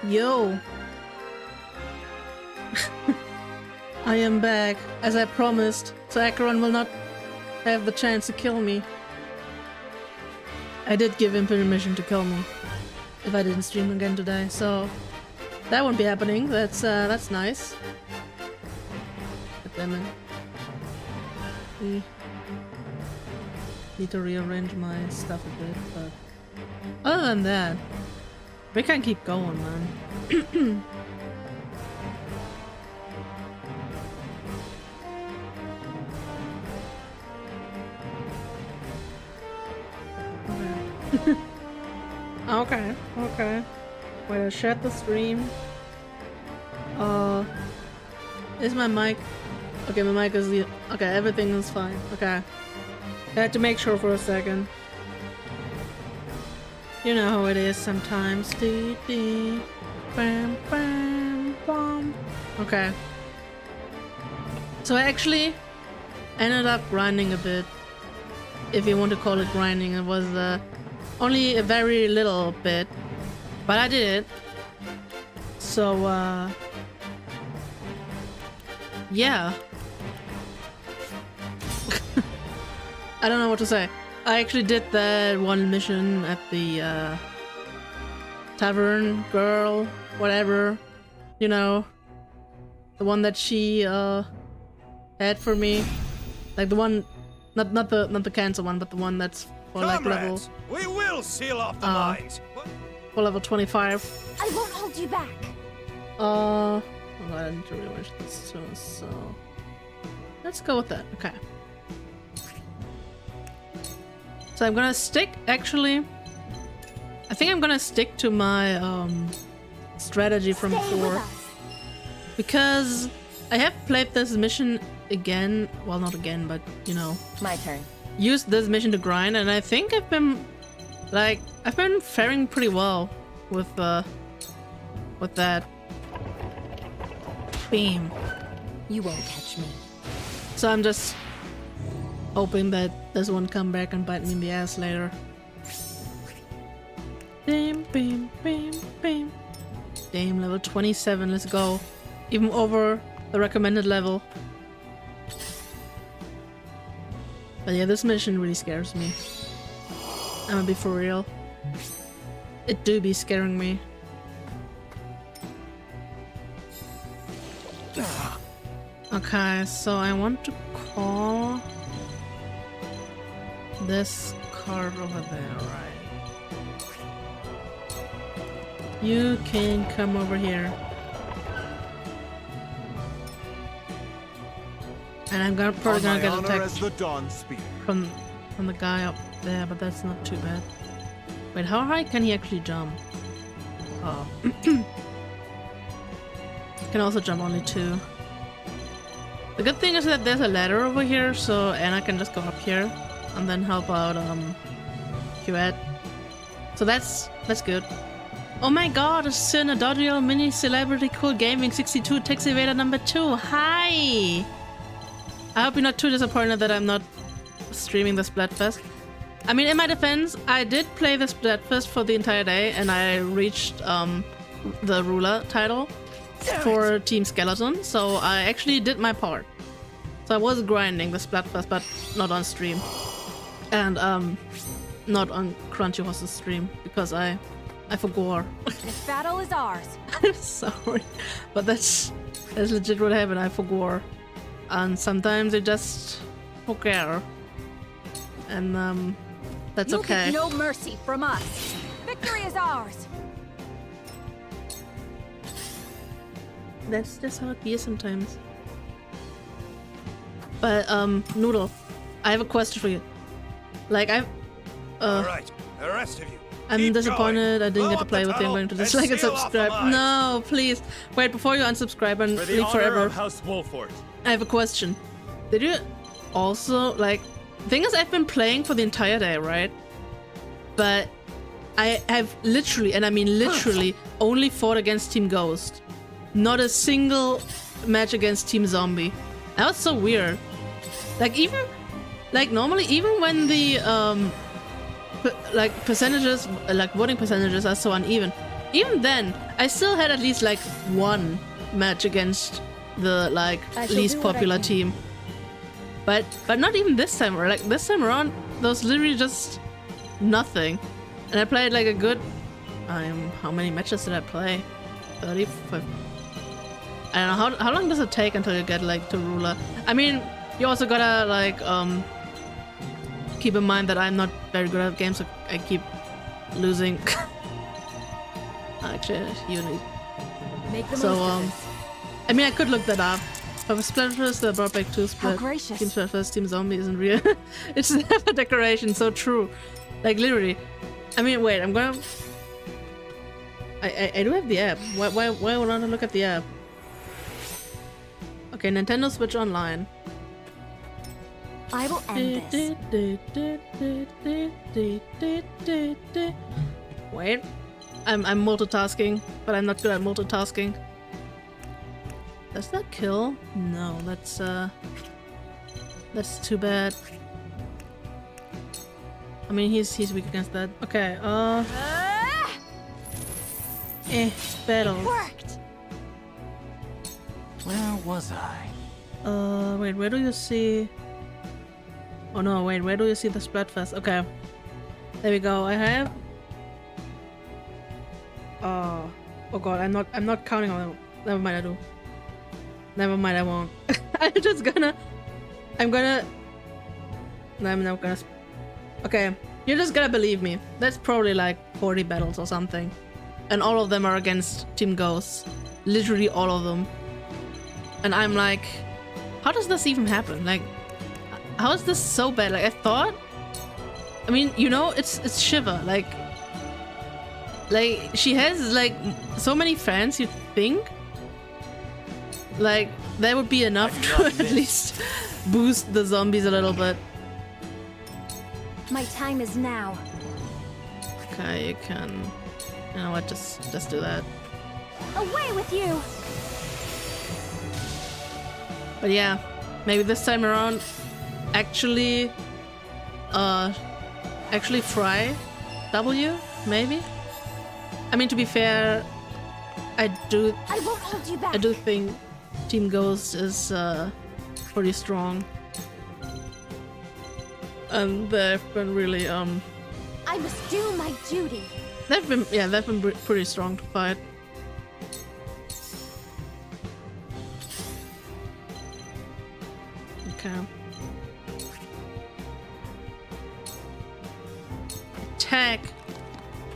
Yo! I am back, as I promised, so Acheron will not have the chance to kill me. I did give him permission to kill me if I didn't stream again today, so that won't be happening. That's nice. But damn it. We need to rearrange my stuff a bit, but other than that, we can keep going, man. Okay, okay. Wait, I shut the stream. Is my mic? Okay, my mic is the. Okay, everything is fine. Okay. I had to make sure for a second. You know how it is sometimes. Dee dee. Bam bam bam. Okay. So I actually ended up grinding a bit. If you want to call it grinding, it was only a very little bit, but I did it. So yeah. I don't know what to say. I actually did that one mission at the tavern girl, whatever, you know, the one that she had for me, like the one, not the cancer one, but the one that's for like level. We will seal off the mines. For level 25. I won't hold you back. Oh, I need to rearrange this too, so let's go with that. Okay. So I'm gonna stick, actually, I think I'm gonna stick to my strategy from before, because I have played this mission again, well not again, but you know. My turn. Used this mission to grind, and I think I've been faring pretty well with that. Beam. You won't catch me. So I'm just hoping that this won't come back and bite me in the ass later. Beam, beam, beam, beam. Damn, level 27, let's go. Even over the recommended level. But yeah, this mission really scares me. I'm gonna be for real. It do be scaring me. Okay, so I want to call this card over there, right? You can come over here. And I'm probably gonna get attacked from the guy up there, but that's not too bad. Wait, how high can he actually jump? Oh. Can also jump only 2. The good thing is that there's a ladder over here, so Anna can just go up here and then help out Huet. So that's good. Oh my god, a Serenoa mini celebrity cool gaming 62 text evader number 2. Hi! I hope you're not too disappointed that I'm not streaming the Splatfest. I mean, in my defense, I did play the Splatfest for the entire day, and I reached the ruler title for Team Skeleton, so I actually did my part. So I was grinding the Splatfest, but not on stream. And not on Crunchyroll's stream, because I forgot. This battle is ours. I'm sorry, but that's legit what happened. I forgot. And sometimes I just forget. And that's You'll okay. get no mercy from us. Victory is ours. That's just how it is sometimes. But Noodle, I have a question for you. Like Alright, the rest of you. I'm keep disappointed going. I didn't Blow get to up play the with you. I'm tunnel going to dislike and seal off the subscribe. mines. No, please. Wait, before you unsubscribe and For the leave honor forever. of House Wolffort. I have a question. Did you also, like, the thing is, I've been playing for the entire day, right? But I have literally, and I mean literally, only fought against Team Ghost. Not a single match against Team Zombie. That was so weird. Like, even, like, normally, even when the, like, percentages, like, voting percentages are so uneven, even then, I still had at least like one match against the like least popular team. But not even this time. Or like this time around, there was literally just nothing. And I played like a good. How many matches did I play? 35. I don't know how long does it take until you get like to ruler. I mean, you also gotta like keep in mind that I'm not very good at games, so I keep losing. Actually, you need. Make the So most of this. I mean, I could look that up. But with Splatfest, the brought back 2 split. gracious. Team Splatfest, Team Zombie isn't real. It's never decoration, so true. Like literally. I mean, wait, I'm gonna. I do have the app. Why would I not look at the app? Okay, Nintendo Switch Online. I will end this. Wait. I'm multitasking, but I'm not good at multitasking. Does that kill? No, that's too bad. I mean, he's weak against that. Okay, battle. Worked. Where was I? Wait, where do you see? Oh no, wait, where do you see the Splatfest? Okay, there we go. I have. Oh god, I'm not counting on it. Never mind, I do. Never mind, I won't. I'm gonna. No, I'm not gonna. Okay, you're just gonna believe me. That's probably like 40 battles or something. And all of them are against Team Ghosts. Literally all of them. And I'm like, how does this even happen? Like, how is this so bad? Like, I thought. I mean, you know, it's Shiva. Like she has like so many fans. You'd think like that would be enough to at least boost the zombies a little bit. My time is now. Okay, you can. You know what? Just do that. Away with you! But yeah, maybe this time around, actually fry W, maybe. I mean, to be fair, I won't hold you back. do think Team Ghost is pretty strong, and they've been really I must do my duty. they've been pretty strong to fight. Okay. Attack.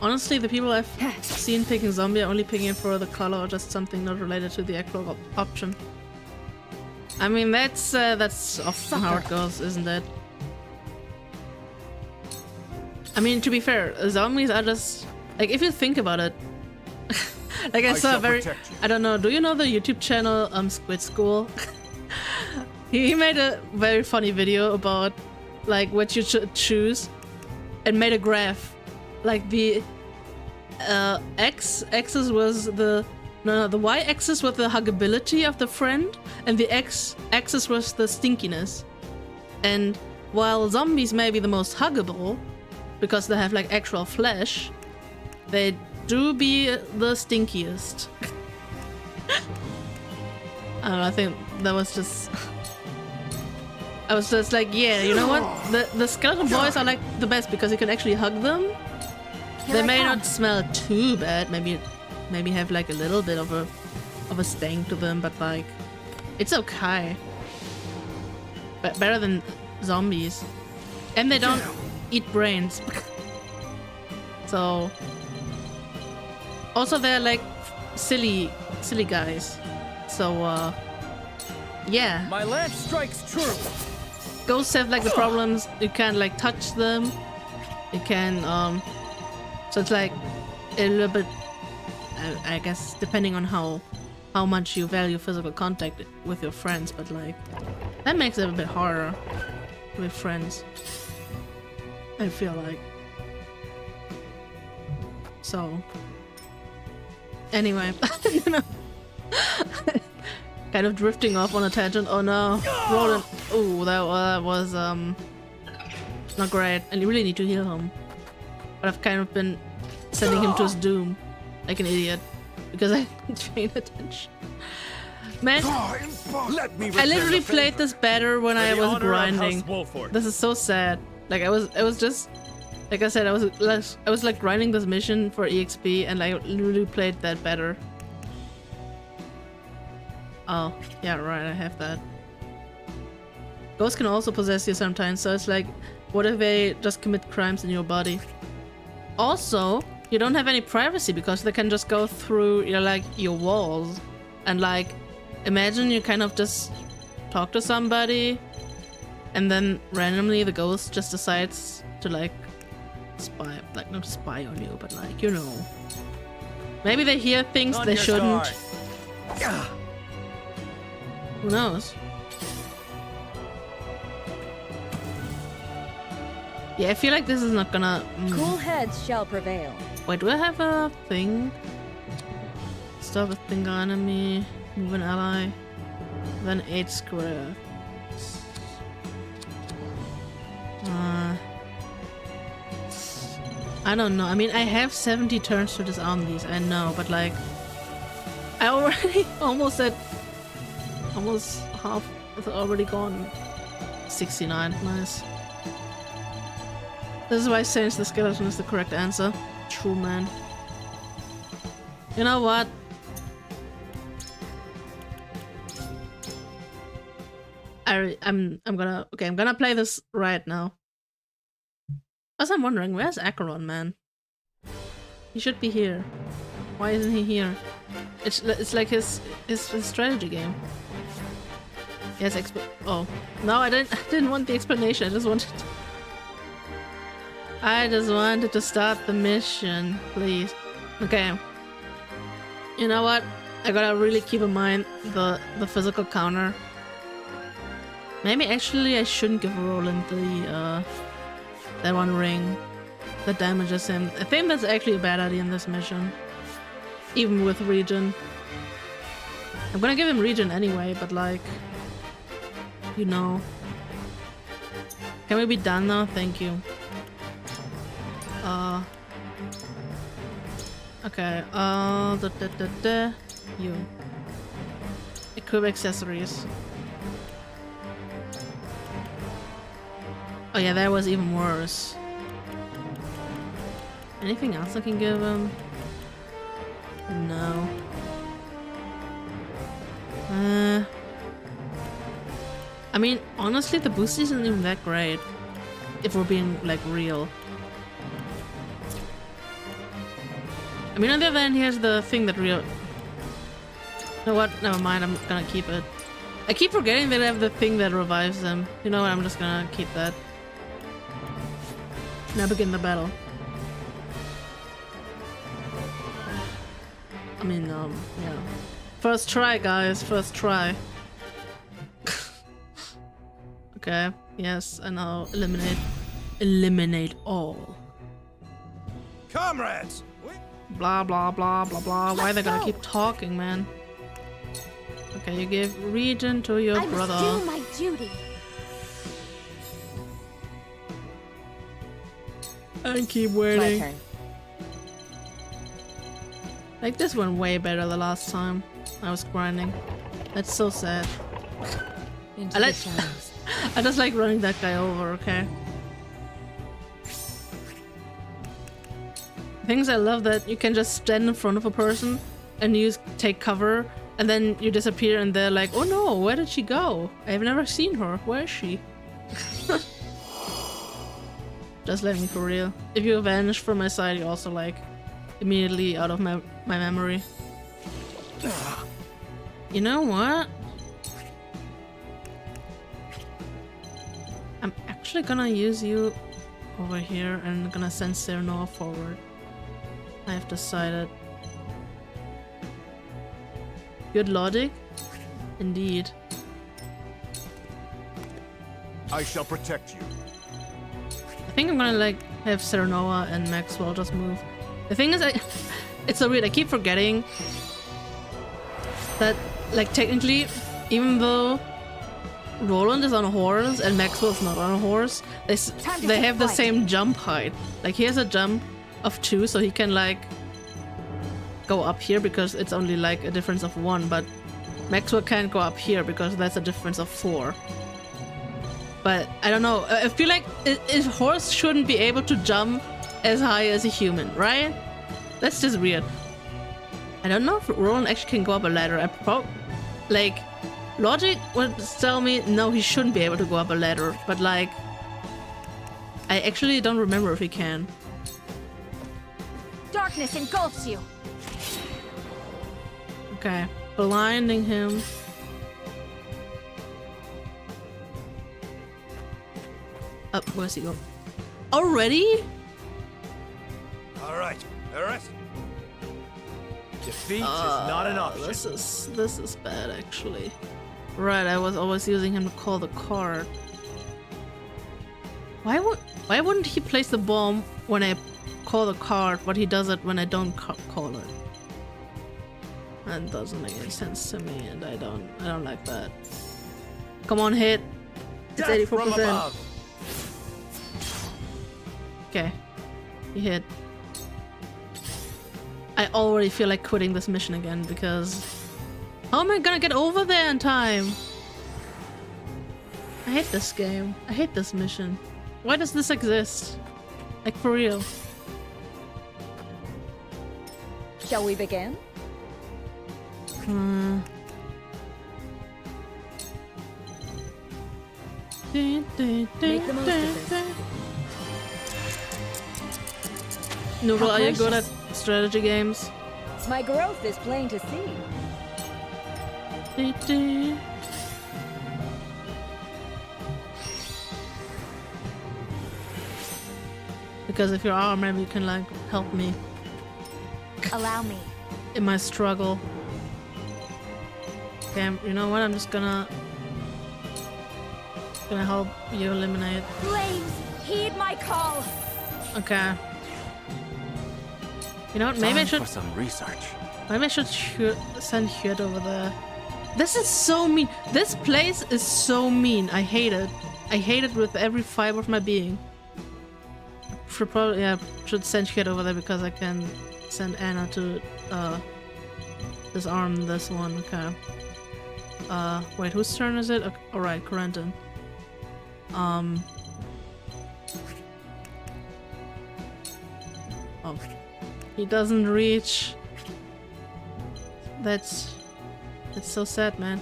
Honestly, the people I've seen picking zombie are only picking it for the color or just something not related to the actual option. I mean, that's often how it goes, isn't it? I mean, to be fair, zombies are just like, if you think about it. Like I saw a very, I don't know. Do you know the YouTube channel Squid School? He made a very funny video about like what you should choose, and made a graph. Like the x-axis was the y-axis was the huggability of the friend, and the x-axis was the stinkiness. And while zombies may be the most huggable because they have like actual flesh, they do be the stinkiest. I don't know, I think that was just. I was just like, yeah, you know what? The skeleton boys are like the best because you can actually hug them. They may not smell too bad. Maybe have like a little bit of a stank to them, but like, it's okay. But better than zombies, and they don't eat brains. So also they're like silly guys. So yeah. My lance strikes true. Ghosts have like the problems. You can't like touch them. You can so it's like a little bit. I guess depending on how much you value physical contact with your friends, but like that makes it a bit harder with friends. I feel like. So anyway, kind of drifting off on a tangent. Oh no, Roland. Oh, that was not great, and you really need to heal him. But I've kind of been sending him to his doom. like an idiot because I didn't pay attention. Man, Let me I literally played this better when I was grinding. Wolffort. This is so sad. Like I was just, like I said, I was like grinding this mission for EXP, and I literally played that better. Oh, yeah, right, I have that. Ghosts can also possess you sometimes, so it's like, what if they just commit crimes in your body? Also, you don't have any privacy because they can just go through your walls, and like, imagine you kind of just talk to somebody, and then randomly the ghost just decides to like spy, like not spy on you, but like, you know, maybe they hear things they shouldn't. Who knows? Yeah, I feel like this is not gonna... Cool heads shall prevail. Wait, do I have a thing? Stop a thing enemy, move an ally, then 8 square. I don't know. I mean, I have 70 turns to disarm these, I know, but like... I already almost half, it's already gone. 69, nice. This is why Saints the Skeleton is the correct answer. True, man. You know what? I'm gonna play this right now. As I'm wondering, where's Acheron, man? He should be here. Why isn't he here? It's like his strategy game. Yes, oh no, I didn't want the explanation. I just wanted to start the mission, please. Okay. You know what? I gotta really keep in mind the physical counter. Maybe actually I shouldn't give Roland the that one ring that damages him. I think that's actually a bad idea in this mission. Even with regen. I'm gonna give him regen anyway, but like, you know. Can we be done now? Thank you. Okay, you. Equip accessories. Oh yeah, that was even worse. Anything else I can give him? No. I mean, honestly, the boost isn't even that great. If we're being, like, real. I mean, on the other hand, here's the thing that real... You know what? Never mind, I'm gonna keep it. I keep forgetting that I have the thing that revives them. You know what? I'm just gonna keep that. Now begin the battle. I mean, yeah. First try, guys. First try. Okay. Yes, and now eliminate. Eliminate all. Comrades! Blah, blah, blah, blah, blah. Why are they gonna keep talking, man? Okay, you give regen to your brother. I must do my duty. And keep My waiting. turn. Like, this went way better the last time I was grinding. That's so sad. Into I like- the shadows. I just like running that guy over, okay? Things I love that you can just stand in front of a person and you take cover and then you disappear and they're like, oh no, where did she go? I've never seen her. Where is she? Just let me for real. If you vanish from my side, you're also like immediately out of my memory. You know what? I'm actually gonna use you over here and gonna send Serenoa forward. I have decided. Good logic? Indeed. I shall protect you. I think I'm gonna like have Serenoa and Maxwell just move. The thing is, it's so weird, I keep forgetting that, like, technically, even though Roland is on a horse and Maxwell's not on a horse, they have the same jump height. Like, he has a jump of 2, so he can, like, go up here because it's only like a difference of 1, but Maxwell can't go up here because that's a difference of 4. But I don't know. I feel like a horse shouldn't be able to jump as high as a human, right? That's just weird. I don't know if Roland actually can go up a ladder. Like, logic would tell me no, he shouldn't be able to go up a ladder. But like, I actually don't remember if he can. Darkness engulfs you. Okay, blinding him. Up, where's he going? Already? All right, arrest. Defeat is not an option. This is bad actually. Right, I was always using him to call the card. Why wouldn't he place the bomb when I call the card, but he does it when I don't call it? That doesn't make any sense to me, and I don't like that. Come on, hit. It's 84%. Okay, he hit. I already feel like quitting this mission again because how am I gonna get over there in time? I hate this game. I hate this mission. Why does this exist? Like, for real. Shall we begin? Make the most of this. Noodle, are you good at strategy games? My growth is plain to see. Because if you are, maybe you can like help me Allow me. in my struggle. Okay, you know what? I'm just gonna help you eliminate. Flames, heed my call. Okay. You know what? Maybe I Time should. for some research. Maybe I should send Hyut over there. This is so mean. This place is so mean. I hate it. I hate it with every fiber of my being. Should probably, yeah, should send Hyut over there because I can send Anna to disarm this one. Okay. Wait, whose turn is it? Okay, all right, Corentin. Oh, he doesn't reach. That's so sad, man.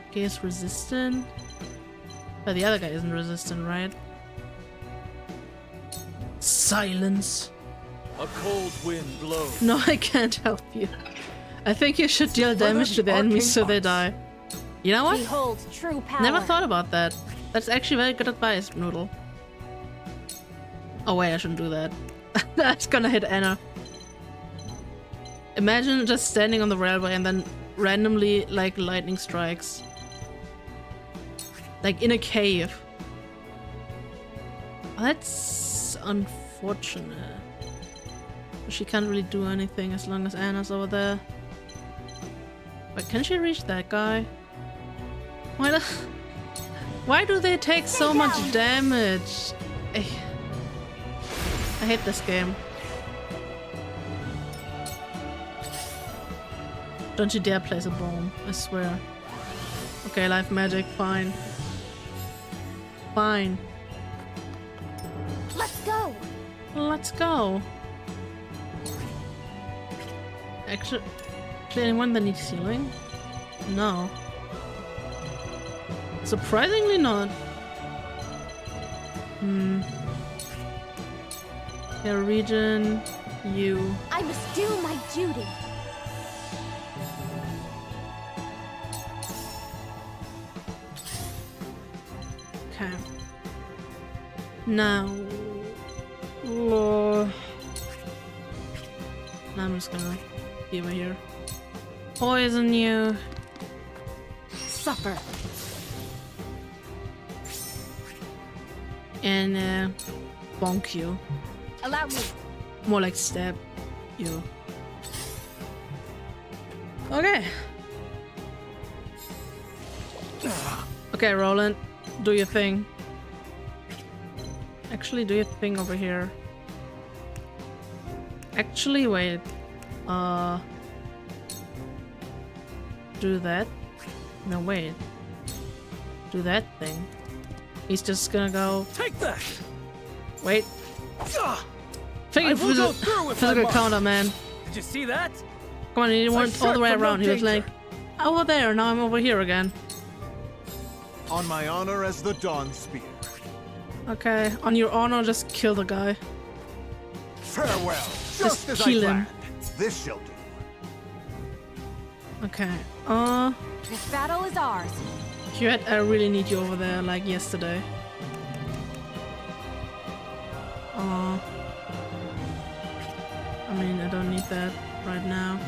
Okay, he's resistant. But the other guy isn't resistant, right? Silence. A cold wind blows. No, I can't help you. I think you should deal damage to the enemies so they die. You know what? He holds true power. Never thought about that. That's actually very good advice, Noodle. Oh wait, I shouldn't do that. That's gonna hit Anna. Imagine just standing on the railway and then randomly, like, lightning strikes. Like in a cave. That's unfortunate. She can't really do anything as long as Anna's over there. But can she reach that guy? Why do they take so much damage? I hate this game. Don't you dare place a bomb, I swear. Okay, life magic, fine. Fine. Let's go. Let's go. Actually, anyone that needs healing? No. Surprisingly not. Yeah, region, you. I must do my duty. Okay. Now. Now I'm just gonna be over here. Poison you. Suffer. And bonk you. Allow me. More like stab you. Okay. Okay, Roland, do your thing. Actually, do your thing over here. actually wait. Do that. No, wait. Do that thing. He's just gonna go. Take that. Wait. Ah! Figure I will go through if I physical must. counter, man. Did you see that? Come on, he I went all shot the way from no around. He was like, danger. over there. Now I'm over here again. On my honor as the Dawn Spear. Okay, on your honor, just kill the guy. Farewell. Just Just as I kill him. planned. This shall do. Okay. This battle is ours. Huet, I really need you over there, like yesterday. I mean, I don't need that right now.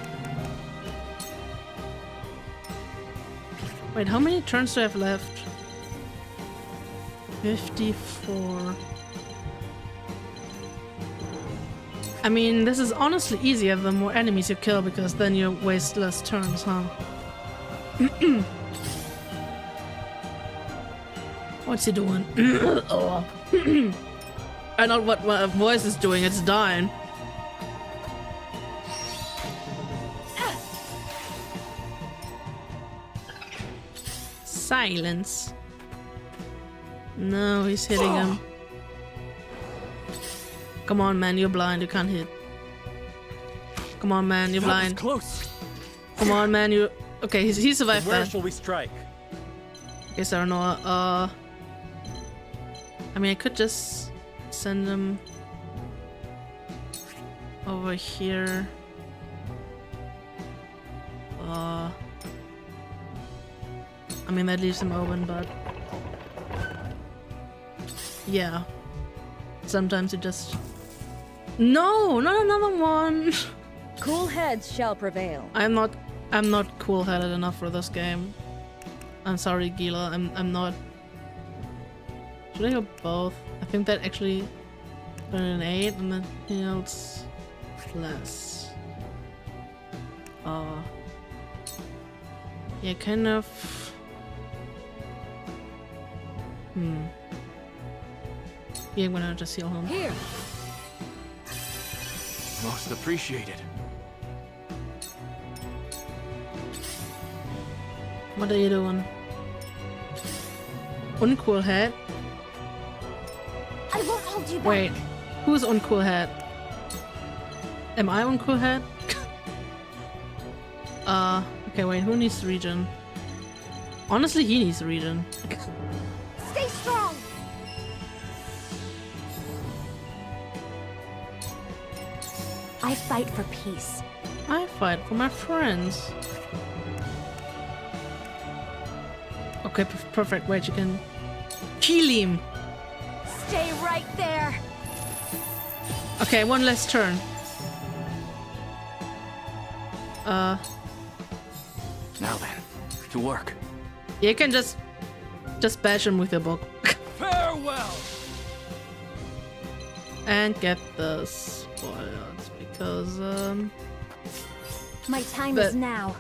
Wait, how many turns do I have left? 54. I mean, this is honestly easier the more enemies you kill, because then you waste less turns, huh? What's he doing? Oh. I know what my voice is doing, it's dying. Silence. No, he's hitting him. Come on, man, you're blind, you can't hit. Come on, man, you're That was blind. close. Come on, man, you... Okay, he survived Where that. shall we strike? Okay, Serenoa, I mean, I could just send him over here. I mean, that leaves him open, but... Yeah. Sometimes you just... No! Not another one! Cool heads shall prevail. I'm not cool-headed enough for this game. I'm sorry, Gila. I'm not. Should I go both? I think that actually put an 8 and then heals less. Yeah, kind of. Yeah, I'm gonna just heal him. Here. Most appreciated. What are you doing? Uncool head? I won't hold you back. Wait, who's uncool head? Am I uncool head? Okay, wait, who needs regen? Honestly, he needs regen. Stay strong. I fight for peace. I fight for my friends. Okay, perfect. Wait, you can kill him. Stay right there. Okay, one less turn. Now then, to work. You can just bash him with your book Farewell. and get the spoils because My time But- is now.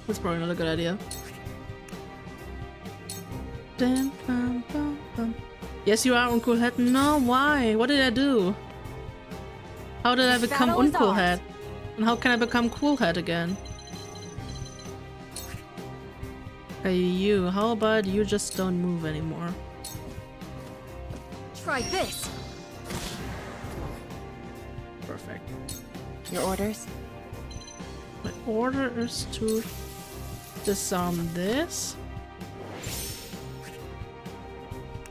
that's probably not a good idea. Dun, bum, bum, bum. Yes, you are uncool head. No, why? What did I do? How did I This become battle is uncool ours. head? And how can I become cool head again? Hey, you. How about you just don't move anymore? Try this. Perfect. Your orders? My order is to disarm this.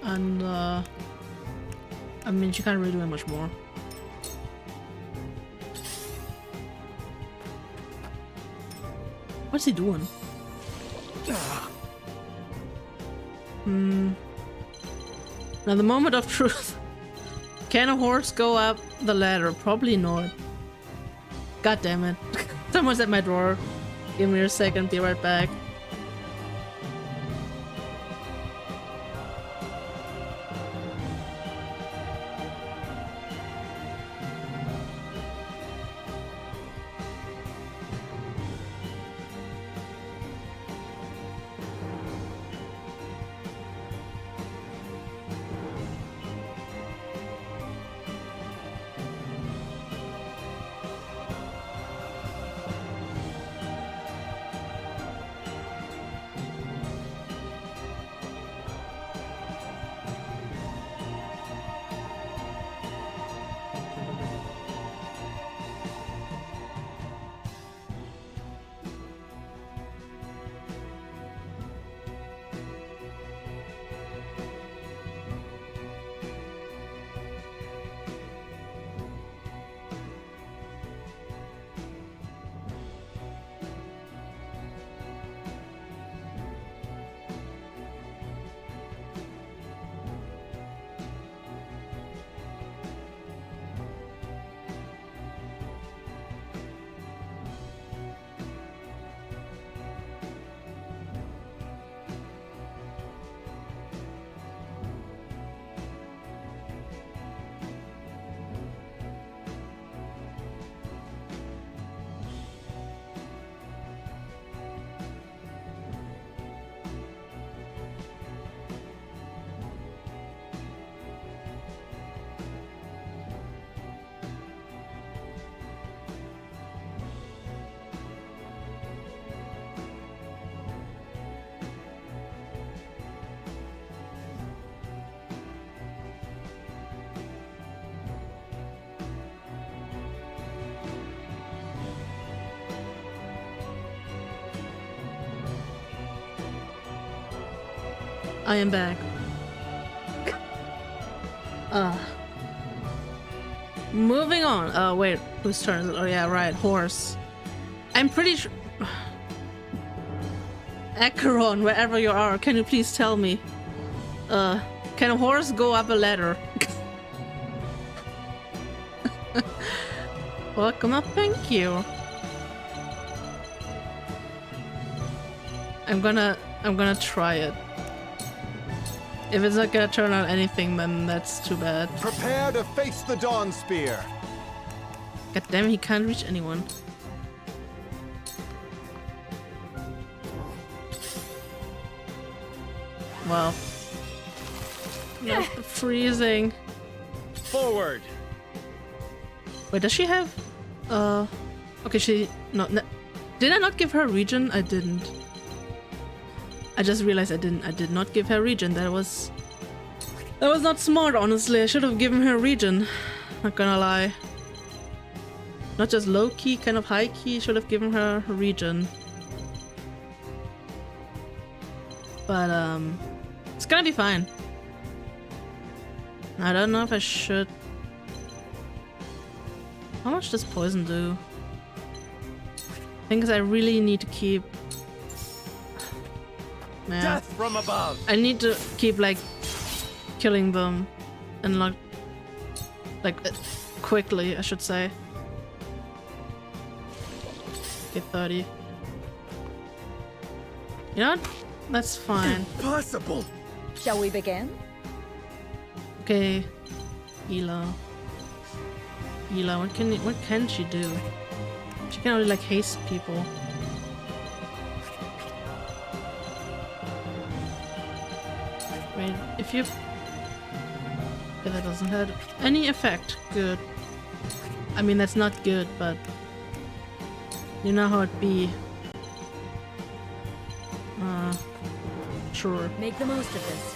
And, I mean, she can't really do much more. What's he doing? Now, the moment of truth. Can a horse go up the ladder? Probably not. God damn it. Someone's at my door. Give me a second, be right back. I am back. Moving on. Oh, wait. Whose turn is it? Oh, yeah, right. Horse. I'm pretty sure... Acheron, wherever you are, can you please tell me? Can a horse go up a ladder? Welcome up, thank you. I'm gonna try it. If it's not gonna turn out anything, then that's too bad. Prepare to face the Dawn Spear. God damn it, he can't reach anyone. Wow. Yeah, freezing. Forward. Wait, does she have... Okay, she... No, did I not give her regen? I didn't. I just realized I didn't. I did not give her regen. That was not smart, honestly. I should have given her regen. Not gonna lie. Not just low-key, kind of high-key. Should have given her regen. But, it's gonna be fine. I don't know if I should... How much does poison do? I think I really need to keep... Man. Death from above. I need to keep, like, killing them. And, like, quickly, I should say. Get 30. You know what? That's fine. Impossible. Shall we begin? Okay. Ela. Ela, what can she do? She can only, like, haste people. Wait, if you... Okay, that doesn't have any effect. Good. I mean, that's not good, but... You know how it be. Sure. Make the most of this.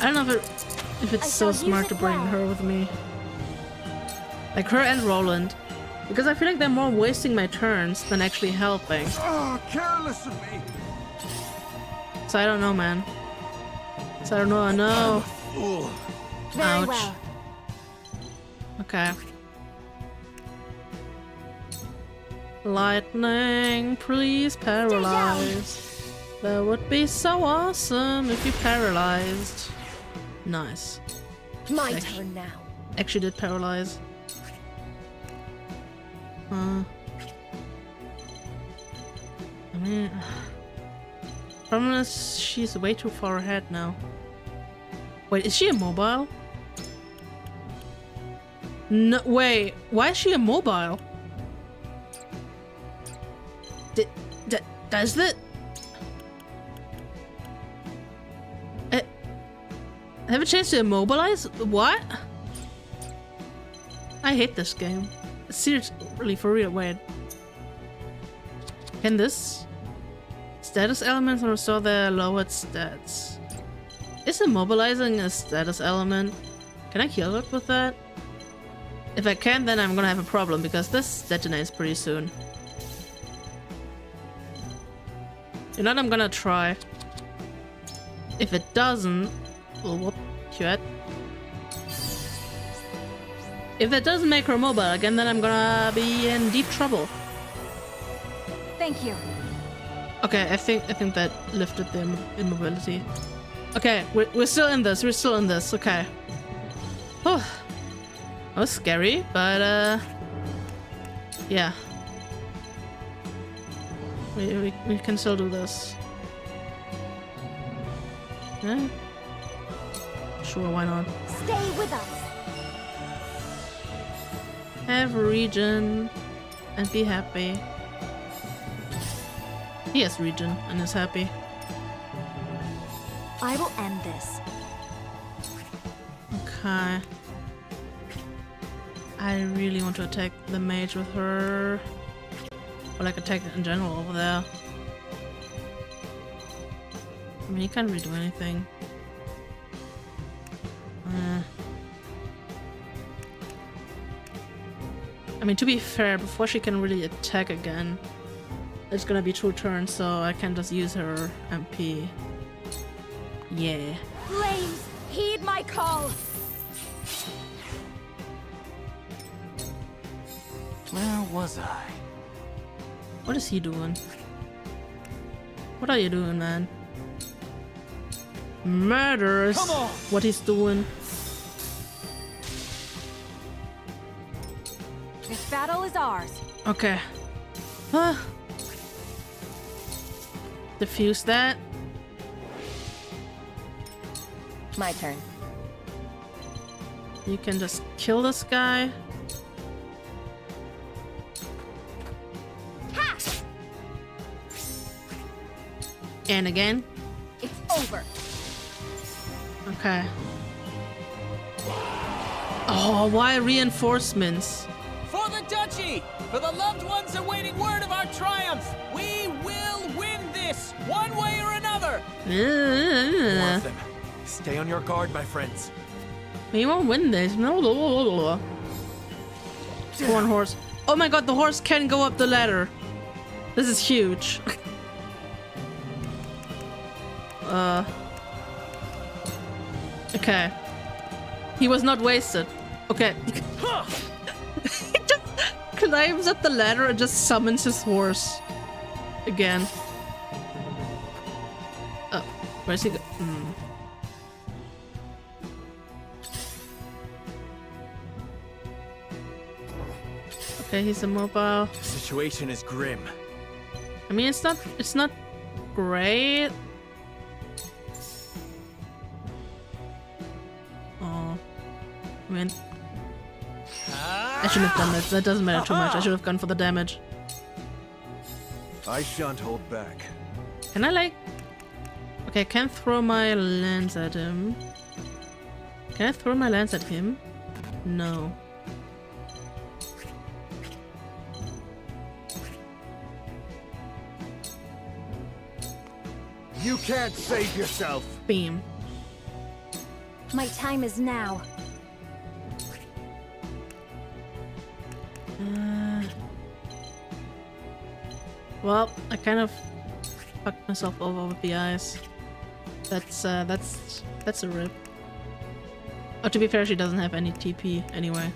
I don't know if it's so smart to bring her with me. Like her and Roland. Because I feel like they're more wasting my turns than actually helping. Oh, careless of me. So I don't know, man. Serenoa, no. Fool. Very Ouch. well. Okay. Lightning, please paralyze. That would be so awesome if you paralyzed. Nice. My Actually- turn now. Actually did paralyze. I mean... Problem is, she's way too far ahead now. Wait, is she immobile? No, wait. Why is she immobile? Does that... Have a chance to immobilize? What? I hate this game. Seriously, for real, wait. Can this... Status elements restore their lowered stats. Is immobilizing a status element? Can I kill it with that? If I can, then I'm gonna have a problem because this detonates pretty soon. You know what, I'm gonna try. If it doesn't... Well, whoop, shit. If that doesn't make her mobile again, then I'm gonna be in deep trouble. Thank you. Okay, I think that lifted the immobility. Okay, we're still in this. We're still in this. Okay. Oh, that was scary, but yeah. We can still do this. Yeah. Sure, why not? Stay with us. Have regen and be happy. He has regen and is happy. I will end this. Okay. I really want to attack the mage with her. Or like attack in general over there. I mean, he can't really do anything. I mean, to be fair, before she can really attack again, it's gonna be 2 turns, so I can just use her MP. Yeah. Flames, heed my call. Where was I? What is he doing? What are you doing, man? Murderous. Come on. What he's doing. This battle is ours. Okay. Diffuse that. My turn. You can just kill this guy. Ha! And again. It's over. Okay. Oh, why reinforcements? For the duchy! For the loved ones awaiting word of our triumph! We will win this, one way or another! More of them. Stay on your guard, my friends. We won't win this. No. Come on, horse. Oh my god, the horse can go up the ladder. This is huge. Okay. He was not wasted. Okay. He just climbs up the ladder and just summons his horse. Again. Oh, where's he go? Okay, he's immobile. The situation is grim. I mean, it's not great. Oh, I mean, I shouldn't have done that. That doesn't matter too much. I should have gone for the damage. I shan't hold back. Can I like? Okay, I can throw my lance at him. Can I throw my lance at him? No. You can't save yourself. Beam. My time is now. Well, I kind of fucked myself over with the eyes. That's a rip. Oh, to be fair, she doesn't have any TP anyway.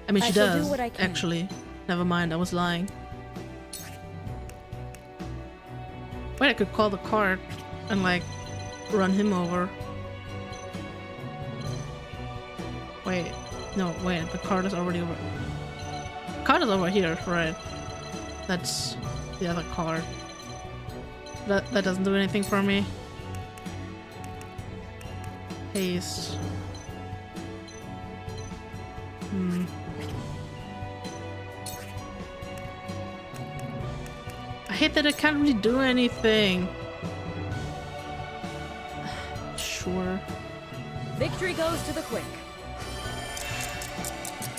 I mean, she shall do does, what I can. actually. Never mind, I was lying. Wait, I could call the cart and, like, run him over. Wait. No, wait, the cart is already over. The cart is over here, right. That's the other cart. That doesn't do anything for me. Haste. I hate that I can't really do anything. Sure. Victory goes to the quick.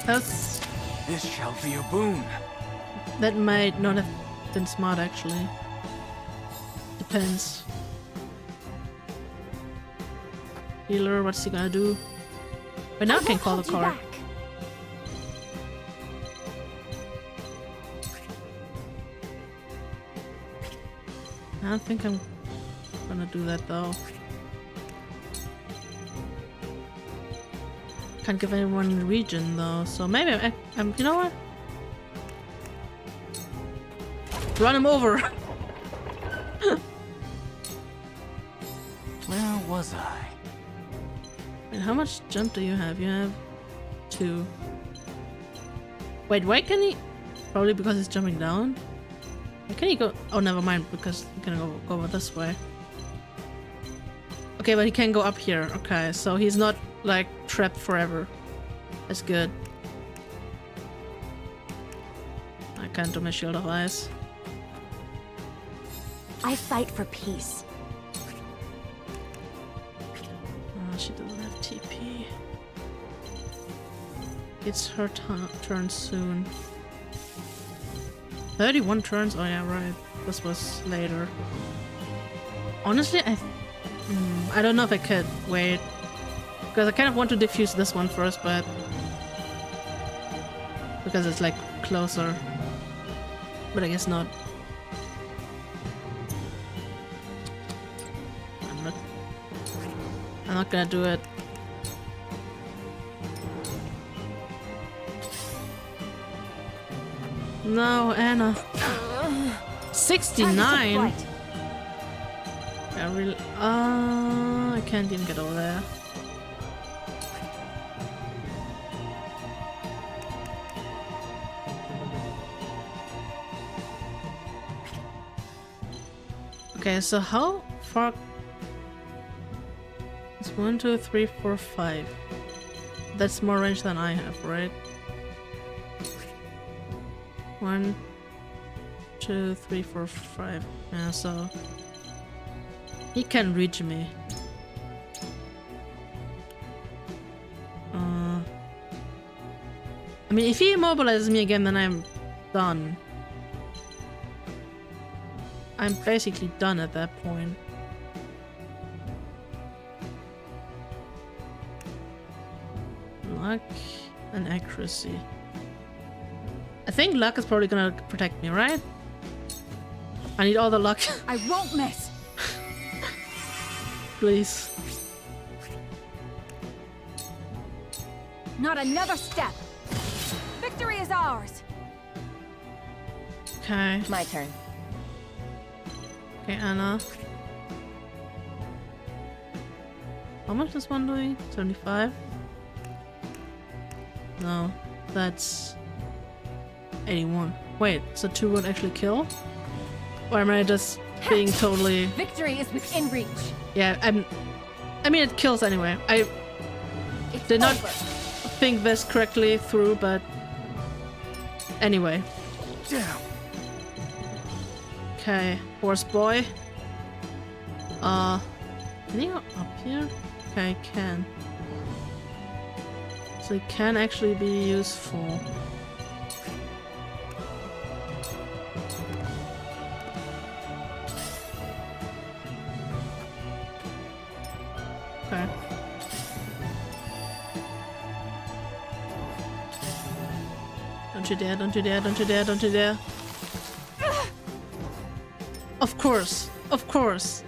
That's... This shall be a boon. That might not have been smart, actually. Depends. Healer, what's he gonna do? But now I can call the Hold you card. back. I don't think I'm gonna do that though. Can't give anyone the region though, so maybe I'm you know what? Run him over! Where was I? Wait, how much jump do you have? You have 2. Wait, why can he? Probably because he's jumping down? Why can he go? Oh, never mind, because he can go over this way. Okay, but he can go up here. Okay, so he's not, like, trapped forever. That's good. I can't do my shield of ice. I fight for peace. Oh, she doesn't have TP. It's her turn soon. 31 turns? Oh yeah, right. This was later. Honestly, I don't know if I could wait. Because I kind of want to defuse this one first, but... because it's like closer. But I guess not. I'm not gonna do it. No, Anna. 69? Time to take flight. I really... I can't even get over there. Okay, so how far... It's 1, 2, 3, 4, 5. That's more range than I have, right? 1, 2, 3, 4, 5. Yeah, so... He can reach me. I mean, if he immobilizes me again, then I'm done. I'm basically done at that point. Luck and accuracy. I think luck is probably gonna protect me, right? I need all the luck. I won't miss. Please. Not another step. Victory is ours. Okay. My turn. Okay, Anna. How much is one doing? 75? No, that's 81. Wait, so 2 would actually kill? Or am I just being totally... Victory is within reach. Yeah, I mean, it kills anyway. I It's did not over. think this correctly through, but... Anyway. Damn. Okay, horse boy. Can he go up here? Okay, I can. So it can actually be useful. Okay. Don't you dare, don't you dare, don't you dare, don't you dare. Of course, of course.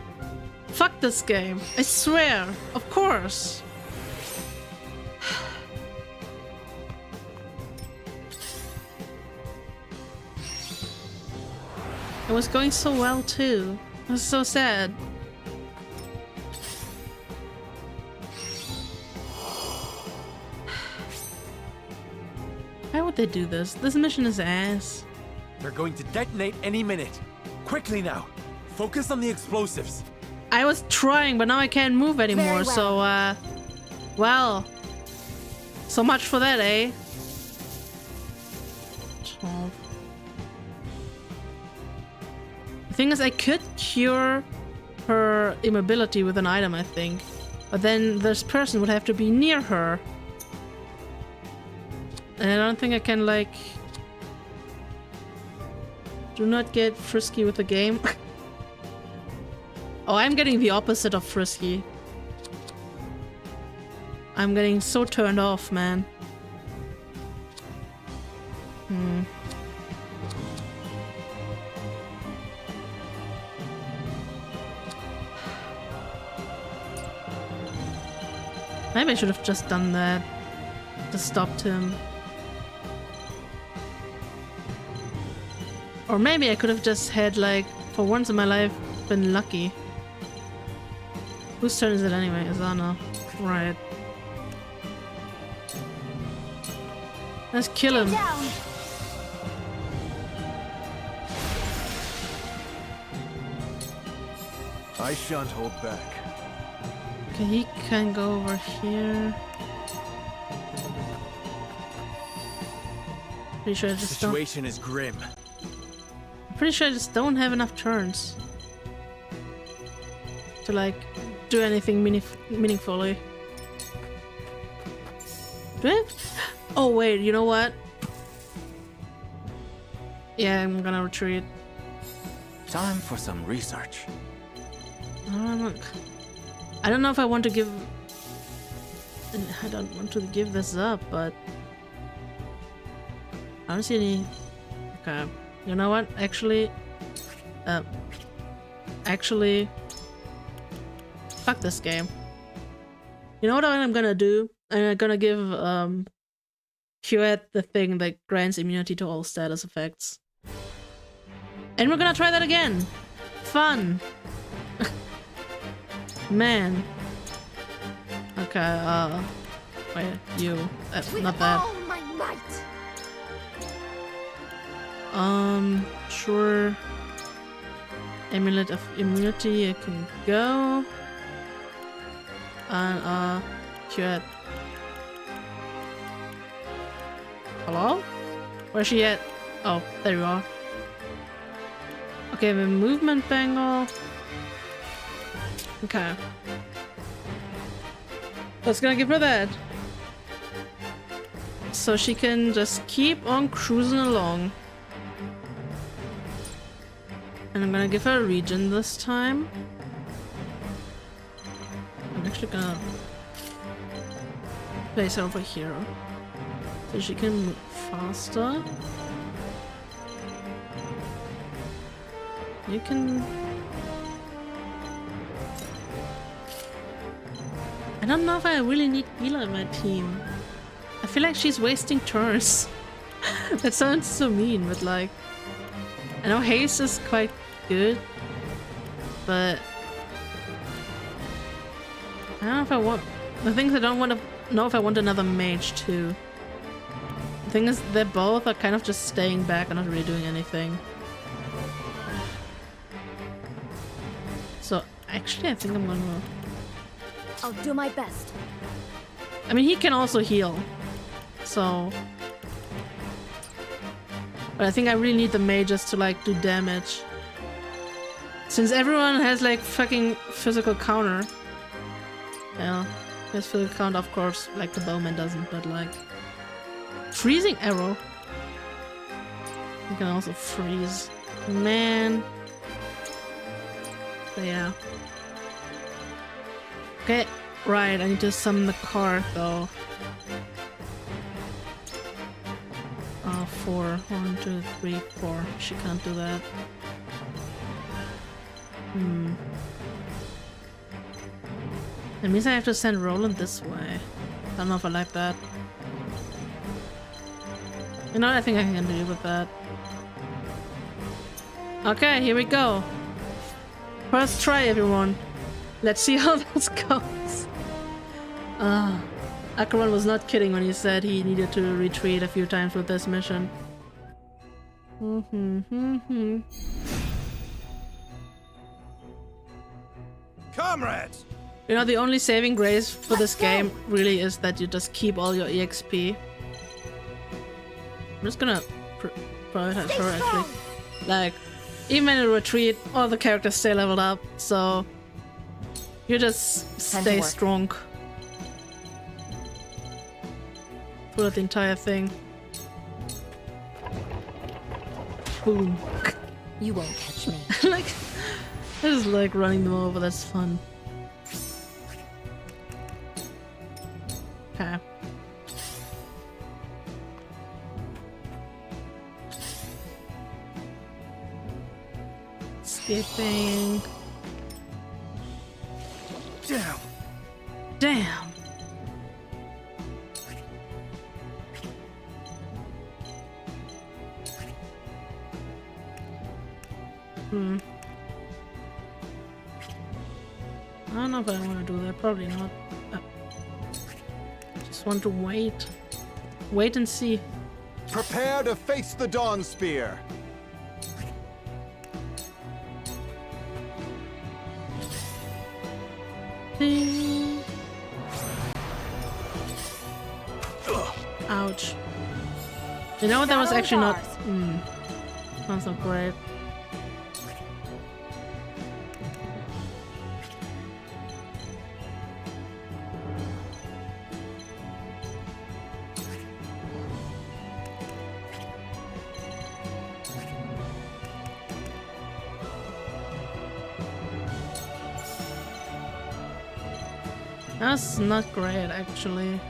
Fuck this game. I swear, of course. It was going so well too. It was so sad. Why would they do this? This mission is ass. They're going to detonate any minute. Quickly now. Focus on the explosives. I was trying, but now I can't move anymore, Very well. so, well. So much for that, eh? 12. The thing is, I could cure her immobility with an item, I think. But then this person would have to be near her. And I don't think I can, like... Do not get frisky with the game. Oh, I'm getting the opposite of frisky. I'm getting so turned off, man. Maybe I should have just done that. Just stopped him. Or maybe I could have just had, like, for once in my life, been lucky. Whose turn is it anyway? Asana. Right. Let's kill him. Down. I shan't hold back. Okay, he can go over here. Pretty sure I The just don't. situation is grim. Pretty sure I just don't have enough turns to like do anything meaningfully. Do I have... Oh wait, you know what? Yeah, I'm gonna retreat. Time for some research. I don't know if I want to give... I don't want to give this up, but... I don't see any... Okay. You know what? Actually... Fuck this game. You know what I'm gonna do? I'm gonna give Huet the thing that grants immunity to all status effects. And we're gonna try that again! Fun! Man. Okay, wait, you. Not that. All my might. Sure. Amulet of immunity, it can go. And, Huet. Hello? Where's she at? Oh, there you are. Okay, the movement bangle. Okay. Let's gonna give her that. So she can just keep on cruising along. And I'm gonna give her a regen this time. I'm actually gonna place her over here. So she can move faster. You can... I don't know if I really need Hila in my team. I feel like she's wasting turns. That sounds so mean, but like... I know haste is quite good, but... I don't know if I want... The thing is I don't want to know if I want another mage too. The thing is they both are kind of just staying back and not really doing anything. So actually I think I'm gonna... I'll do my best. I mean he can also heal. So... But I think I really need the mages to like do damage. Since everyone has like fucking physical counter. Yeah, his physical counter of course, like the bowman doesn't, but like... Freezing arrow? You can also freeze. Man. But yeah. Okay, right, I need to summon the card though. 4. 1, 2, 3, 4. She can't do that. That means I have to send Roland this way. I don't know if I like that. You know what? I think I can deal with that. Okay, here we go. First try, everyone. Let's see how this goes. Ackerman was not kidding when he said he needed to retreat a few times with this mission. Comrades! You know, the only saving grace for this game really is that you just keep all your EXP. I'm just gonna prioritize her actually. Like, even in a retreat, all the characters stay leveled up, so you just stay strong throughout the entire thing. Boom. You won't catch me. Like, I just like running them over, that's fun. Okay. Skipping. Damn! Damn! I don't know if I want to do that. Probably not. Just want to wait. Wait and see. Prepare to face the Dawn Spear. Ding. Ouch. You know what? That was actually not... That's not great. That's not great, actually.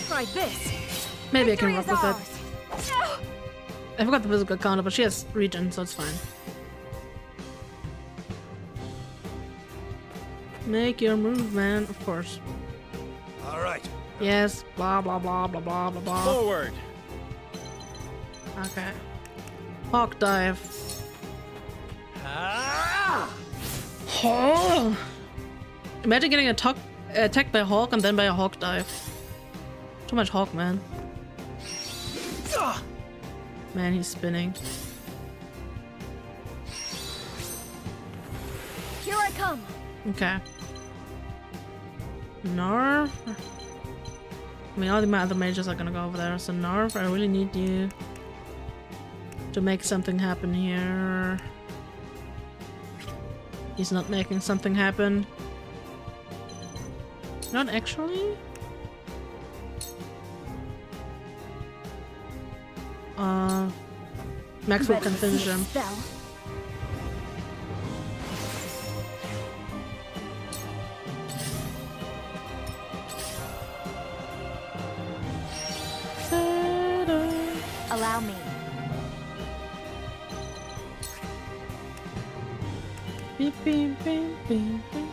Try this. Maybe I can Victory rock is with it. ours. I forgot the physical counter, but she has regen, so it's fine. Make your move, man. Of course. All right. Yes. Blah blah blah blah blah blah blah. Forward. Okay. Hawk dive. Ah! Oh. Imagine getting attacked by a hawk and then by a hawk dive. Too much hawk, man. Man, he's spinning. Here I come. Okay. Narv. I mean, all the other mages are gonna go over there. So Narv, I really need you to make something happen here. He's not making something happen. Not actually. Maxwell can finish him. Spell. Allow me. Beep, beep, beep, beep, beep.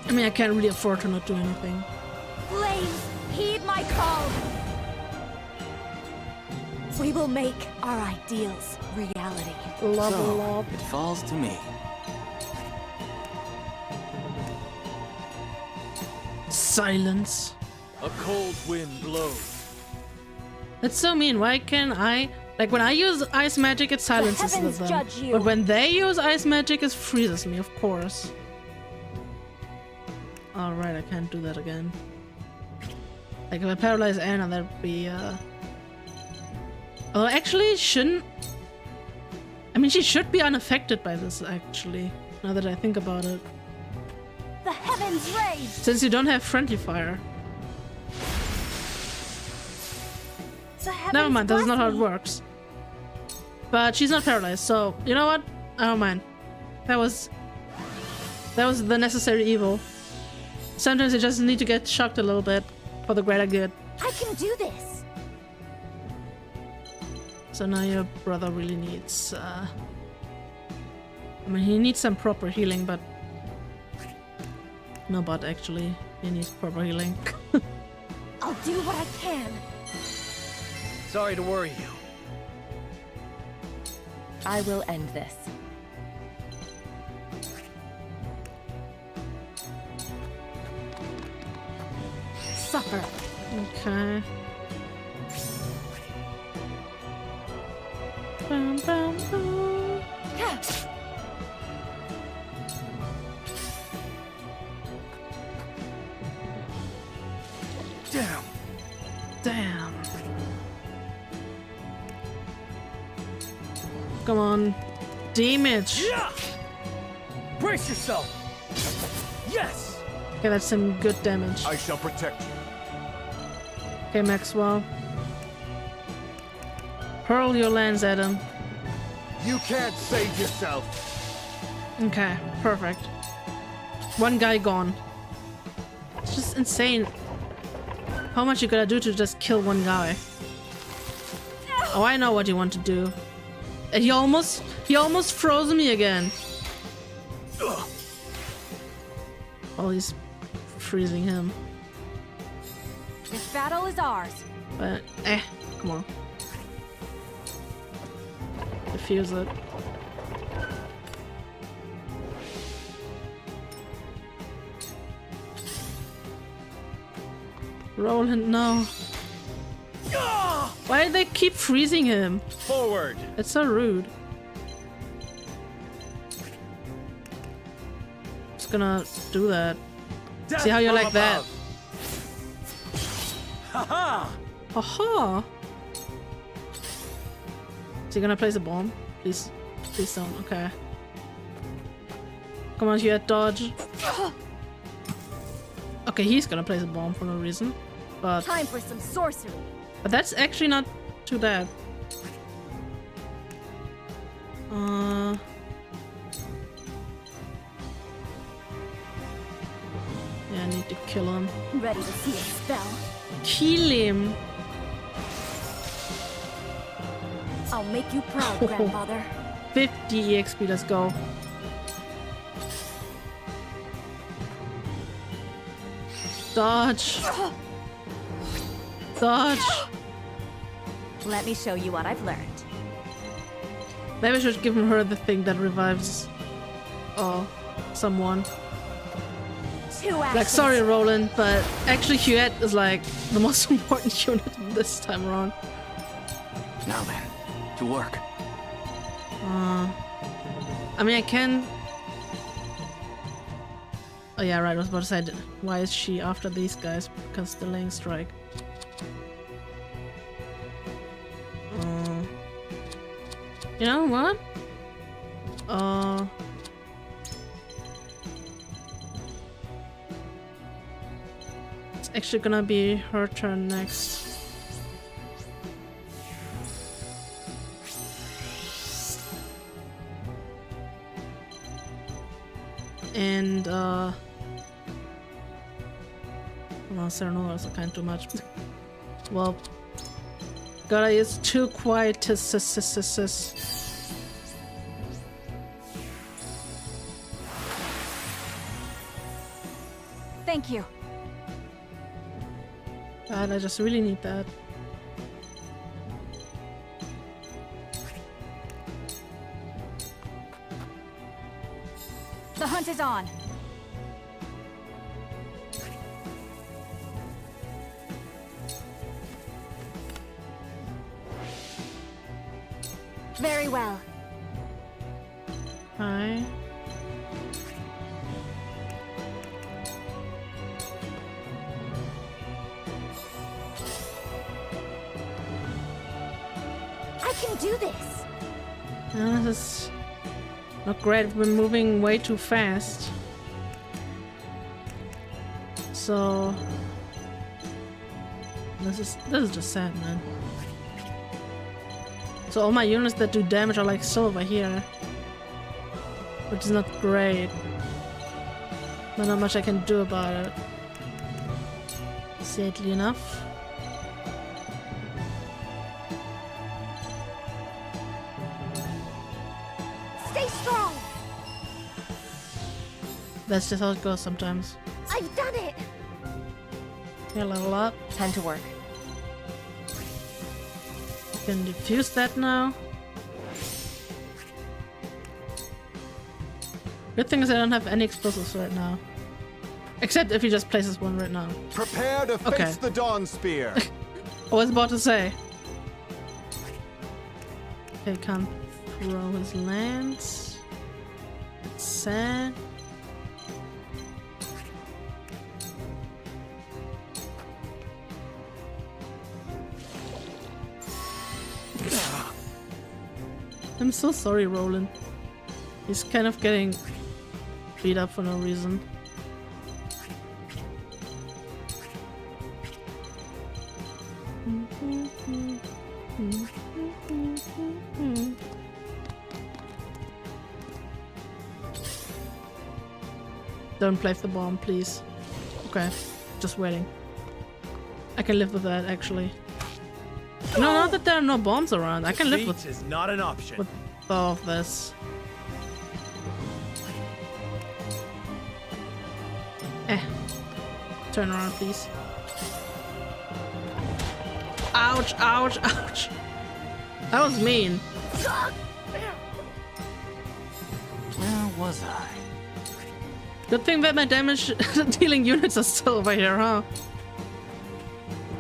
I mean, I can't really afford to not do anything. Flames, heed my call. We will make our ideals reality. Love. It falls to me. Silence. A cold wind blows. That's so mean. Why can't I? Like, when I use ice magic, it silences heavens them. judge you. But when they use ice magic, it freezes me, of course. Alright, I can't do that again. Like, if I paralyze Anna, that'd be, Oh, actually, shouldn't... I mean, she should be unaffected by this, actually. Now that I think about it. The heavens rage. Since you don't have friendly fire. The heavens Never mind, that's bless not how it me. works. But she's not paralyzed, so you know what? I don't mind. That was the necessary evil. Sometimes you just need to get shocked a little bit for the greater good. I can do this. So now your brother really needs, I mean, he needs some proper healing, but... No, but actually, he needs proper healing. I'll do what I can. Sorry to worry you. I will end this. Suffer. Okay. Bum, bum, bum. Damn. Damn. Come on. Damage. Yeah! Brace yourself. Yes. Okay, that's some good damage. I shall protect you. Okay, Maxwell. Hurl your lance at him. You can't save yourself. Okay, perfect. One guy gone. It's just insane how much you gotta do to just kill one guy. Oh, I know what you want to do. And he almost froze me again. Oh, he's freezing him. This battle is ours. But, come on. Defuse it. Roland, no. Why do they keep freezing him? Forward. It's so rude. Just gonna do that. Death See how you from like that? above. Haha! Aha! Is he gonna place a bomb? Please. Please don't. Okay. Come on, Hugh, dodge. Okay, he's gonna place a bomb for no reason. But Time for some sorcery. that's actually not too bad. need to kill him. Ready to see a spell? Kill him! I'll make you proud, grandfather. 50 EXP, let's go. Dodge! Dodge! Let me show you what I've learned. Maybe I should give her the thing that revives someone. 2 actions. Like, sorry, Roland, but actually Huette is like the most important unit this time around. Now then, to work. I mean, I can... Oh yeah, right, I was about to say, why is she after these guys? Because the lane strike. You know what? It's actually gonna be her turn next. And well, Serenoa also kind of too much. Well, gotta use 2 quiet. Thank you. God, I just really need that. The hunt is on. Very well. Hi. I can do this. This is not great. We're moving way too fast. So this is just sad, man. So all my units that do damage are like still over here, which is not great. But not much I can do about it. Sadly enough. Stay strong. That's just how it goes sometimes. I've done it. Yeah, level up. Time to work. Can defuse that now. Good thing is I don't have any explosives right now. Except if he just places one right now. Prepare to face Okay. the Dawn Spear. I was about to say. Okay, can't throw his lance. It's sad. I'm so sorry, Roland. He's kind of getting beat up for no reason. Don't place the bomb, please. Okay, just waiting. I can live with that, actually. No, not that there are no bombs around. I can live with Defeat is not an option. with all of this. Turn around, please. Ouch, ouch, ouch. That was mean. Where was I? Good thing that my damage dealing units are still over here, huh?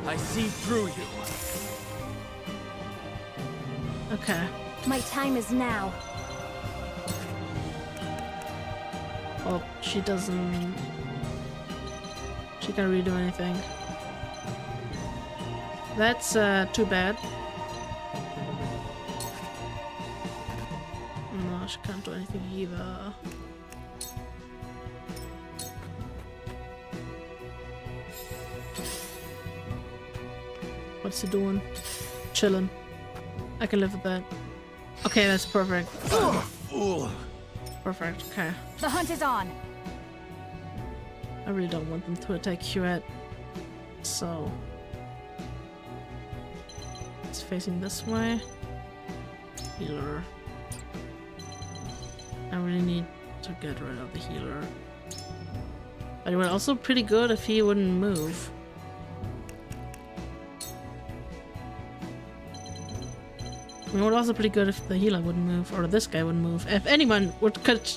I see through you. Okay. My time is now. Well, she doesn't... She can't really do anything. That's too bad. No, she can't do anything either. What's he doing? Chilling. I can live with that. Okay, that's perfect. Fool. Perfect, okay. The hunt is on. I really don't want them to attack Huet. So it's facing this way. Healer. I really need to get rid of the healer. But it would also pretty good if he wouldn't move. I mean, it would also pretty good if the healer wouldn't move, or this guy wouldn't move. If anyone could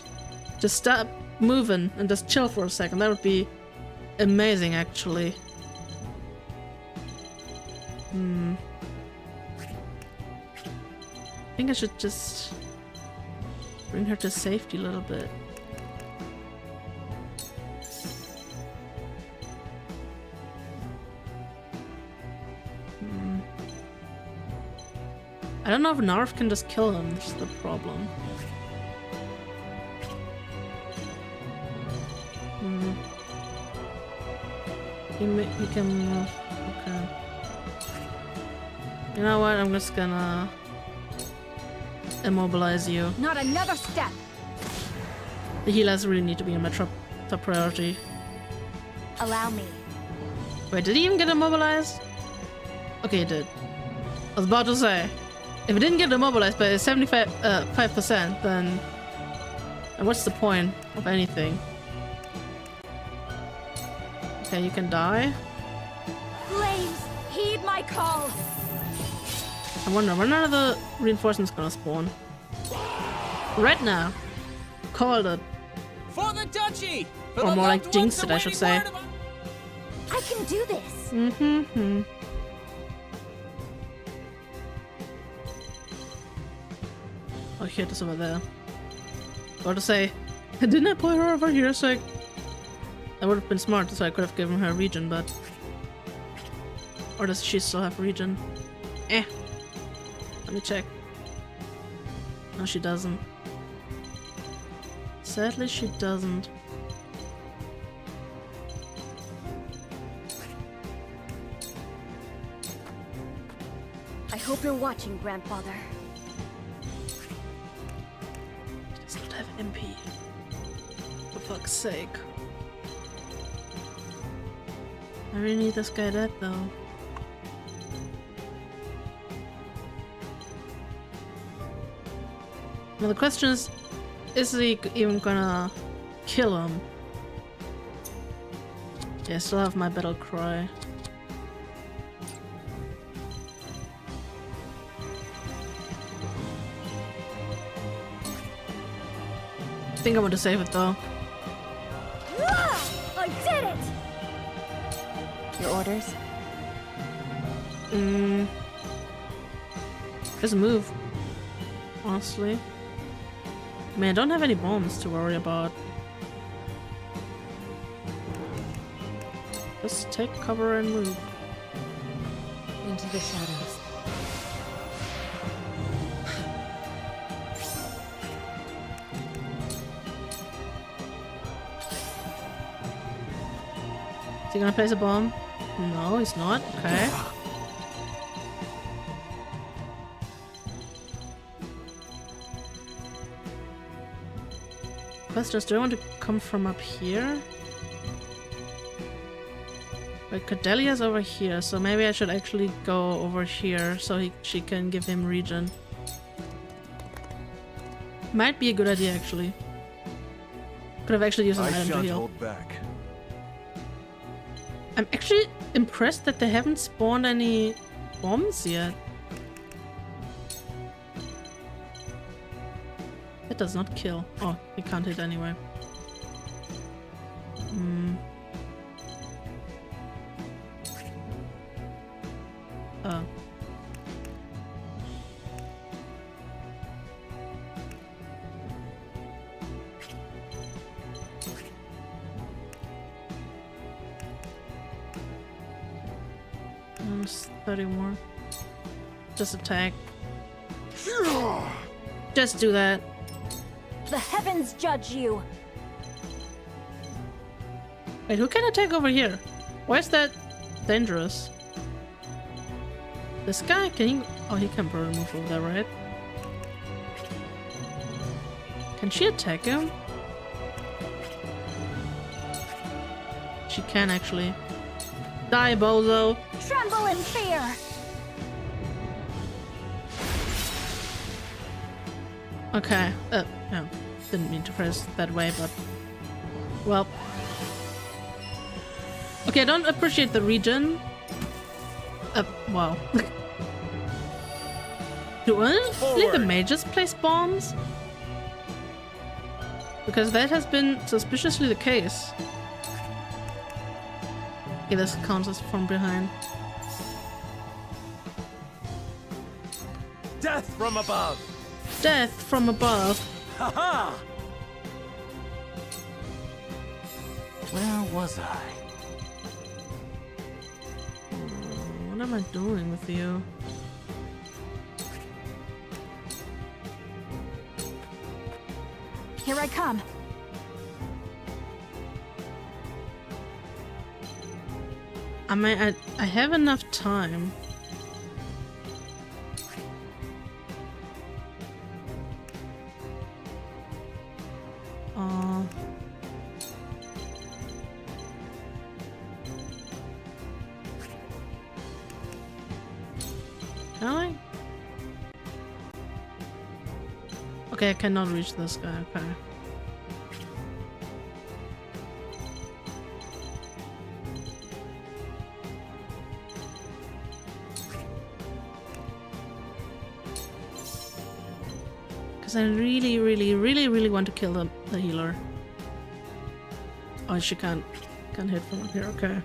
just stop moving and just chill for a second, that would be amazing, actually. I think I should just bring her to safety a little bit. I don't know if Narf can just kill him, that's the problem. He can move. Okay. You know what? I'm just gonna immobilize you. Not another step. The healers really need to be in my top priority. Allow me. Wait, did he even get immobilized? Okay, he did. I was about to say, if he didn't get immobilized by 75%, then what's the point of anything? Okay, you can die. Flames, heed my call. I wonder when are the reinforcements gonna spawn? Right now. Called it. For the duchy! For Or the more like loved jinxed ones it, I should awaiting say. word of- I can do this. Oh, shit, it's over there. About to say, didn't I put her over here so that would have been smart, so I could have given her a region, but... Or does she still have region? Let me check. No, she doesn't. Sadly, she doesn't. I hope you're watching, grandfather. She does not have MP. For fuck's sake. I really need this guy dead, though. Now the question is he even gonna kill him? Yeah, I still have my battle cry. I think I want to save it though. I did it! Your orders? Just move. Honestly. I mean, I don't have any bombs to worry about. Just take cover and move. Into the shadows. Is he gonna place a bomb? No, he's not. Okay. Question is, do I want to come from up here? Wait, Cordelia's over here, so maybe I should actually go over here so she can give him region. Might be a good idea, actually. Could have actually used an I item to shan't heal. hold back. I'm actually impressed that they haven't spawned any bombs yet. It does not kill. Oh, he can't hit anyway. Oh. There's 30 more. Just attack. Just do that. The heavens judge you. Wait, who can attack over here? Why is that dangerous? This guy? Can he? Oh, he can probably move over there, right? Can she attack him? She can actually. Die, bozo! Tremble in fear! Okay. No. Didn't mean to phrase it that way, but... Well. Okay, I don't appreciate the regen. Wow. Do only the mages place bombs? Because that has been suspiciously the case. Okay, this counts as from behind. Death from above! Death from above. Haha! Where was I? What am I doing with you? Here I come. I mean, I have enough time. Can I? Okay, I cannot reach this guy. Okay. Because I really want to kill the healer. Oh, she can't hit from up here. Okay.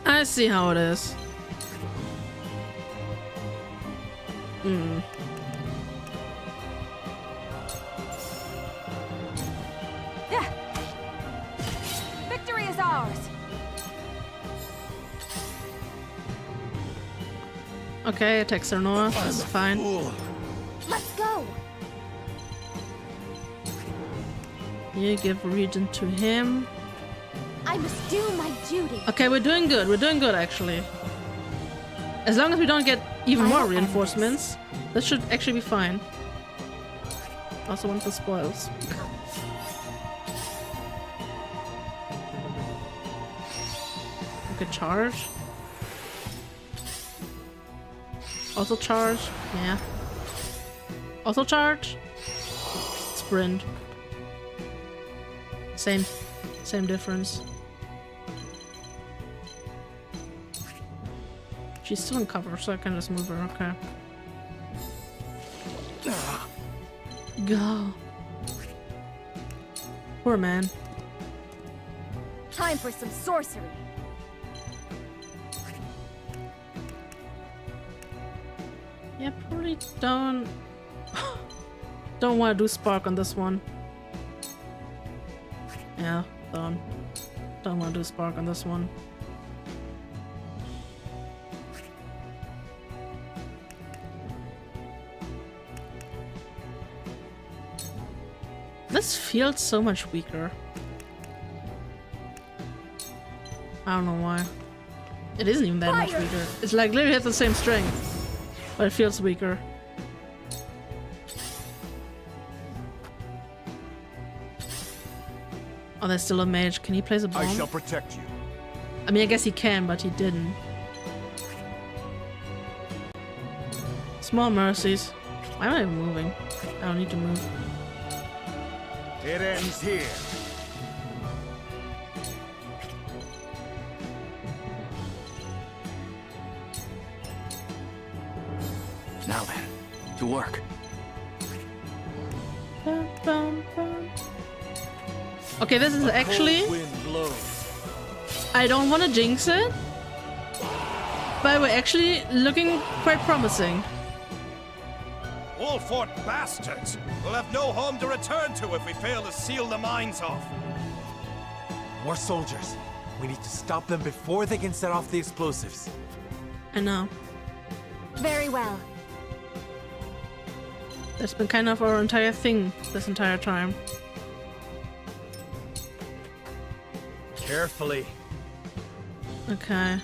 I see how it is. Hmm. Victory is ours! Okay, attack Serenoa. That's fine. Let's go! You give regen to him. I must do my duty. Okay, we're doing good. We're doing good, actually. As long as we don't get even more reinforcements, this should actually be fine. Also want the spoils. Okay, charge. Also charge. Yeah. Also charge. Sprint. Same difference. She's still in cover, so I can just move her. Okay. Go. Poor man. Time for some sorcery. Yeah, probably don't want to do spark on this one. Yeah, don't want to do spark on this one. This feels so much weaker. I don't know why. It isn't even that much weaker. It's like literally has the same strength, but it feels weaker. Oh, there's still a mage. Can he place a bomb? I shall protect you. I mean, I guess he can, but he didn't. Small mercies. Why am I moving? I don't need to move. It ends here. Now then, to work. Bum, bum, bum. Okay, this is actually... Wind blows. I don't want to jinx it, but we're actually looking quite promising. Wolffort bastards! We'll have no home to return to if we fail to seal the mines off. More soldiers. We need to stop them before they can set off the explosives. I know. Very well. That's been kind of our entire thing this entire time. Carefully. Okay.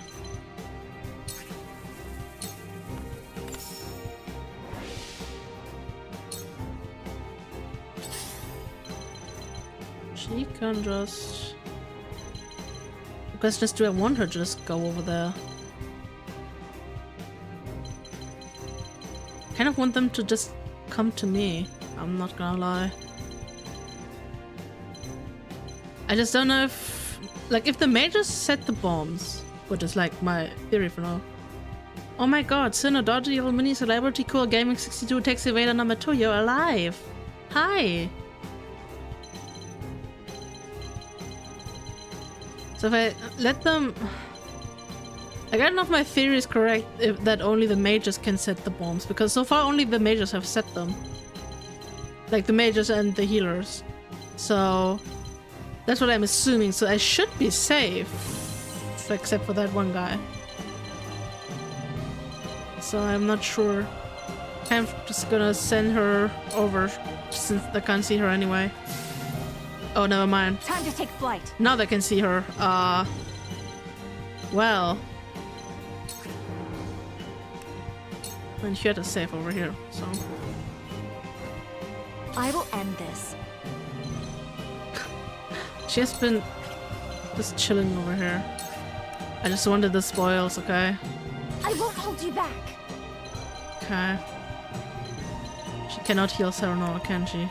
She can just... question is, do I want her to just go over there? I kind of want them to just come to me. I'm not gonna lie. I just don't know if... Like, if the mages set the bombs, which is like my theory for now. Oh my god, Sinnoh, Dodgy, Evil Mini, Celebrity, Cool Gaming 62, Taxi Vader number 2, you're alive! Hi! So if I let them... Like, I don't know if my theory is correct, that only the mages can set the bombs, because so far only the mages have set them. Like, the mages and the healers. So... That's what I'm assuming, so I should be safe. Except for that one guy. So I'm not sure. I'm just gonna send her over, since I can't see her anyway. Oh, never mind. Time to take flight. Now they can see her. Well. And she had to save over here, so. I will end this. She has been just chilling over here. I just wanted the spoils, okay? I won't hold you back. Okay. She cannot heal Serenoa, can she?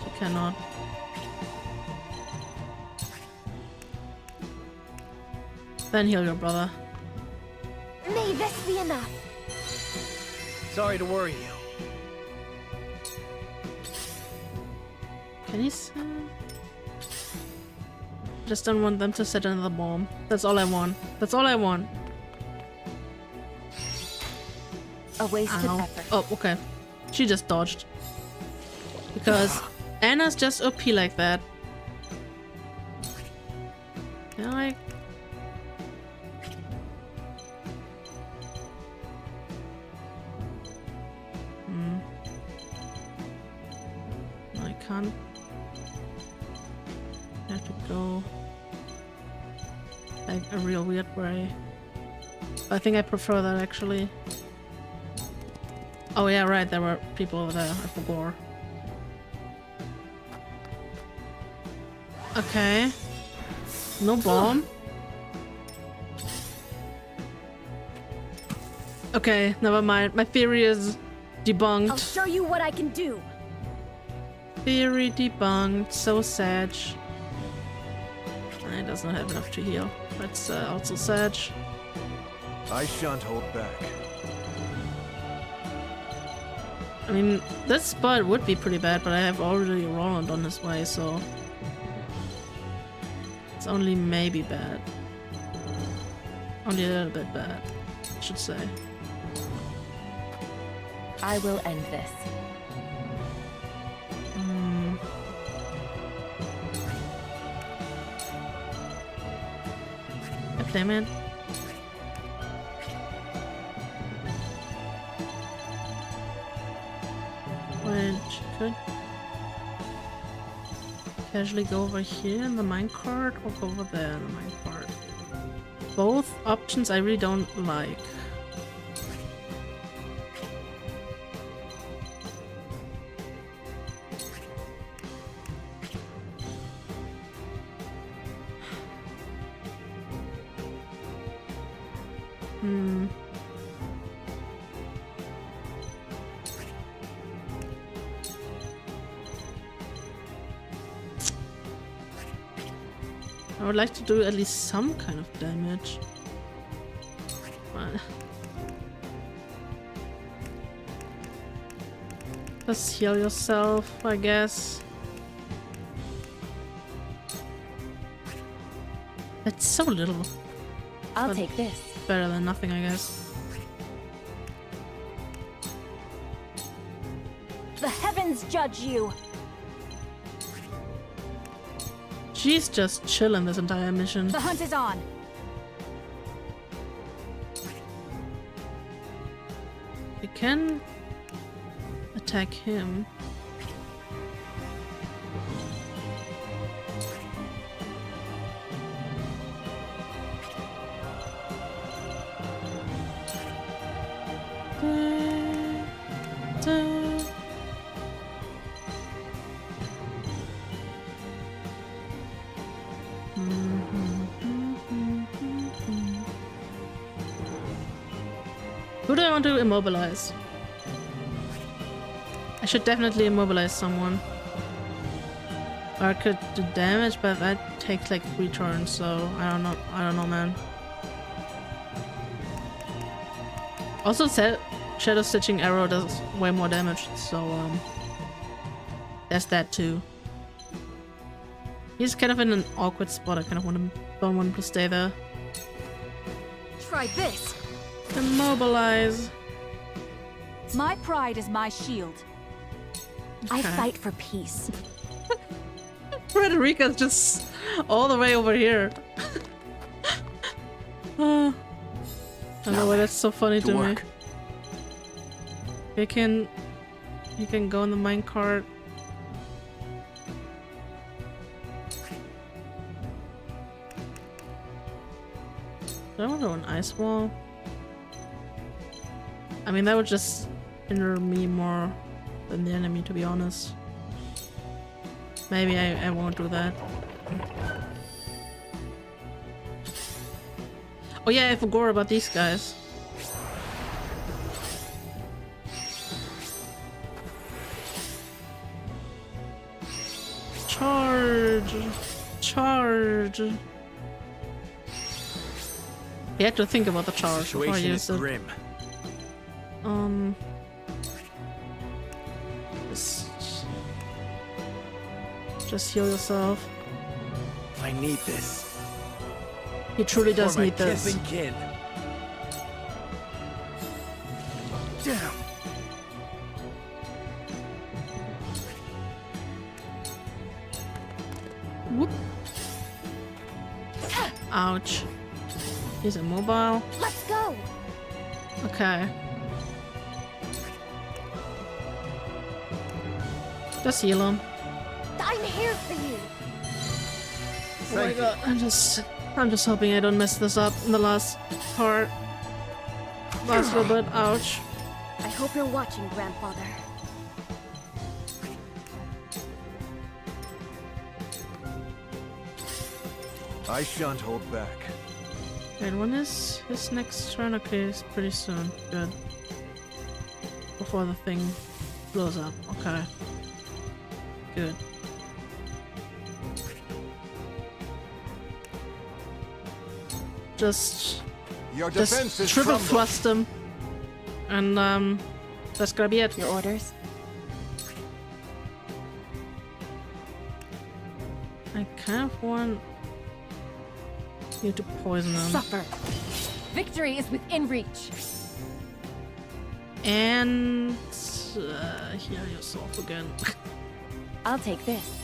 She cannot. Then heal your brother. May this be enough. Sorry to worry you. Can he say? Just don't want them to set another bomb. That's all I want. That's all I want. A wasted Ow. effort. Oh, okay. She just dodged. Because Anna's just OP like that. You know, like... No, I can't. I have to go like a real weird way. I think I prefer that actually. Oh yeah, right, there were people over there, I forgot. Okay. No bomb. Okay, never mind. My theory is debunked. I'll show you what I can do. Theory debunked. So sad. It does not have enough to heal. That's also sad. I shan't hold back. I mean, this spot would be pretty bad, but I have already Roland on his way, so... It's only maybe bad. Only a little bit bad, I should say. I will end this. God damn it. Which could casually go over here in the minecart or go over there in the minecart. Both options I really don't like. I would like to do at least some kind of damage. Just heal yourself, I guess. That's so little. I'll But take this. better than nothing, I guess. The heavens judge you. She's just chilling this entire mission. The hunt is on. We can attack him. Who do I want to immobilize? I should definitely immobilize someone. Or I could do damage, but that takes like 3 turns, so I don't know, man. Also, Shadow Stitching Arrow does way more damage, so there's that too. He's kind of in an awkward spot. I kind of don't want him to stay there. Try this. Immobilize. My pride is my shield. I Okay. fight for peace. Frederica's just all the way over here. I don't know why that's so funny to me. work. He can go in the minecart. Do I want to do an ice wall? I mean, that would just hinder me more than the enemy, to be honest. Maybe I won't do that. Oh yeah, I forgot about these guys. Charge! Charge! You have to think about the charge before I Situation use is it. grim. Just heal yourself. I need this. He truly does For my need this. kith and kin. Damn. Whoop. Ouch. He's immobile. Let's go. Okay. Just heal him. I'm here for you. Oh my god, I'm just hoping I don't mess this up in the last part. Last little bit, ouch. I hope you're watching, Grandfather. I shan't hold back. Wait, when is his next turn? Okay, it's pretty soon. Good. Before the thing blows up. Okay. Good. Just Your defense is triple crumbled. thrust him. And that's gonna be it. Your orders? I kind of want you to poison him. Suffer. Victory is within reach. And heal yourself again. I'll take this.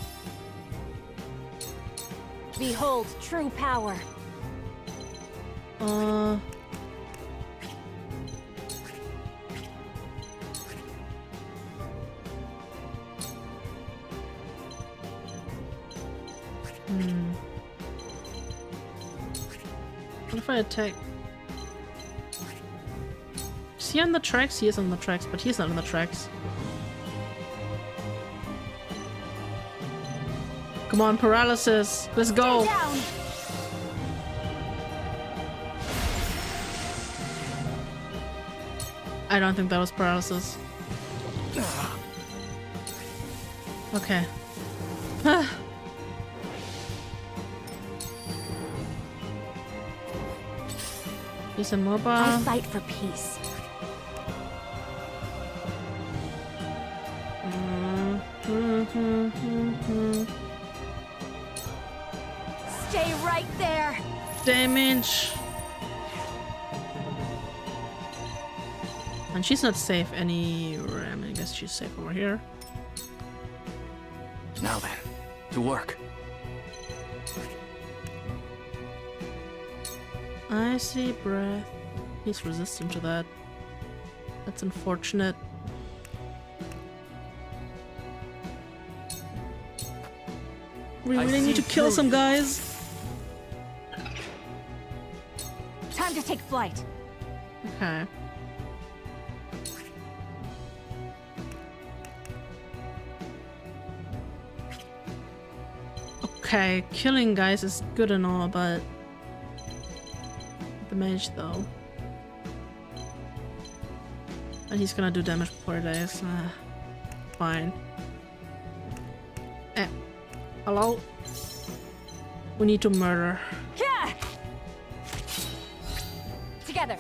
Behold true power. What if I attack? Is he on the tracks? He is on the tracks, but he's not on the tracks. Come on, paralysis. Let's go. Down. I don't think that was paralysis. Okay. He's immobile. I fight for peace. Stay right there. Damage. And she's not safe anywhere. I mean, I guess she's safe over here. Now then, to work. Icy breath. He's resistant to that. That's unfortunate. We I really need to see kill through some you. guys. Time to take flight. Okay. Okay, killing guys is good and all, but the mage though. And he's gonna do damage before he dies. Fine. Hello? We need to murder. Yeah! Together.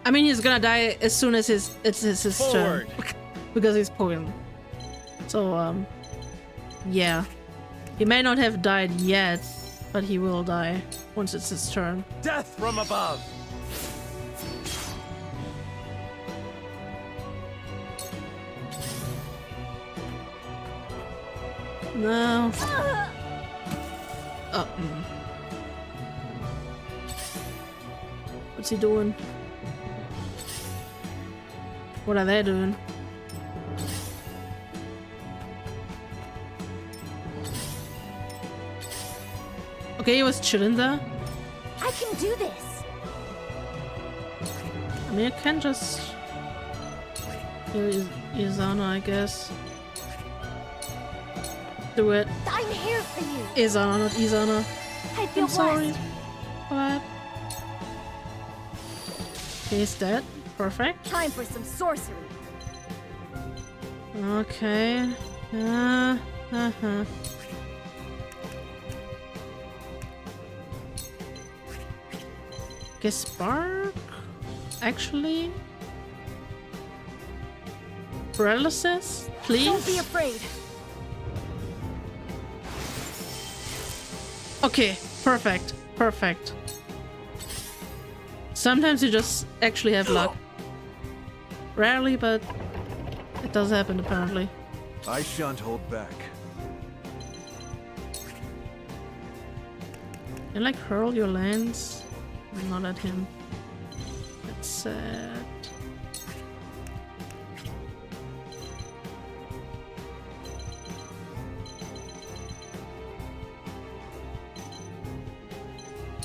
I mean, he's gonna die as soon as it's his turn. Forward. Because he's poisoned. So, yeah. He may not have died yet, but he will die once it's his turn. Death from above! No. What's he doing? What are they doing? Okay, he was chilling there. I can do this. I mean, I can just kill Izana, I guess. Do it. I'm here for you. Izana, not Izana. I feel I'm sorry. blessed. What? Okay, he's dead. Perfect. Time for some sorcery. Okay. Guess spark? Actually? Paralysis? Please? Don't be afraid. Okay, perfect. Perfect. Sometimes you just actually have luck. Rarely, but it does happen apparently. I shan't hold back. You like hurl your lance? Not at him. That's sad.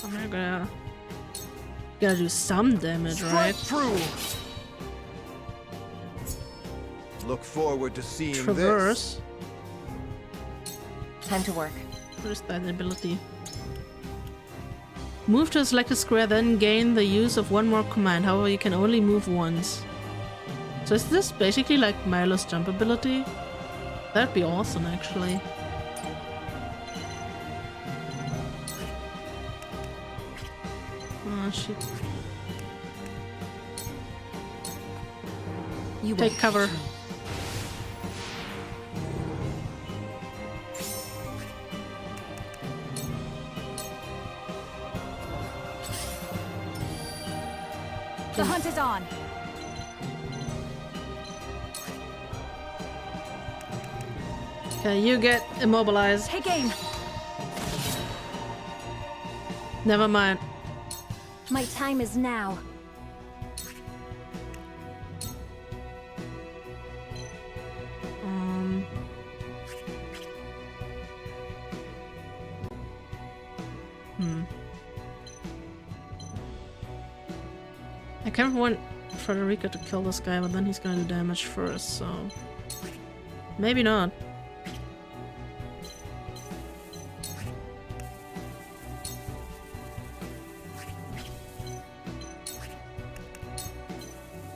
I'm gonna do some damage, right? True. Look forward to seeing Traverse. Time to work. What is that ability? Move to a selected square, then gain the use of one more command. However, you can only move once. So is this basically like Milo's jump ability? That'd be awesome, actually. Oh shit. You Take wait. cover. The hunt is on. Okay, you get immobilized. Take aim. Never mind. My time is now. I kind of want Frederica to kill this guy, but then he's gonna do damage first, so maybe not.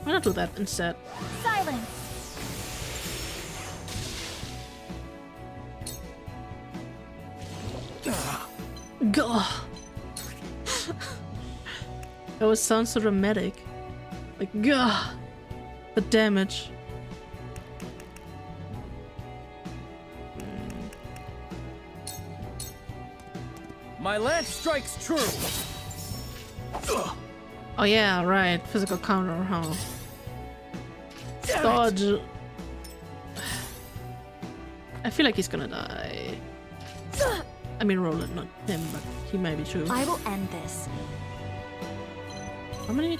Why not do that instead? Silence. Gah. That would sound so dramatic. Like, gah! The damage. My lance strikes true. Oh yeah, right. Physical counter, huh? Dodge. I feel like he's gonna die. I mean Roland, not him, but he may be too. I will end this. How many?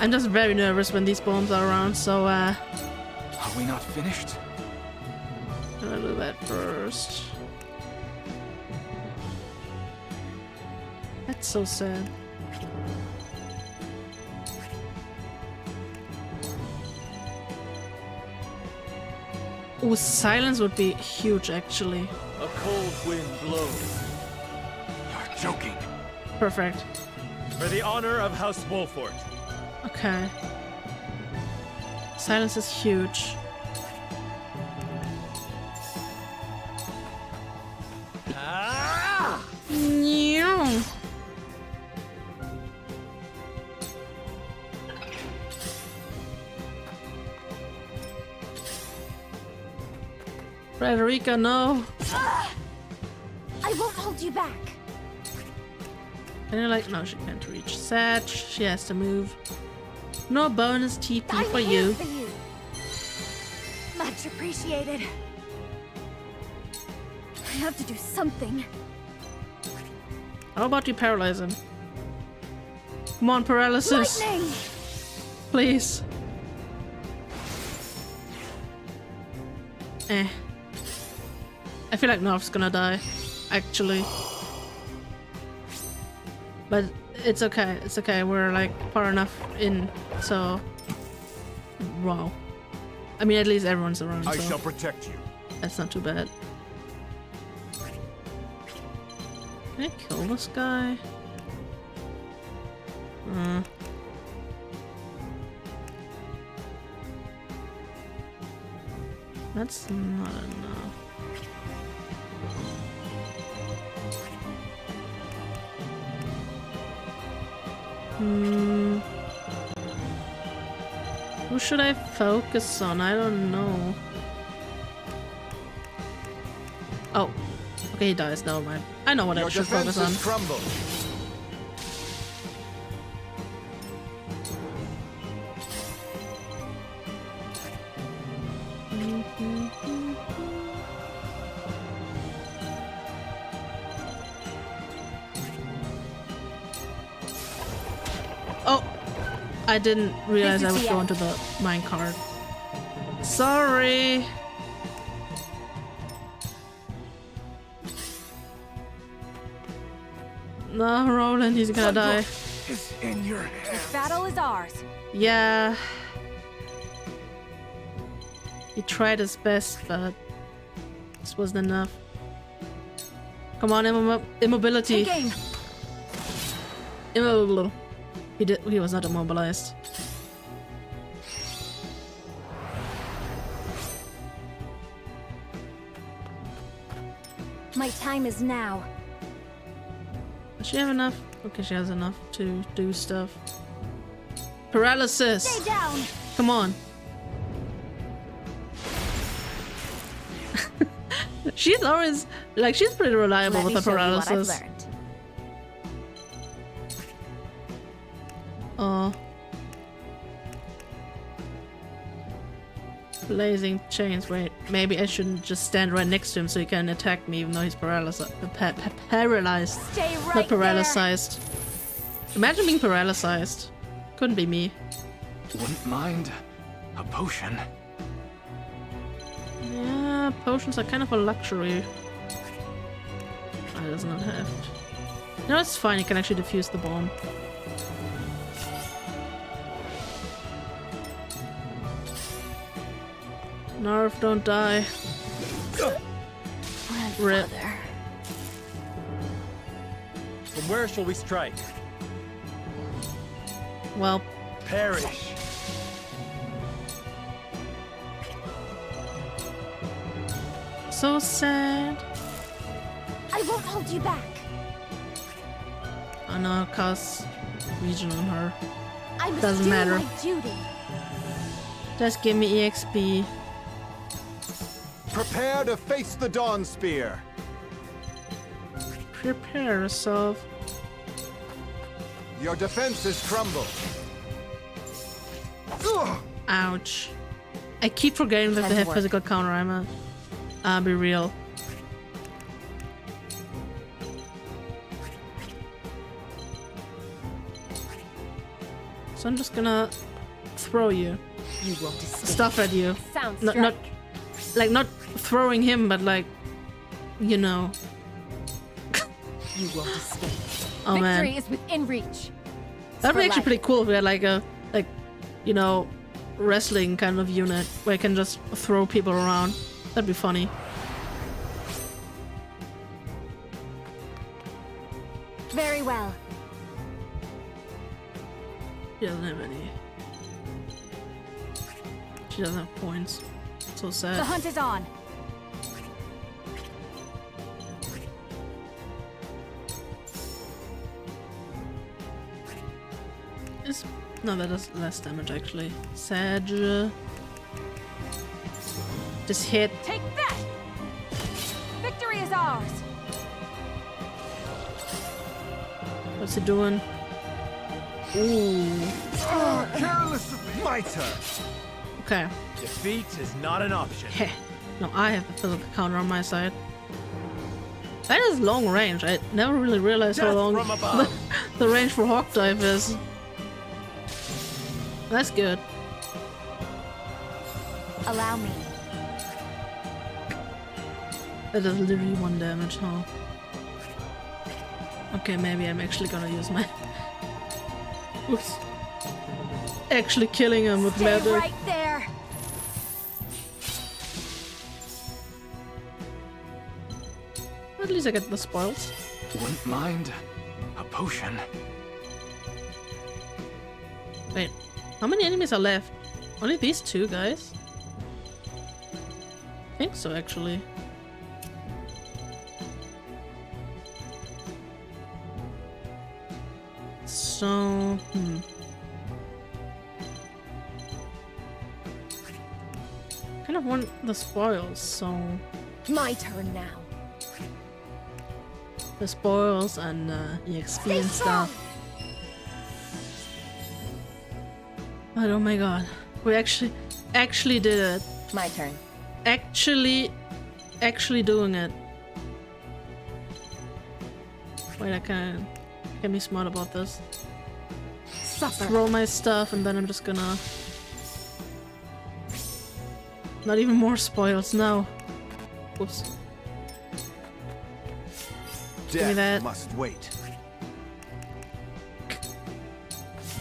I'm just very nervous when these bombs are around, so Are we not finished? I'm gonna do that first. That's so sad. Oh, silence would be huge, actually. A cold wind blows. You're joking. Perfect. For the honor of House Wolffort. Okay. Silence is huge. Meow. Frederica, no. I won't hold you back. And you're like, no, she can't reach. Sad, she has to move. No bonus TP I'm for here you. for you. Much appreciated. I have to do something. How about you paralyze him? Come on, paralysis. Lightning! Please. Eh. I feel like North's gonna die, actually. But it's okay, it's okay. We're like far enough in, so... Wow. I mean, at least everyone's around, I so shall protect you. that's not too bad. Can I kill this guy? That's not enough. Who should I focus on? I don't know. Oh. Okay, he dies. Never mind. I know what I Your should focus on. defenses crumble. Oh! I didn't realize This I is would the go end. into the minecart. Sorry! No, Roland, he's gonna die. Is in your This battle is ours. Yeah. He tried his best, but this wasn't enough. Come on, immobility. Take aim. Immobile. He was not immobilized. My time is now. Does she have enough? Okay, she has enough to do stuff. Paralysis! Stay down. Come on. She's always like she's pretty reliable Let with me the show you what I've paralysis. learned. Oh. Blazing chains. Wait, maybe I shouldn't just stand right next to him so he can attack me even though he's paralyzed. Paralyzed. Stay right Not paralyzed. Imagine being paralyzed. Couldn't be me. Wouldn't mind a potion. Yeah, potions are kind of a luxury. I does not have. No, it's fine. You can actually defuse the bomb. Narf, don't die. Rip. Grandfather. From where shall we strike? Well, Perish. so sad. I won't hold you back. I know, cause region on her. I must Doesn't do matter. my duty. Just give me EXP. Prepare to face the Dawn Spear. Prepare yourself. Your defenses crumble. Ouch. I keep forgetting that Time they to have work. physical counter armor. Be real. So I'm just gonna throw you. You won't escape. Stuff at you. Sound Not not throwing him, but like, you know. You won't escape. Oh Victory man. is within reach. That'd be for actually life. pretty cool if we had like a, you know, wrestling kind of unit where I can just throw people around. That'd be funny. Very well. She doesn't have any. She doesn't have points. So The sad. hunt is on. No, that does less damage actually. Sad. Just hit. Take that! Victory is ours! What's he doing? Ooh. Careless of me. My turn. Okay. Defeat is not an option. Heh. No, I have the physical counter on my side. That is long range. I never really realized how Death long from above. the range for Hawk Dive is. That's good. Allow me. That does literally 1 damage, huh? Okay, maybe I'm actually gonna use my... Oops. Actually killing him with Stay leather. right there! At least I get the spoils. Wouldn't mind a potion. Wait, how many enemies are left? Only these 2 guys? I think so, actually. So, kind of want the spoils, so My turn now. the spoils and EXP Stay and strong! stuff. But oh my god, we actually did it. My turn. Actually doing it. Wait, I can be smart about this. Suffer. Throw my stuff and then I'm just gonna... Not even more spoils, no. Oops. Give me that. Death must wait.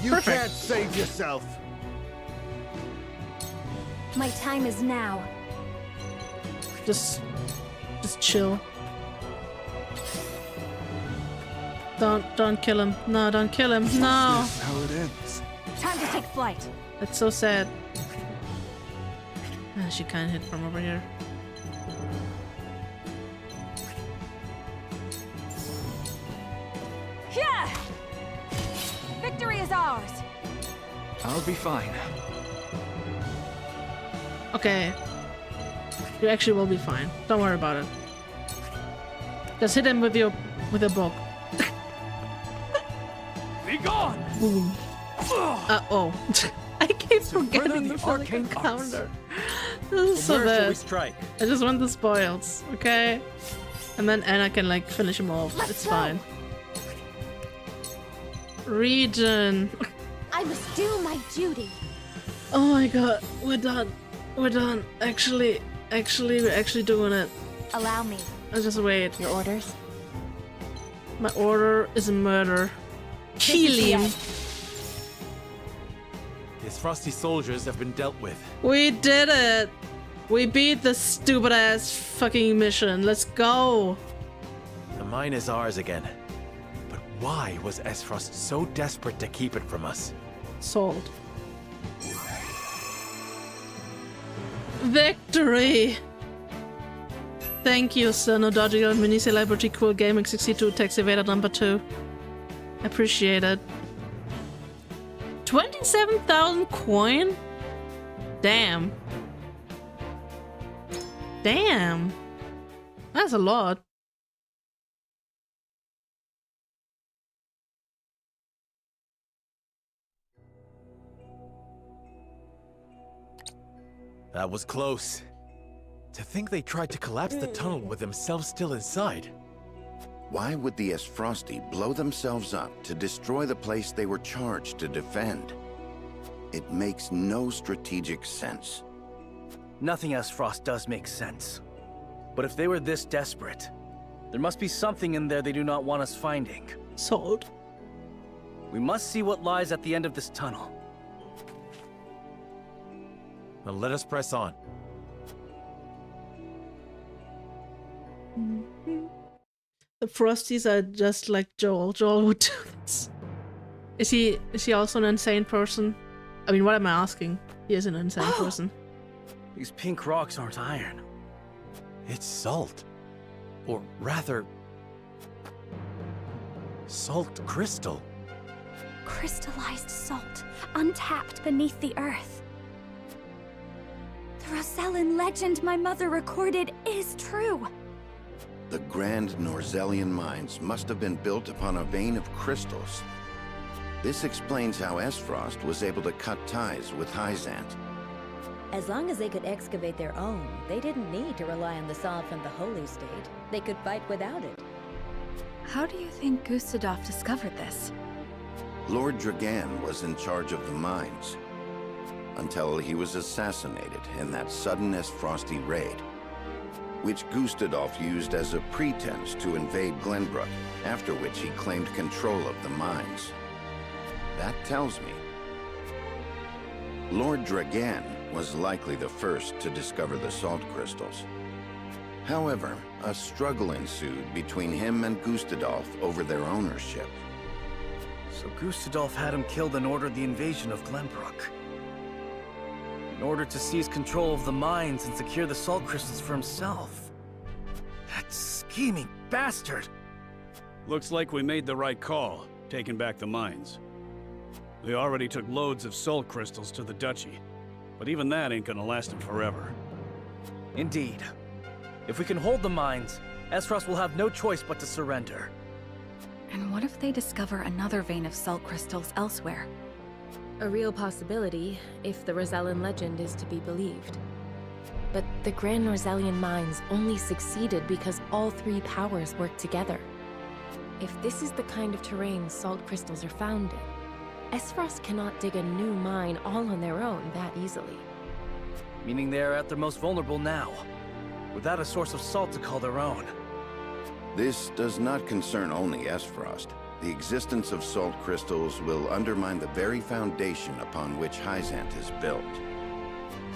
You Perfect. can't save yourself. My time is now. Just chill. Don't kill him. No, don't kill him. No. This is how it ends. Time to take flight. That's so sad. Ah, she can't hit from over here. Yeah! Victory is ours! I'll be fine. Okay. You actually will be fine. Don't worry about it. Just hit him with your book. Be gone! Boom. Oh. I keep forgetting the the physical arcane arts. counter. This is so Where shall we bad. strike? I just want the spoils, okay? And then Anna can like finish him off. Let's It's go. fine. Region. I must do my duty. Oh my god, we're done. We're done. Actually, we're actually doing it. Allow me. I'll just wait. Your orders? My order is murder. Kill him. His frosty soldiers have been dealt with. We did it. We beat the stupid ass fucking mission. Let's go. The mine is ours again. But why was Esfrost so desperate to keep it from us? Sold. Victory! Thank you, Serenoa Wolffort, Mini Celebrity Cool Gaming 62 Tax Evader number 2. Appreciate it. 27,000 coin? Damn. Damn. That's a lot. That was close. To think they tried to collapse the tunnel with themselves still inside. Why would the Esfrosti blow themselves up to destroy the place they were charged to defend? It makes no strategic sense. Nothing Esfrost does make sense. But if they were this desperate, there must be something in there they do not want us finding. Sold. We must see what lies at the end of this tunnel. Now let us press on. The Frosties are just like Joel. Joel would do this. Is he also an insane person? I mean, what am I asking? He is an insane person. These pink rocks aren't iron. It's salt. Or rather... salt crystal. Crystallized salt, untapped beneath the earth. The Rosellan legend my mother recorded is true. The Grand Norzellian mines must have been built upon a vein of crystals. This explains how Esfrost was able to cut ties with Hyzant. As long as they could excavate their own, they didn't need to rely on the salt from the Holy State. They could fight without it. How do you think Gustadolf discovered this? Lord Dragan was in charge of the mines, until he was assassinated in that sudden Esfrosty raid, which Gustadolf used as a pretense to invade Glenbrook, after which he claimed control of the mines. That tells me Lord Dragan was likely the first to discover the salt crystals. However, a struggle ensued between him and Gustadolf over their ownership. So Gustadolf had him killed and ordered the invasion of Glenbrook. In order to seize control of the mines and secure the salt crystals for himself. That scheming bastard! Looks like we made the right call, taking back the mines. They already took loads of salt crystals to the Duchy, but even that ain't gonna last them forever. Indeed. If we can hold the mines, Esfrost will have no choice but to surrender. And what if they discover another vein of salt crystals elsewhere? A real possibility, if the Rosellan legend is to be believed. But the Grand Norzellian mines only succeeded because all three powers worked together. If this is the kind of terrain salt crystals are found in, Esfrost cannot dig a new mine all on their own that easily. Meaning they are at their most vulnerable now, without a source of salt to call their own. This does not concern only Esfrost. The existence of salt crystals will undermine the very foundation upon which Hyzant is built.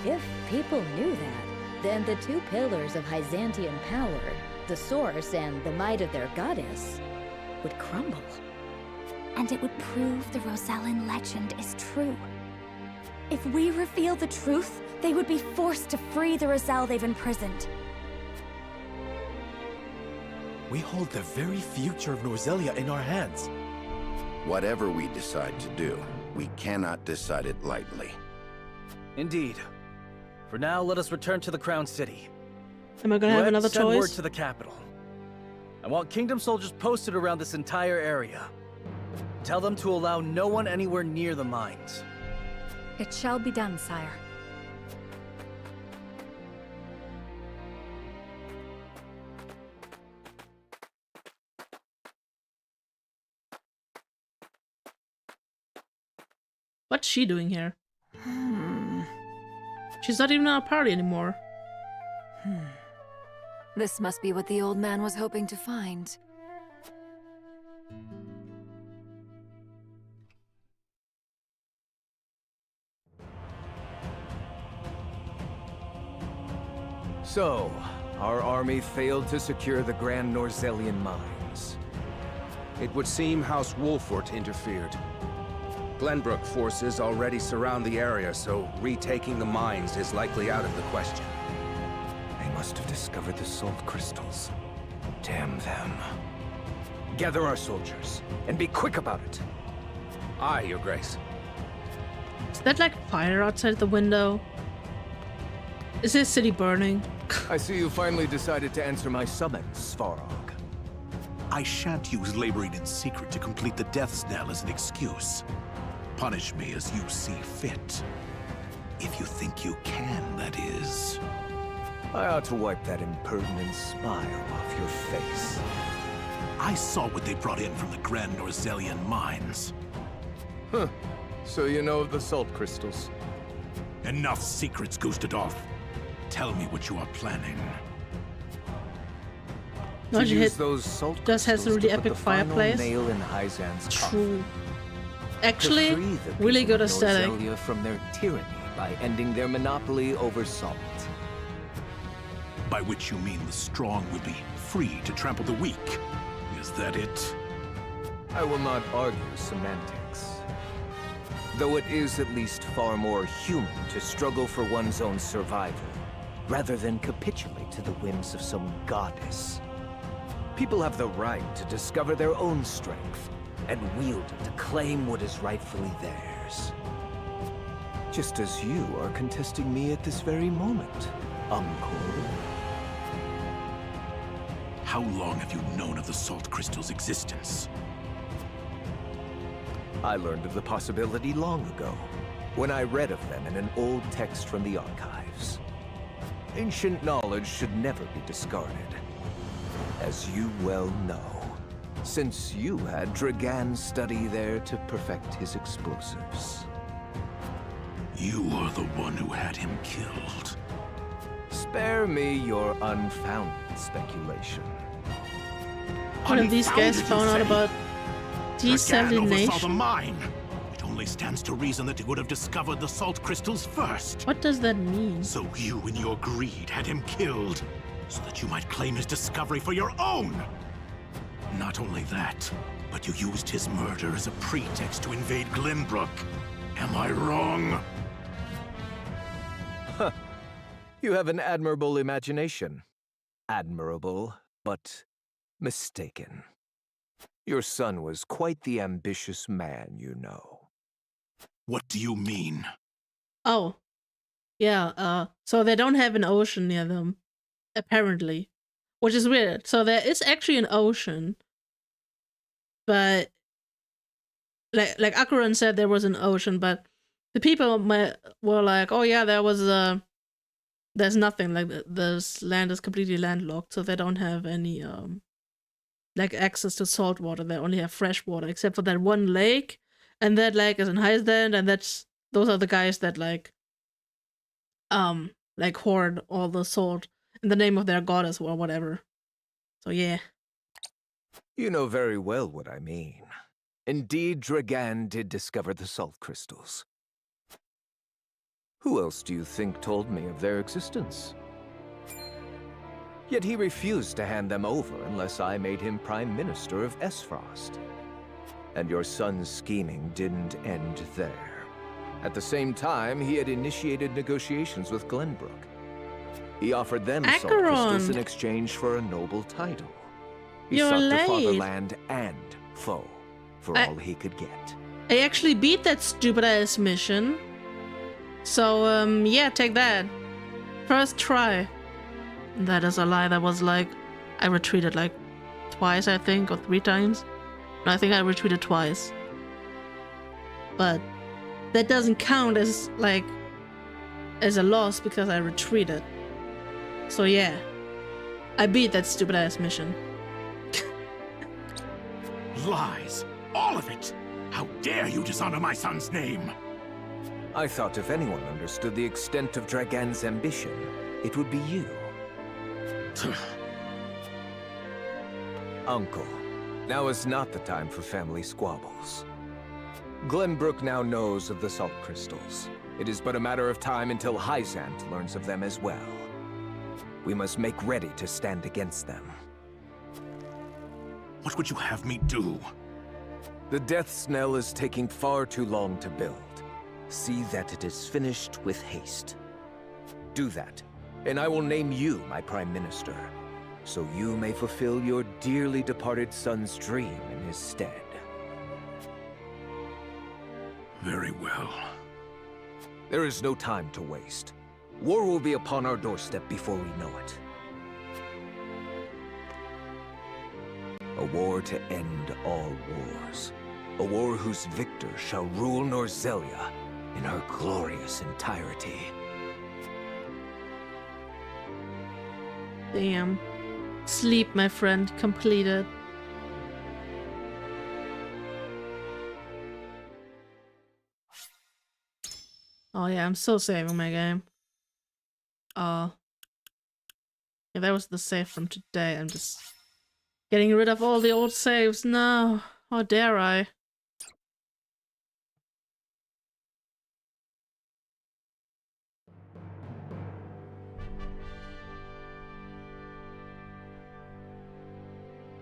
If people knew that, then the two pillars of Hyzantian power, the source and the might of their goddess, would crumble. And it would prove the Rosellan legend is true. If we reveal the truth, they would be forced to free the Rosell they've imprisoned. We hold the very future of Norzellia in our hands. Whatever we decide to do, we cannot decide it lightly. Indeed. For now, let us return to the Crown City. Am I gonna have another send choice? word to the capital. I want Kingdom soldiers posted around this entire area. Tell them to allow no one anywhere near the mines. It shall be done, sire. What's she doing here? She's not even at a party anymore. This must be what the old man was hoping to find. So, our army failed to secure the Grand Norzellian mines. It would seem House Wolffort interfered. Glenbrook forces already surround the area, so retaking the mines is likely out of the question. They must have discovered the salt crystals. Damn them. Gather our soldiers, and be quick about it. Aye, Your Grace. Is that like fire outside the window? Is this city burning? I see you finally decided to answer my summons, Svarog. I shan't use laboring in secret to complete the death's knell as an excuse. Punish me as you see fit. If you think you can, that is. I ought to wipe that impertinent smile off your face. I saw what they brought in from the Grand Norzellian mines. Huh. So you know of the salt crystals? Enough secrets, Gustadolf. Tell me what you are planning. No, To she use hit- those salt Just has a crystals really to put epic the final fireplace. nail in Hyzant's True. coffin. Actually, To free the really people good of aesthetic. Norzellia from their tyranny by ending their monopoly over salt. By which you mean the strong will be free to trample the weak. Is that it? I will not argue semantics. complex. Though it is at least far more human to struggle for one's own survival, rather than capitulate to the whims of some goddess. People have the right to discover their own strength, and wield it to claim what is rightfully theirs. Just as you are contesting me at this very moment, Uncle. How long have you known of the salt crystal's existence? I learned of the possibility long ago, when I read of them in an old text from the archives. Ancient knowledge should never be discarded, as you well know, since you had Dragan study there to perfect his explosives. You are the one who had him killed. Spare me your unfounded speculation. One of these guys found out about Dragan oversaw the desalination. mine. It only stands to reason that he would have discovered the salt crystals first. What does that mean? So you, in your greed, had him killed, so that you might claim his discovery for your own. Not only that, but you used his murder as a pretext to invade Glenbrook. Am I wrong? Huh. You have an admirable imagination. Admirable, but mistaken. Your son was quite the ambitious man, you know. What do you mean? Oh. Yeah, so they don't have an ocean near them, apparently. Which is weird. So there is actually an ocean, but like Akuran said there was an ocean, but the people were like, oh yeah, there's nothing, like this land is completely landlocked, so they don't have any like access to salt water. They only have fresh water, except for that one lake, and that lake is in Iceland, and those are the guys that like hoard all the salt in the name of their goddess or whatever. So yeah. You know very well what I mean. Indeed, Dragan did discover the salt crystals. Who else do you think told me of their existence? Yet he refused to hand them over unless I made him Prime Minister of Esfrost. And your son's scheming didn't end there. At the same time, he had initiated negotiations with Glenbrook. He offered them salt crystals in exchange for a noble title. He sought the fatherland and foe for all he could get. I actually beat that stupid ass mission. So, yeah, take that. First try. That is a lie. That was like, I retreated like twice, I think, or 3 times. No, I think I retreated twice. But that doesn't count as like, as a loss because I retreated. So yeah, I beat that stupid ass mission. Lies! All of it! How dare you dishonor my son's name! I thought if anyone understood the extent of Dragan's ambition, it would be you. Uncle, now is not the time for family squabbles. Glenbrook now knows of the salt crystals. It is but a matter of time until Hyzant learns of them as well. We must make ready to stand against them. What would you have me do? The Death's Knell is taking far too long to build. See that it is finished with haste. Do that, and I will name you my Prime Minister, so you may fulfill your dearly departed son's dream in his stead. Very well. There is no time to waste. War will be upon our doorstep before we know it. A war to end all wars. A war whose victor shall rule Norzelia in her glorious entirety. Damn. Sleep, my friend. Completed. Oh yeah, I'm still saving my game. Yeah, that was the save from today. I'm just getting rid of all the old saves. No. How dare I?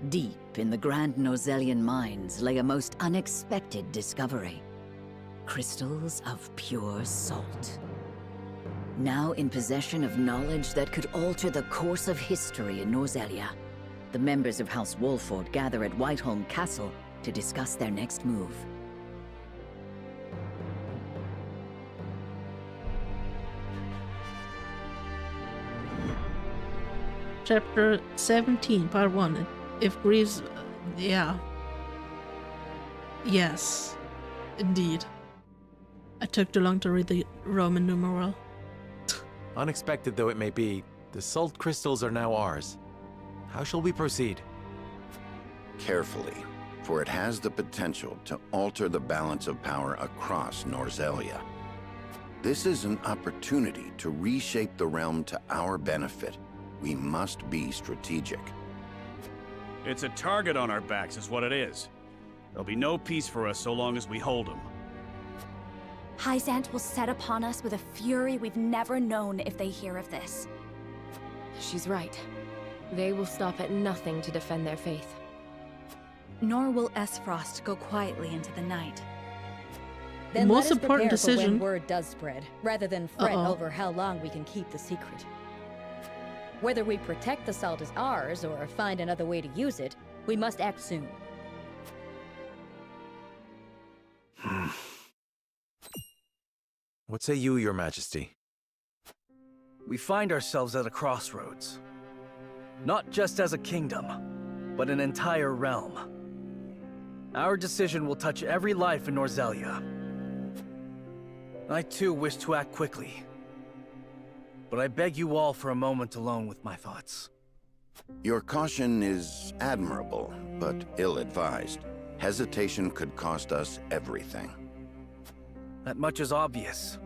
Deep in the Grand Norzelian mines lay a most unexpected discovery. Crystals of pure salt. Now in possession of knowledge that could alter the course of history in Norzelia, the members of House Wolffort gather at Whiteholm Castle to discuss their next move. Chapter 17, Part 1. If Greece... yeah. Yes. Indeed. I took too long to read the Roman numeral. Unexpected though it may be, the salt crystals are now ours. How shall we proceed? Carefully, for it has the potential to alter the balance of power across Norzelia. This is an opportunity to reshape the realm to our benefit. We must be strategic. It's a target on our backs is what it is. There'll be no peace for us so long as we hold them. Hyzant will set upon us with a fury we've never known if they hear of this. She's right. They will stop at nothing to defend their faith. Nor will Esfrost go quietly into the night. Then most let us important prepare for decision. when word does spread, rather than fret over how long we can keep the secret. Whether we protect the salt as ours or find another way to use it, we must act soon. What say you, Your Majesty? We find ourselves at a crossroads. Not just as a kingdom, but an entire realm. Our decision will touch every life in Norzelia. I too wish to act quickly. But I beg you all for a moment alone with my thoughts. Your caution is admirable, but ill-advised. Hesitation could cost us everything. That much is obvious.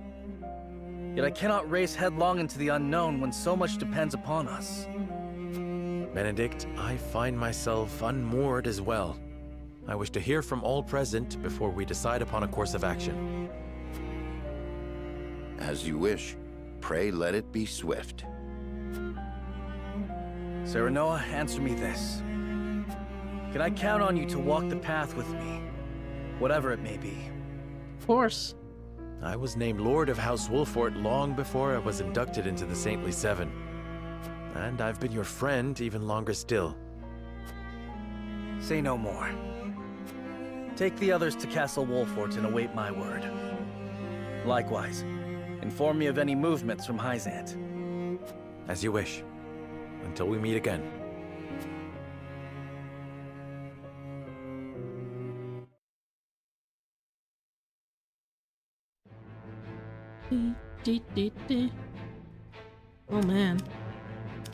Yet I cannot race headlong into the unknown when so much depends upon us. Benedict, I find myself unmoored as well. I wish to hear from all present before we decide upon a course of action. As you wish. Pray let it be swift. Serenoa, answer me this. Can I count on you to walk the path with me? Whatever it may be. Of course. I was named Lord of House Wolffort long before I was inducted into the Saintly Seven. And I've been your friend even longer still. Say no more. Take the others to Castle Wolffort and await my word. Likewise, inform me of any movements from Hyzant. As you wish. Until we meet again. Oh man.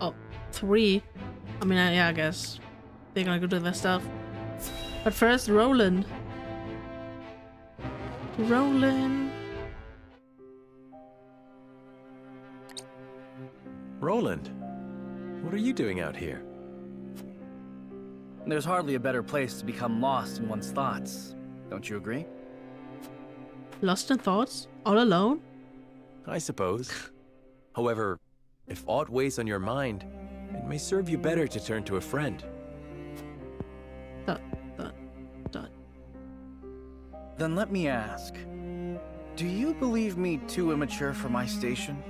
Oh, 3. I mean, yeah, I guess they're gonna go do their stuff. But first, Roland. Roland. Roland, what are you doing out here? There's hardly a better place to become lost in one's thoughts. Don't you agree? Lost in thoughts? All alone? I suppose. However, if aught weighs on your mind, it may serve you better to turn to a friend. Then let me ask, do you believe me too immature for my station?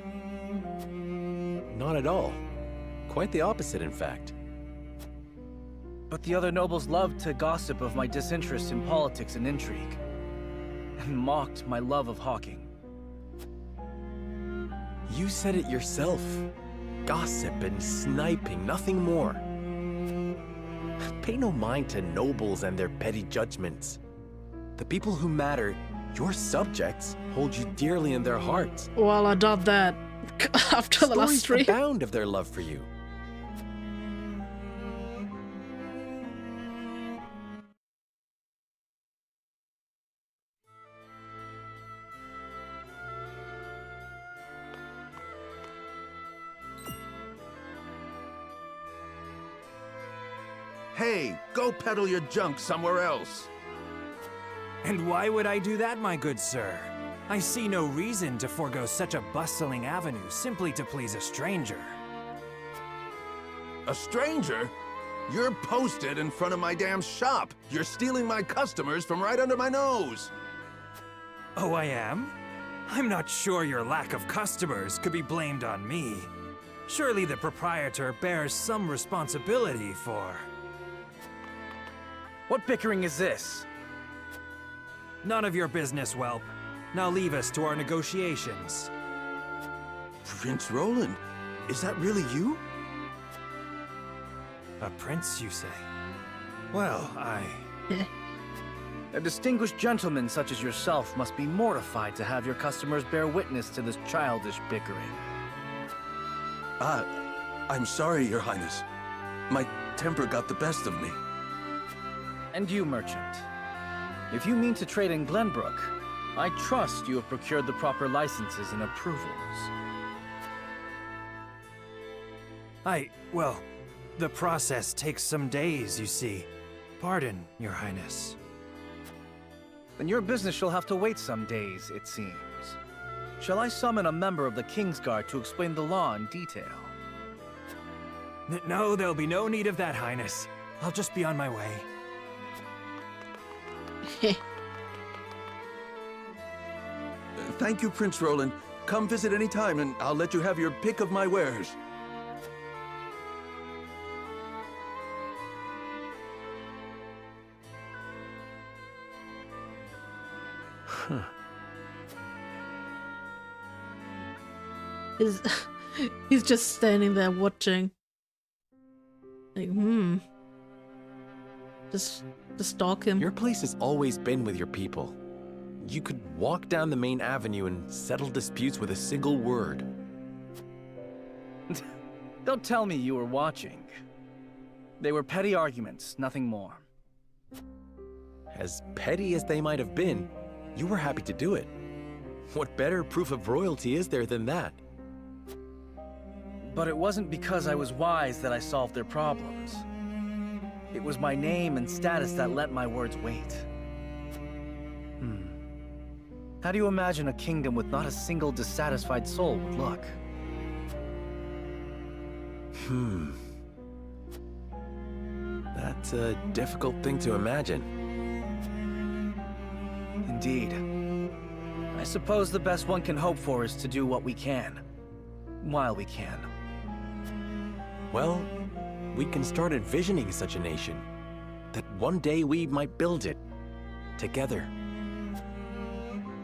Not at all. Quite the opposite, in fact. But the other nobles loved to gossip of my disinterest in politics and intrigue, and mocked my love of hawking. You said it yourself. Gossip and sniping, nothing more. Pay no mind to nobles and their petty judgments. The people who matter, your subjects, hold you dearly in their hearts. Well, I doubt that. After the last Stories stream. abound of their love for you. Hey, go peddle your junk somewhere else. And why would I do that, my good sir? I see no reason to forego such a bustling avenue simply to please a stranger. A stranger? You're posted in front of my damn shop. You're stealing my customers from right under my nose. Oh, I am? I'm not sure your lack of customers could be blamed on me. Surely the proprietor bears some responsibility for... What bickering is this? None of your business, whelp. Now leave us to our negotiations. Prince Roland, is that really you? A prince, you say? Well, A distinguished gentleman such as yourself must be mortified to have your customers bear witness to this childish bickering. I'm sorry, Your Highness. My temper got the best of me. And you, merchant. If you mean to trade in Glenbrook, I trust you have procured the proper licenses and approvals. Well, the process takes some days, you see. Pardon, Your Highness. Then your business shall have to wait some days, it seems. Shall I summon a member of the Kingsguard to explain the law in detail? No, there'll be no need of that, Highness. I'll just be on my way. Thank you, Prince Roland. Come visit any time, and I'll let you have your pick of my wares. He's just standing there watching. Like, Just stalk him. Your place has always been with your people. You could walk down the main avenue and settle disputes with a single word. Don't tell me you were watching. They were petty arguments, nothing more. As petty as they might have been, you were happy to do it. What better proof of royalty is there than that? But it wasn't because I was wise that I solved their problems. It was my name and status that let my words wait. How do you imagine a kingdom with not a single dissatisfied soul would look? That's a difficult thing to imagine. Indeed. I suppose the best one can hope for is to do what we can, while we can. Well, we can start envisioning such a nation. That one day we might build it. Together.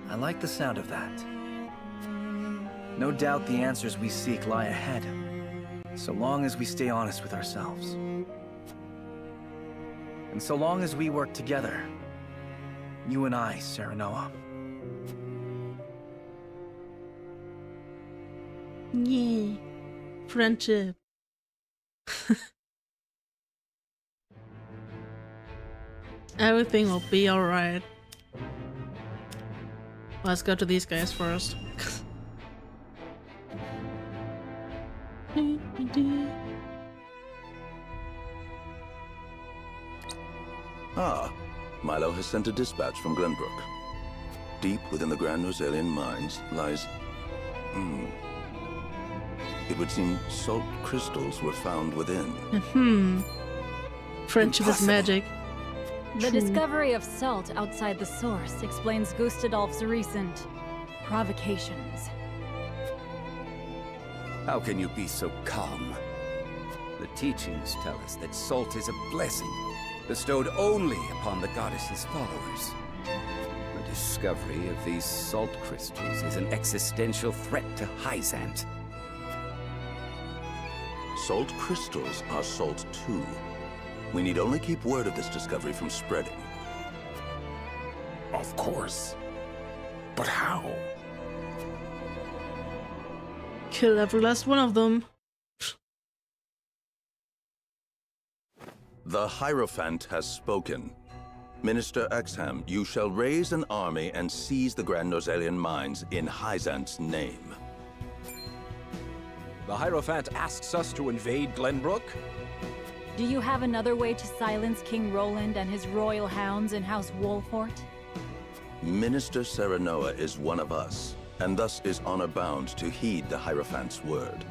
I like the sound of that. No doubt the answers we seek lie ahead, so long as we stay honest with ourselves. And so long as we work together, you and I, Serenoa. Yeah. Friendship. Everything will be alright. Let's go to these guys first. Milo has sent a dispatch from Glenbrook. Deep within the Grand Rosalian mines lies... It would seem salt crystals were found within. Friendship is magic. The discovery of salt outside the source explains Gustadolf's recent provocations. How can you be so calm? The teachings tell us that salt is a blessing, bestowed only upon the goddess's followers. The discovery of these salt crystals is an existential threat to Hyzant. Salt crystals are salt too. We need only keep word of this discovery from spreading. Of course. But how? Kill every last one of them. The Hierophant has spoken. Minister Exham, you shall raise an army and seize the Grand Rosalian mines in Hyzant's name. The Hierophant asks us to invade Glenbrook? Do you have another way to silence King Roland and his royal hounds in House Wolffort? Minister Serenoa is one of us, and thus is honor-bound to heed the Hierophant's word.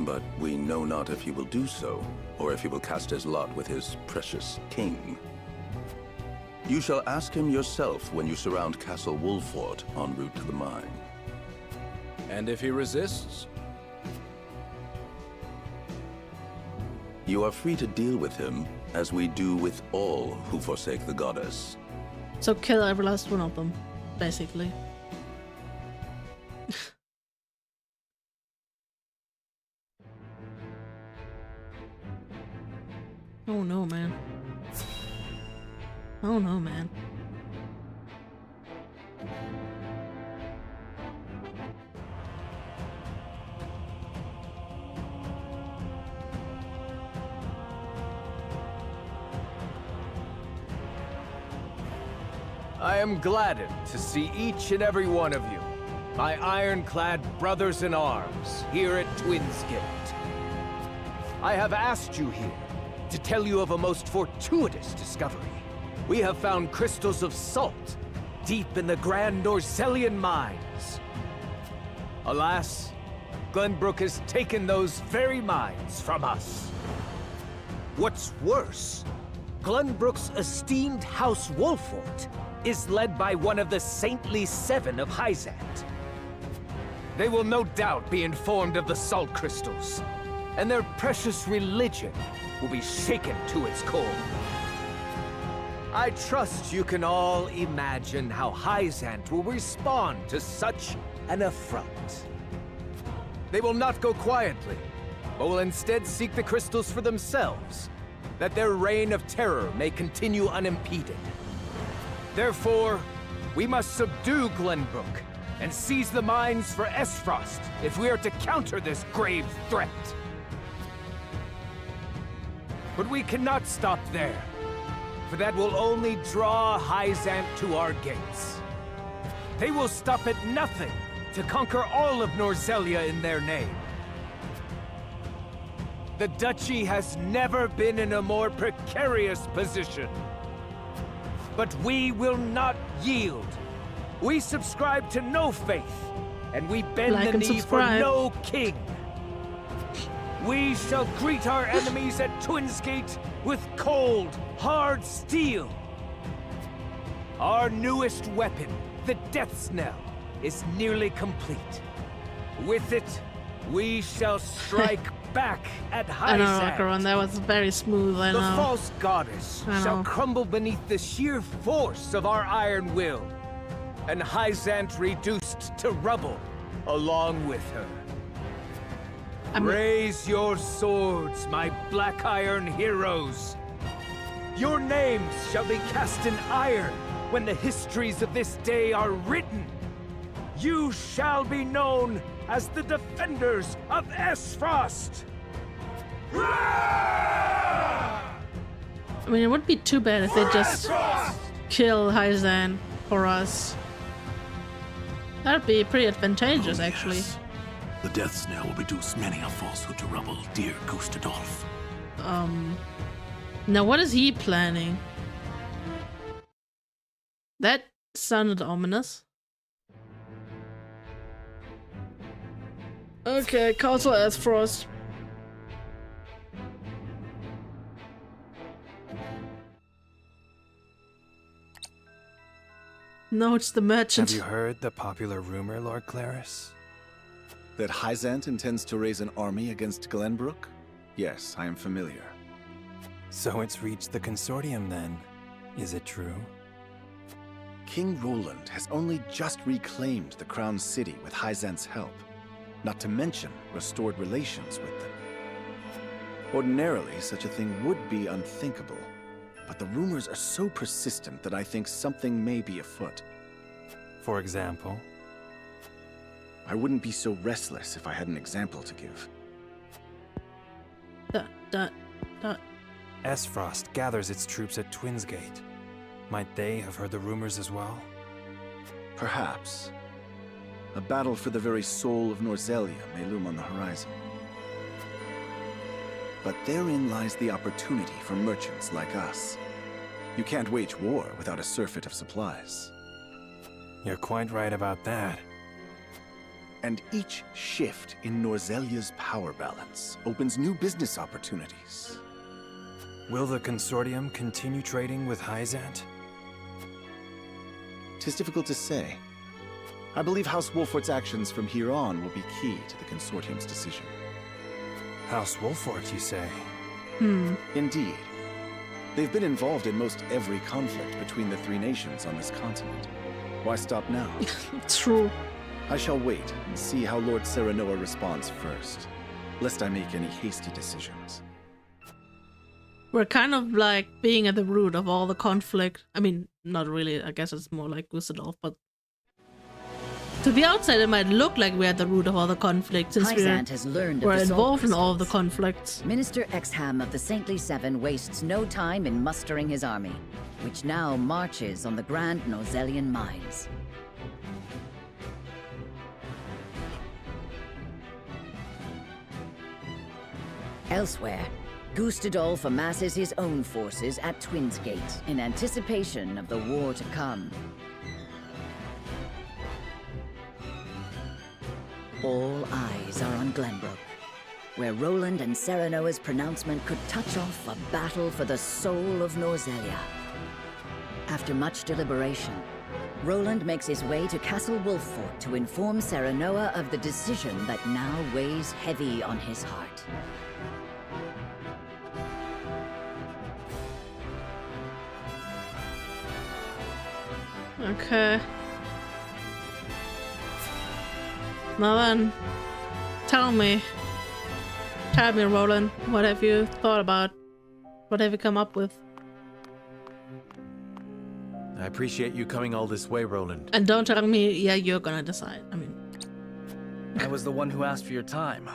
But we know not if he will do so, or if he will cast his lot with his precious king. You shall ask him yourself when you surround Castle Wolffort en route to the mine. And if he resists? You are free to deal with him, as we do with all who forsake the goddess. So kill every last one of them, basically. Oh no, man. Oh no, man. I am gladdened to see each and every one of you, my ironclad brothers in arms, here at Twins Gate. I have asked you here to tell you of a most fortuitous discovery. We have found crystals of salt deep in the Grand Norzelian mines. Alas, Glenbrook has taken those very mines from us. What's worse, Glenbrook's esteemed House Wolffort is led by one of the saintly seven of Hyzant. They will no doubt be informed of the salt crystals, and their precious religion will be shaken to its core. I trust you can all imagine how Hyzant will respond to such an affront. They will not go quietly, but will instead seek the crystals for themselves, that their reign of terror may continue unimpeded. Therefore, we must subdue Glenbrook and seize the mines for Esfrost if we are to counter this grave threat. But we cannot stop there, for that will only draw Hyzant to our gates. They will stop at nothing to conquer all of Norzelia in their name. The Duchy has never been in a more precarious position. But we will not yield. We subscribe to no faith, and we bend the knee for no king. We shall greet our enemies at Twinsgate with cold, hard steel. Our newest weapon, the Death's Knell, is nearly complete. With it, we shall strike back at Hyzant. I know, Rockaron, that was very smooth, I know. The false goddess shall crumble beneath the sheer force of our iron will, and Hyzant reduced to rubble along with her. Raise your swords, my black iron heroes. Your names shall be cast in iron when the histories of this day are written. You shall be known as the defenders of Esfrost. I mean, it would be too bad if they just kill Hyzant for us. That'd be pretty advantageous, actually. The Death's Knell will reduce many a falsehood to rubble, dear Gustadolf. Now what is he planning? That sounded ominous. Okay, Castle Esfrost. No, it's the merchant. Have you heard the popular rumor, Lord Claris? That Hyzant intends to raise an army against Glenbrook? Yes, I am familiar. So it's reached the consortium then. Is it true? King Roland has only just reclaimed the Crown City with Hyzant's help, not to mention restored relations with them. Ordinarily, such a thing would be unthinkable, but the rumors are so persistent that I think something may be afoot. For example? I wouldn't be so restless if I had an example to give. Esfrost gathers its troops at Twinsgate. Might they have heard the rumors as well? Perhaps. A battle for the very soul of Norzelia may loom on the horizon. But therein lies the opportunity for merchants like us. You can't wage war without a surfeit of supplies. You're quite right about that. And each shift in Norzelia's power balance opens new business opportunities. Will the consortium continue trading with Hyzant? 'Tis difficult to say. I believe House Wolffort's actions from here on will be key to the consortium's decision. House Wolffort, you say? Indeed. They've been involved in most every conflict between the three nations on this continent. Why stop now? True. I shall wait and see how Lord Serenoa responds first, lest I make any hasty decisions. We're kind of like being at the root of all the conflict. I mean, not really. I guess it's more like Gustadolf, but to the outside, it might look like we're at the root of all the conflict since Hyzant has learned of we're the involved in Salt all the conflicts. Minister Exham of the Saintly Seven wastes no time in mustering his army, which now marches on the Grand Norzelian Mines. Elsewhere, Gustadolf amasses his own forces at Twinsgate in anticipation of the war to come. All eyes are on Glenbrook, where Roland and Serenoa's pronouncement could touch off a battle for the soul of Norzelia. After much deliberation, Roland makes his way to Castle Wolffort to inform Serenoa of the decision that now weighs heavy on his heart. Okay. Now then, tell me, Roland, what have you thought about? What have you come up with? I appreciate you coming all this way, Roland. And don't tell me, yeah, you're gonna decide. I mean, I was the one who asked for your time,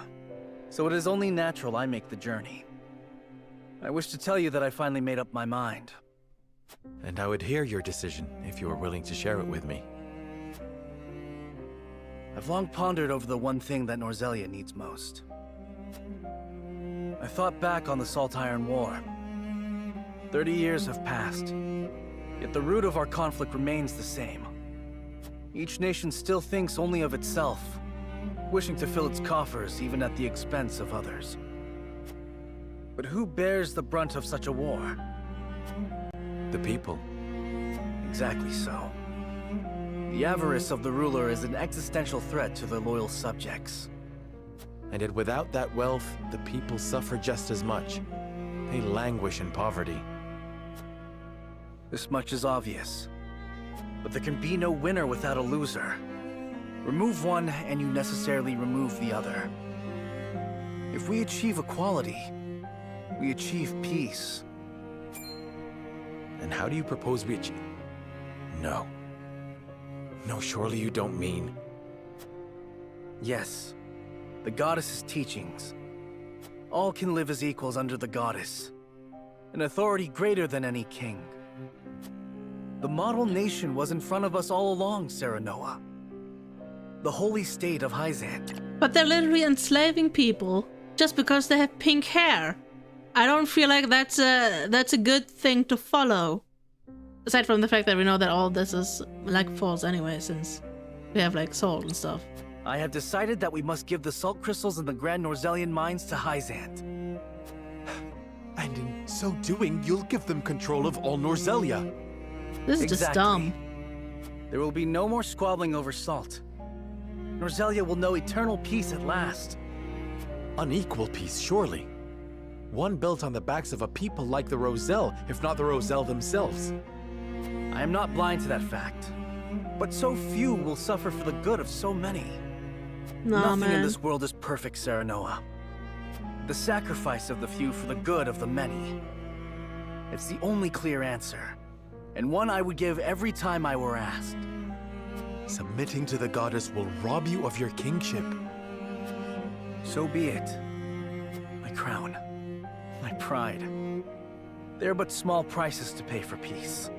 so it is only natural I make the journey. I wish to tell you that I finally made up my mind. And I would hear your decision if you were willing to share it with me. I've long pondered over the one thing that Norzelia needs most. I thought back on the Salt Iron War. 30 years have passed, yet the root of our conflict remains the same. Each nation still thinks only of itself, wishing to fill its coffers even at the expense of others. But who bears the brunt of such a war? The people. Exactly so. The avarice of the ruler is an existential threat to their loyal subjects. And yet without that wealth, the people suffer just as much. They languish in poverty. This much is obvious. But there can be no winner without a loser. Remove one, and you necessarily remove the other. If we achieve equality, we achieve peace. And how do you propose we achieve? No. No, surely you don't mean... Yes. The goddess's teachings. All can live as equals under the goddess. An authority greater than any king. The model nation was in front of us all along, Serenoa. The holy state of Hyzant. but they're literally enslaving people just because they have pink hair. I don't feel like that's a good thing to follow. Aside from the fact that we know that all this is like false anyway, since we have like salt and stuff. I have decided that we must give the salt crystals in the Grand Norzelian mines to Hyzant. And in so doing, you'll give them control of all Norzelia. This is just dumb. There will be no more squabbling over salt. Norzelia will know eternal peace at last. Unequal peace, surely. One built on the backs of a people like the Roselle, if not the Roselle themselves. I am not blind to that fact. But so few will suffer for the good of so many. Nothing in this world is perfect, Serenoa. The sacrifice of the few for the good of the many. It's the only clear answer, and one I would give every time I were asked. Submitting to the goddess will rob you of your kingship. So be it. My crown, my pride. They are but small prices to pay for peace.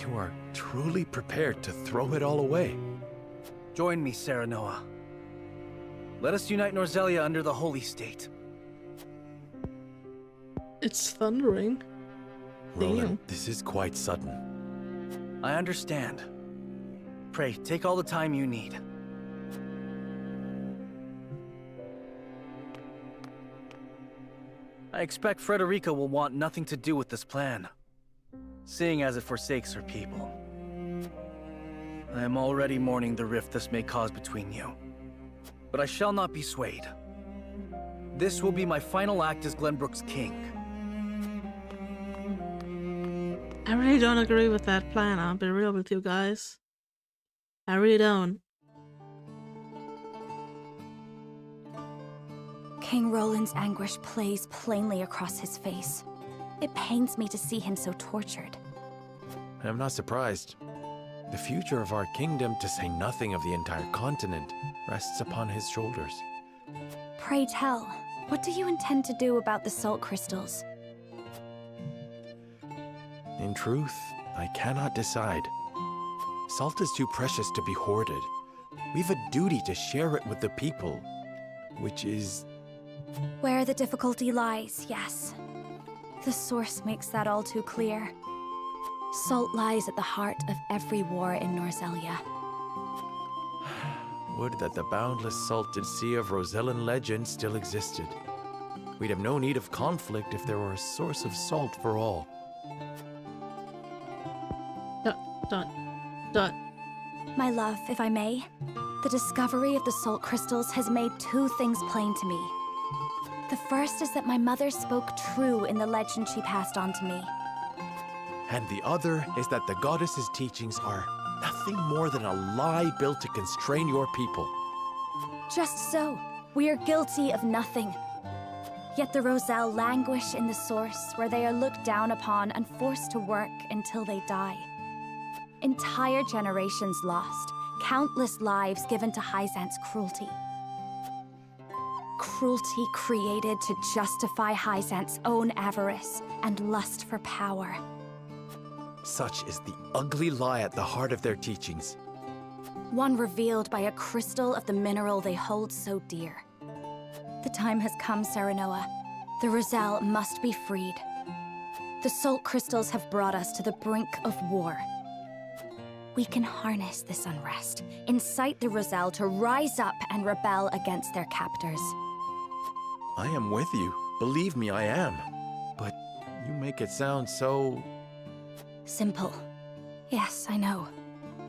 You are truly prepared to throw it all away. Join me, Serenoa. Let us unite Norzelia under the holy state. It's thundering. Roland, this is quite sudden. I understand. Pray, take all the time you need. I expect Frederica will want nothing to do with this plan, seeing as it forsakes her people. I am already mourning the rift this may cause between you, but I shall not be swayed. This will be my final act as Glenbrook's king. I really don't agree with that plan, I'll be real with you guys. I really don't. King Roland's anguish plays plainly across his face. It pains me to see him so tortured. I'm not surprised. The future of our kingdom, to say nothing of the entire continent, rests upon his shoulders. Pray tell, what do you intend to do about the salt crystals? In truth, I cannot decide. Salt is too precious to be hoarded. We've a duty to share it with the people, which is... Where the difficulty lies, yes. The source makes that all too clear. Salt lies at the heart of every war in Norzelia. Would that the boundless salted sea of Rosellan legend still existed. We'd have no need of conflict if there were a source of salt for all. My love, if I may, the discovery of the salt crystals has made two things plain to me. The first is that my mother spoke true in the legend she passed on to me. And the other is that the goddess's teachings are nothing more than a lie built to constrain your people. Just so, we are guilty of nothing. Yet the Roselle languish in the source, where they are looked down upon and forced to work until they die. Entire generations lost, countless lives given to Hyzant's cruelty. Cruelty created to justify Hyzant's own avarice and lust for power. Such is the ugly lie at the heart of their teachings. One revealed by a crystal of the mineral they hold so dear. The time has come, Serenoa. The Roselle must be freed. The salt crystals have brought us to the brink of war. We can harness this unrest, incite the Roselle to rise up and rebel against their captors. I am with you. Believe me, I am. But you make it sound so... Simple. Yes, I know.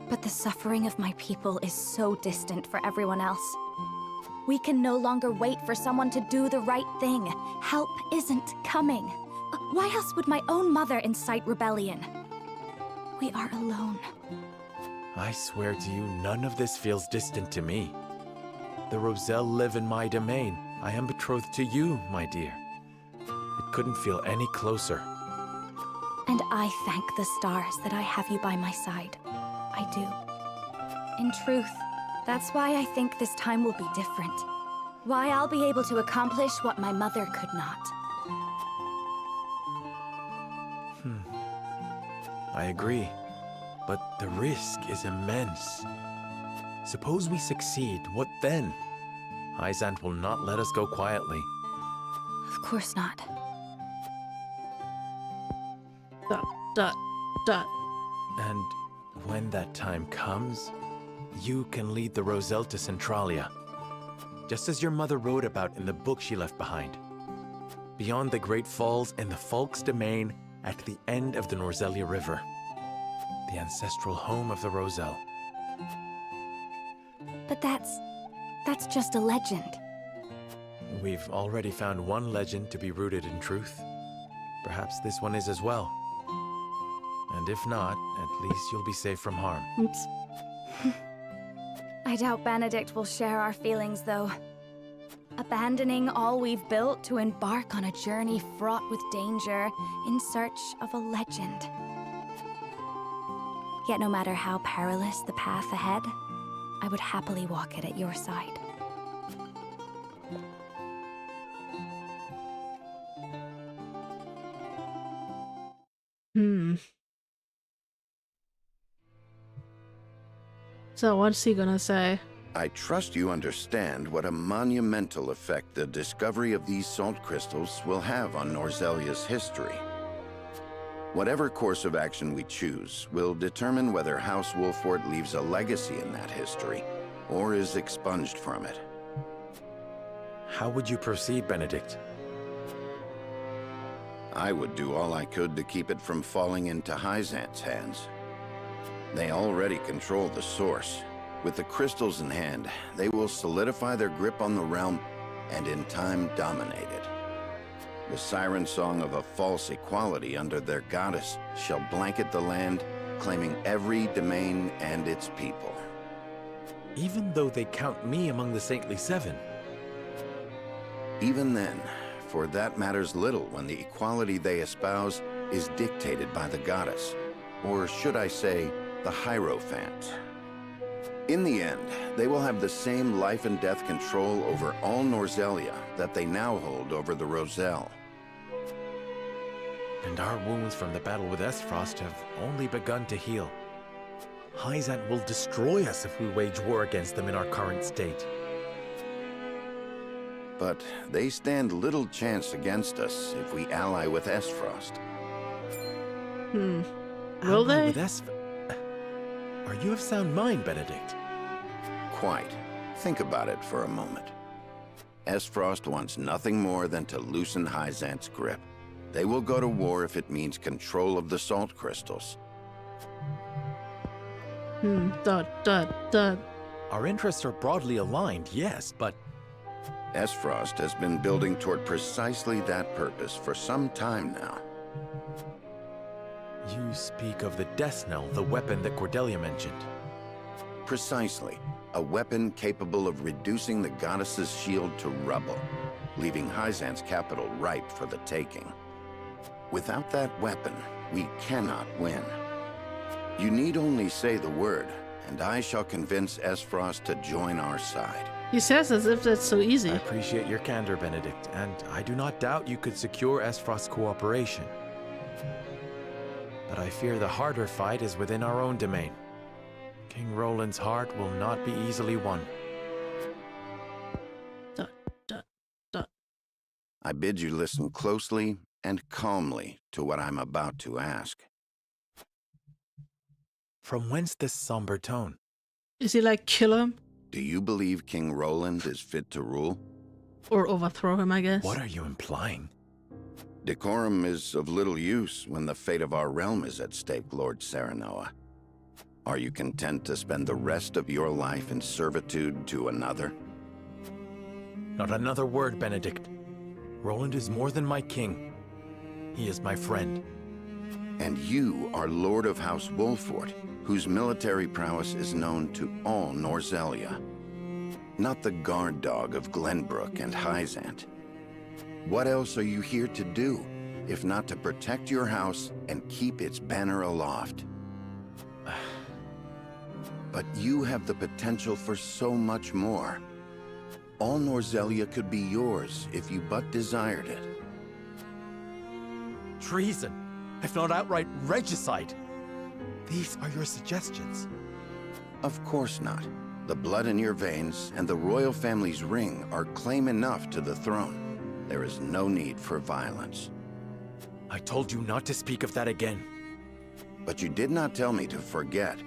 But the suffering of my people is so distant for everyone else. We can no longer wait for someone to do the right thing. Help isn't coming. Why else would my own mother incite rebellion? We are alone. I swear to you, none of this feels distant to me. The Roselle live in my domain. I am betrothed to you, my dear. It couldn't feel any closer. And I thank the stars that I have you by my side. I do. In truth, that's why I think this time will be different. Why I'll be able to accomplish what my mother could not. I agree. But the risk is immense. Suppose we succeed, what then? Hyzant will not let us go quietly. Of course not. And when that time comes, you can lead the Roselle to Centralia, just as your mother wrote about in the book she left behind. Beyond the Great Falls in the Falk's domain at the end of the Norzelia River. The ancestral home of the Roselle. But that's just a legend. We've already found one legend to be rooted in truth. Perhaps this one is as well. And if not, at least you'll be safe from harm. Oops. I doubt Benedict will share our feelings, though. Abandoning all we've built to embark on a journey fraught with danger in search of a legend. Yet no matter how perilous the path ahead, I would happily walk it at your side. So what's he gonna say? I trust you understand what a monumental effect the discovery of these salt crystals will have on Norzelia's history. Whatever course of action we choose will determine whether House Wolffort leaves a legacy in that history, or is expunged from it. How would you proceed, Benedict? I would do all I could to keep it from falling into Hyzant's hands. They already control the source. With the crystals in hand, they will solidify their grip on the realm and in time dominate it. The siren song of a false equality under their goddess shall blanket the land, claiming every domain and its people. Even though they count me among the Saintly Seven. Even then, for that matters little when the equality they espouse is dictated by the goddess, or should I say, the Hierophant. In the end, they will have the same life and death control over all Norzelia that they now hold over the Roselle. And our wounds from the battle with Esfrost have only begun to heal. Hyzant will destroy us if we wage war against them in our current state. But they stand little chance against us if we ally with Esfrost. Will they? With Are you of sound mind, Benedict? Quite. Think about it for a moment. Esfrost wants nothing more than to loosen Hyzant's grip. They will go to war if it means control of the salt crystals. Our interests are broadly aligned, yes, but... Esfrost has been building toward precisely that purpose for some time now. You speak of the Death Knell, the weapon that Cordelia mentioned. Precisely. A weapon capable of reducing the goddess's shield to rubble, leaving Hyzant's capital ripe for the taking. Without that weapon, we cannot win. You need only say the word, and I shall convince Esfrost to join our side. He says as if that's so easy. I appreciate your candor, Benedict, and I do not doubt you could secure Esfrost's cooperation. But I fear the harder fight is within our own domain. King Roland's heart will not be easily won. I bid you listen closely and calmly to what I'm about to ask. From whence this somber tone? Is he like kill him? Do you believe King Roland is fit to rule? Or overthrow him, I guess. What are you implying? Decorum is of little use when the fate of our realm is at stake, Lord Serenoa. Are you content to spend the rest of your life in servitude to another? Not another word, Benedict. Roland is more than my king. He is my friend. And you are Lord of House Wolffort, whose military prowess is known to all Norzelia. Not the guard dog of Glenbrook and Hyzant. What else are you here to do, if not to protect your house and keep its banner aloft? But you have the potential for so much more. All Norzelia could be yours if you but desired it. Treason, if not outright regicide. These are your suggestions. Of course not. The blood in your veins and the royal family's ring are claim enough to the throne. There is no need for violence. I told you not to speak of that again. But you did not tell me to forget.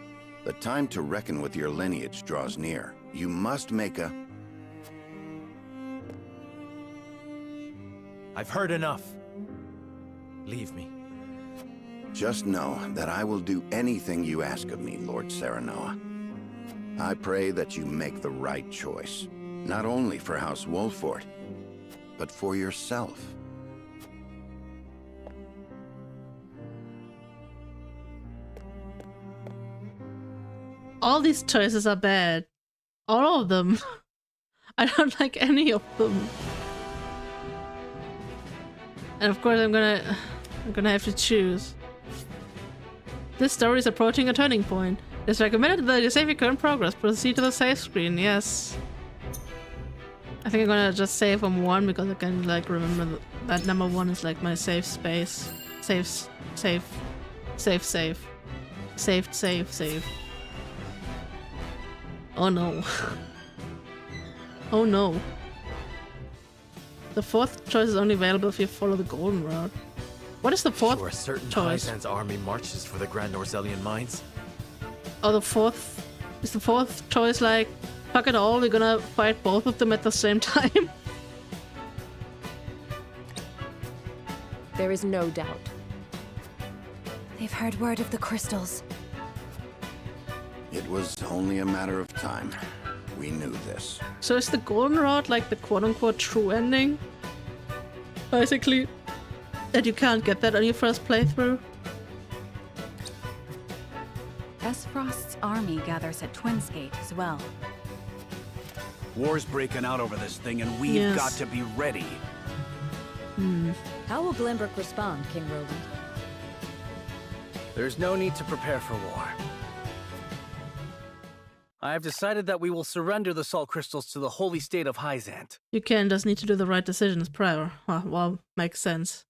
The time to reckon with your lineage draws near. You must make a... I've heard enough. Leave me. Just know that I will do anything you ask of me, Lord Serenoa. I pray that you make the right choice, not only for House Wolffort, but for yourself. All these choices are bad. All of them. I don't like any of them. And of course I'm gonna have to choose. This story is approaching a turning point. It's recommended that you save your current progress. Proceed to the save screen, yes. I think I'm gonna just save on 1 because I can like remember that number 1 is like my safe space. Save. Oh no. Oh no. The 4th choice is only available if you follow the golden route. What is the 4th You are certain choice? Hyzant's army marches for the Grand Norzelian mines? Oh, the 4th... Is the 4th choice like, fuck it all, we're gonna fight both of them at the same time? There is no doubt. They've heard word of the crystals. It was only a matter of time. We knew this. So is the golden rod like the quote-unquote true ending? Basically, that you can't get that on your first playthrough? Esfrost's army gathers at Twinsgate as well. War's breaking out over this thing, and we've got to be ready. How will Glenbrook respond, King Roland? There's no need to prepare for war. I have decided that we will surrender the salt crystals to the holy state of Hyzant. You can just need to do the right decisions prior. Well, makes sense.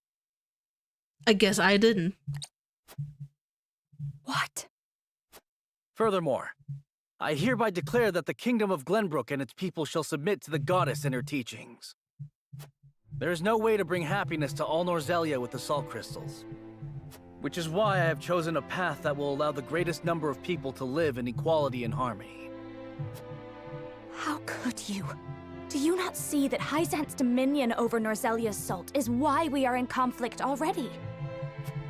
I guess I didn't. What? Furthermore, I hereby declare that the kingdom of Glenbrook and its people shall submit to the goddess and her teachings. There is no way to bring happiness to all Norzelia with the salt crystals, which is why I have chosen a path that will allow the greatest number of people to live in equality and harmony. How could you? Do you not see that Hyzant's dominion over Norzelia's salt is why we are in conflict already?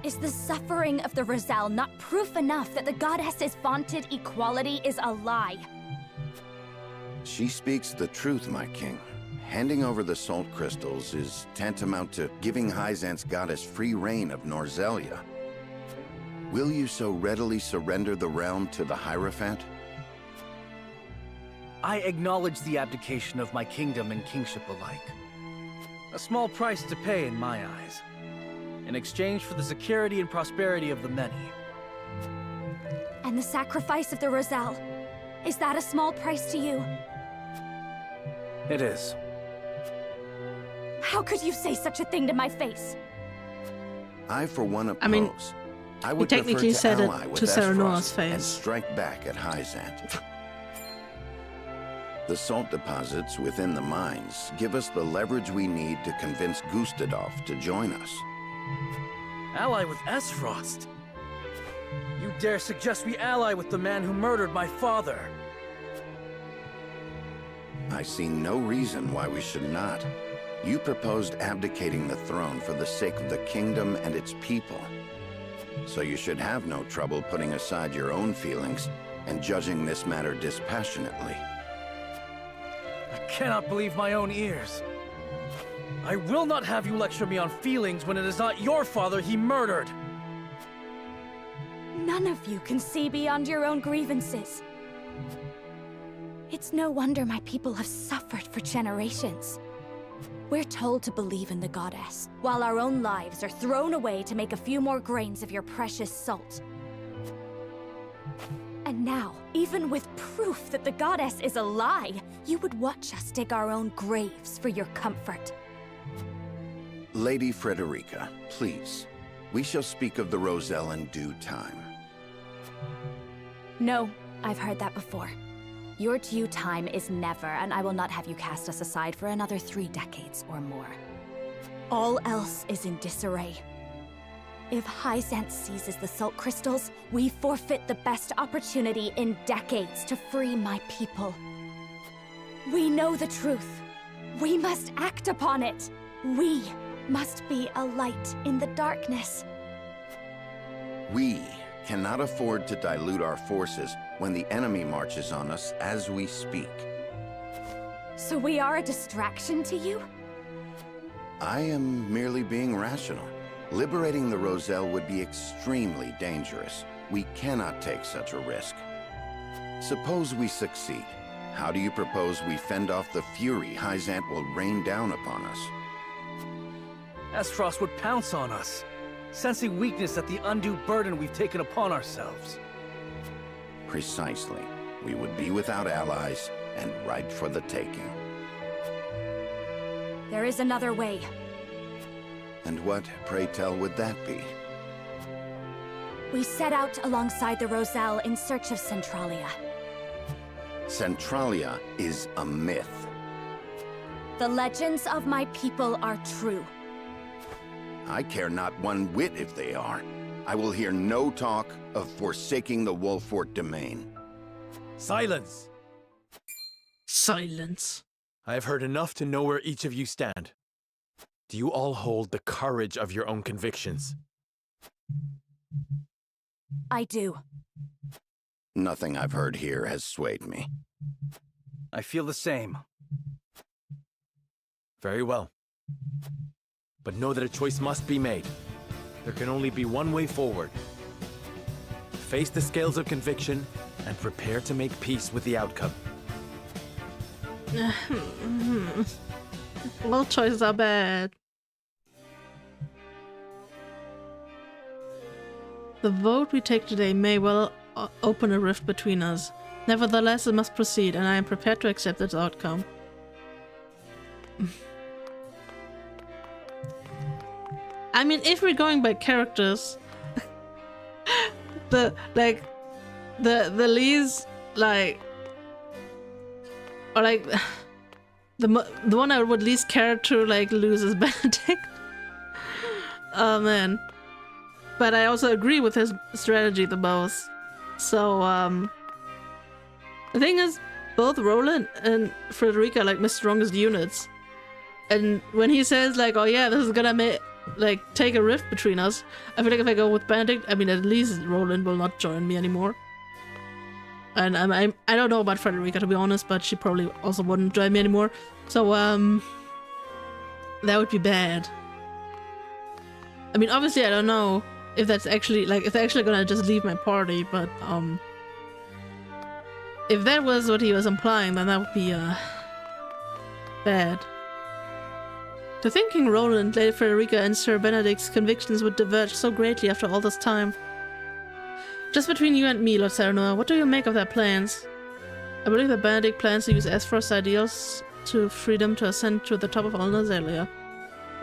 Is the suffering of the Rosal not proof enough that the goddess's vaunted equality is a lie? She speaks the truth, my king. Handing over the salt crystals is tantamount to giving Hyzant's goddess free reign of Norzelia. Will you so readily surrender the realm to the Hierophant? I acknowledge the abdication of my kingdom and kingship alike. A small price to pay in my eyes, in exchange for the security and prosperity of the many. And the sacrifice of the Rosal, is that a small price to you? It is. How could you say such a thing to my face? I, for one, oppose. I mean, I would he technically prefer said to it ally with to Serenoa's Esfrost face. and strike back at Hyzant. The salt deposits within the mines give us the leverage we need to convince Gustadolf to join us. Ally with Esfrost? You dare suggest we ally with the man who murdered my father? I see no reason why we should not. You proposed abdicating the throne for the sake of the kingdom and its people. So you should have no trouble putting aside your own feelings and judging this matter dispassionately. I cannot believe my own ears. I will not have you lecture me on feelings when it is not your father he murdered. None of you can see beyond your own grievances. It's no wonder my people have suffered for generations. We're told to believe in the goddess, while our own lives are thrown away to make a few more grains of your precious salt. And now, even with proof that the goddess is a lie, you would watch us dig our own graves for your comfort. Lady Frederica, please. We shall speak of the Roselle in due time. No, I've heard that before. Your due time is never, and I will not have you cast us aside for another 3 decades or more. All else is in disarray. If Hyzant seizes the salt crystals, we forfeit the best opportunity in decades to free my people. We know the truth. We must act upon it. We must be a light in the darkness. We cannot afford to dilute our forces when the enemy marches on us as we speak. So we are a distraction to you? I am merely being rational. Liberating the Roselle would be extremely dangerous. We cannot take such a risk. Suppose we succeed. How do you propose we fend off the fury Hyzant will rain down upon us? Esfrost would pounce on us, sensing weakness at the undue burden we've taken upon ourselves. Precisely. We would be without allies and ripe for the taking. There is another way. And what, pray tell, would that be? We set out alongside the Roselle in search of Centralia. Centralia is a myth. The legends of my people are true. I care not one whit if they are. I will hear no talk of forsaking the Wolffort domain. Silence! Silence. I have heard enough to know where each of you stand. Do you all hold the courage of your own convictions? I do. Nothing I've heard here has swayed me. I feel the same. Very well. But know that a choice must be made. There can only be one way forward. Face the scales of conviction and prepare to make peace with the outcome. All choices are bad. The vote we take today may well open a rift between us. Nevertheless, it must proceed, and I am prepared to accept its outcome. I mean, if we're going by characters, the least, like, or like, the one I would least care to, like, lose is Benedict. Oh man. But I also agree with his strategy the most. So, the thing is, both Roland and Frederica are like my strongest units. And when he says like, oh yeah, this is gonna take a rift between us, I feel like if I go with Benedict, I mean, at least Roland will not join me anymore. And I don't know about Frederica, to be honest, but she probably also wouldn't join me anymore. So, that would be bad. I mean, obviously I don't know if that's actually, like, if they're actually gonna just leave my party, but, if that was what he was implying, then that would be, bad. To thinking Roland, Lady Frederica, and Sir Benedict's convictions would diverge so greatly after all this time. Just between you and me, Lord Serenoa, what do you make of their plans? I believe that Benedict plans to use Esfrost's ideals to freedom to ascend to the top of all Nozelia.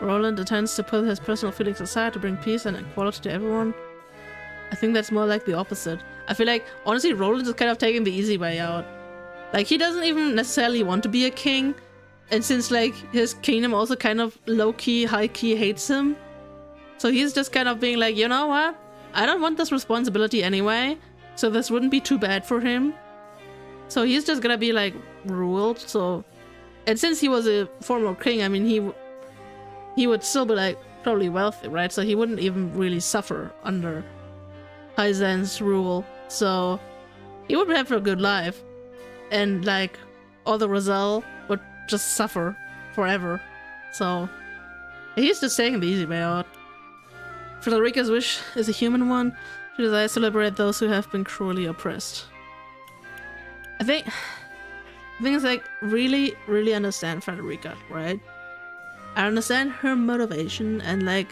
Roland intends to put his personal feelings aside to bring peace and equality to everyone. I think that's more like the opposite. I feel like, honestly, Roland is kind of taking the easy way out. Like, he doesn't even necessarily want to be a king, and since, like, his kingdom also kind of low-key, high-key hates him, so he's just kind of being like, you know what? I don't want this responsibility anyway, so this wouldn't be too bad for him. So he's just gonna be, like, ruled, so... And since he was a former king, I mean, he would still be, like, probably wealthy, right? So he wouldn't even really suffer under Hyzen's rule. So he would have a good life. And, like, all the Rosal would just suffer forever. So he's just taking the easy way out. Frederica's wish is a human one. She desires to liberate those who have been cruelly oppressed. I think it's like, really, really understand Frederica, right? I understand her motivation and, like,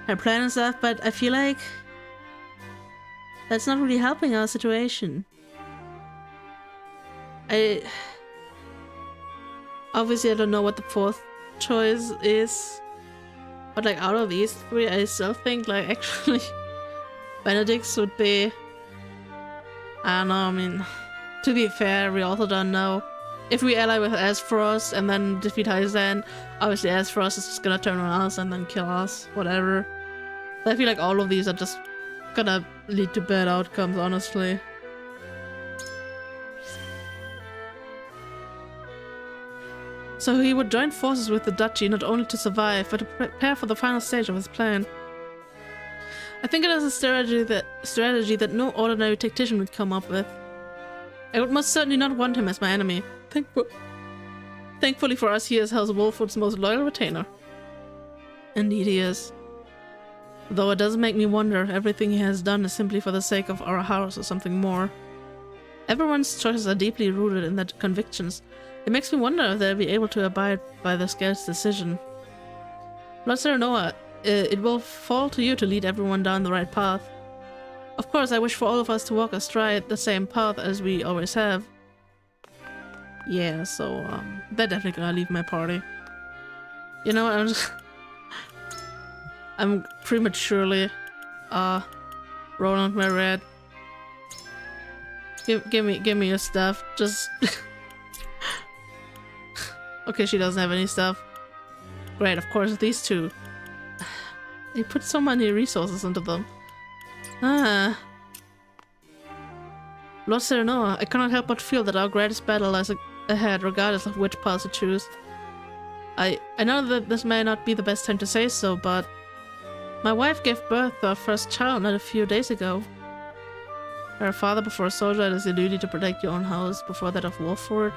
her plan and stuff, but I feel like that's not really helping our situation. Obviously, I don't know what the fourth choice is, but, like, out of these three, I still think, like, actually, Benedict's would be... I don't know, I mean, to be fair, we also don't know. If we ally with Esfrost and then defeat Hyzen, obviously Esfrost is just gonna turn on us and then kill us, whatever. But I feel like all of these are just gonna lead to bad outcomes, honestly. So he would join forces with the duchy not only to survive, but to prepare for the final stage of his plan. I think it is a strategy that no ordinary tactician would come up with. I would most certainly not want him as my enemy. Thankfully for us, he is House Wolffort's most loyal retainer. Indeed he is. Though it does make me wonder, everything he has done is simply for the sake of our house or something more. Everyone's choices are deeply rooted in their convictions. It makes me wonder if they'll be able to abide by the scarce decision. Lord Serenoa, it will fall to you to lead everyone down the right path. Of course, I wish for all of us to walk astride the same path as we always have. Yeah, so, they're definitely gonna leave my party. You know what, I'm prematurely, rolling my red. Give me your stuff, just... Okay, she doesn't have any stuff. Great, of course, these two. They put so many resources into them. Ah. Lord Serenoa, I cannot help but feel that our greatest battle lies ahead, regardless of which path to choose. I know that this may not be the best time to say so, but my wife gave birth to our first child not a few days ago. You're a father before a soldier. It is your duty to protect your own house before that of Wolffort.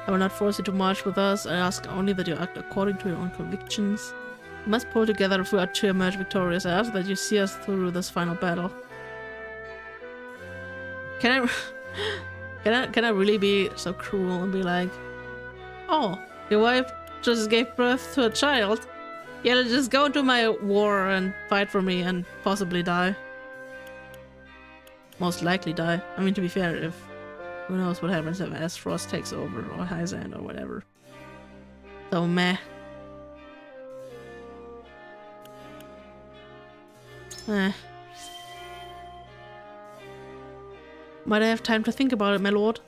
I will not force you to march with us. I ask only that you act according to your own convictions. We must pull together if we are to emerge victorious. I ask that you see us through this final battle. Can I really be so cruel and be like, oh, your wife just gave birth to a child? Yeah, let's just go into my war and fight for me and possibly die. Most likely die. I mean, to be fair, if who knows what happens if Esfrost takes over or Hyzand or whatever. So meh. Might I have time to think about it, my lord?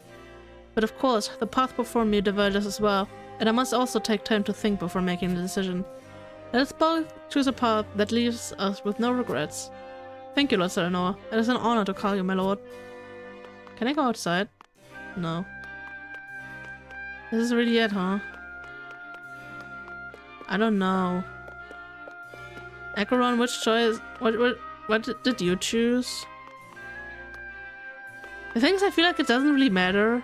But of course, the path before me diverges as well, and I must also take time to think before making the decision. Let us both choose a path that leaves us with no regrets. Thank you, Lord Serenoa. It is an honor to call you, my lord. Can I go outside? No. This is really it, huh? I don't know. Acheron, which choice? What did you choose? The thing is, I feel like it doesn't really matter.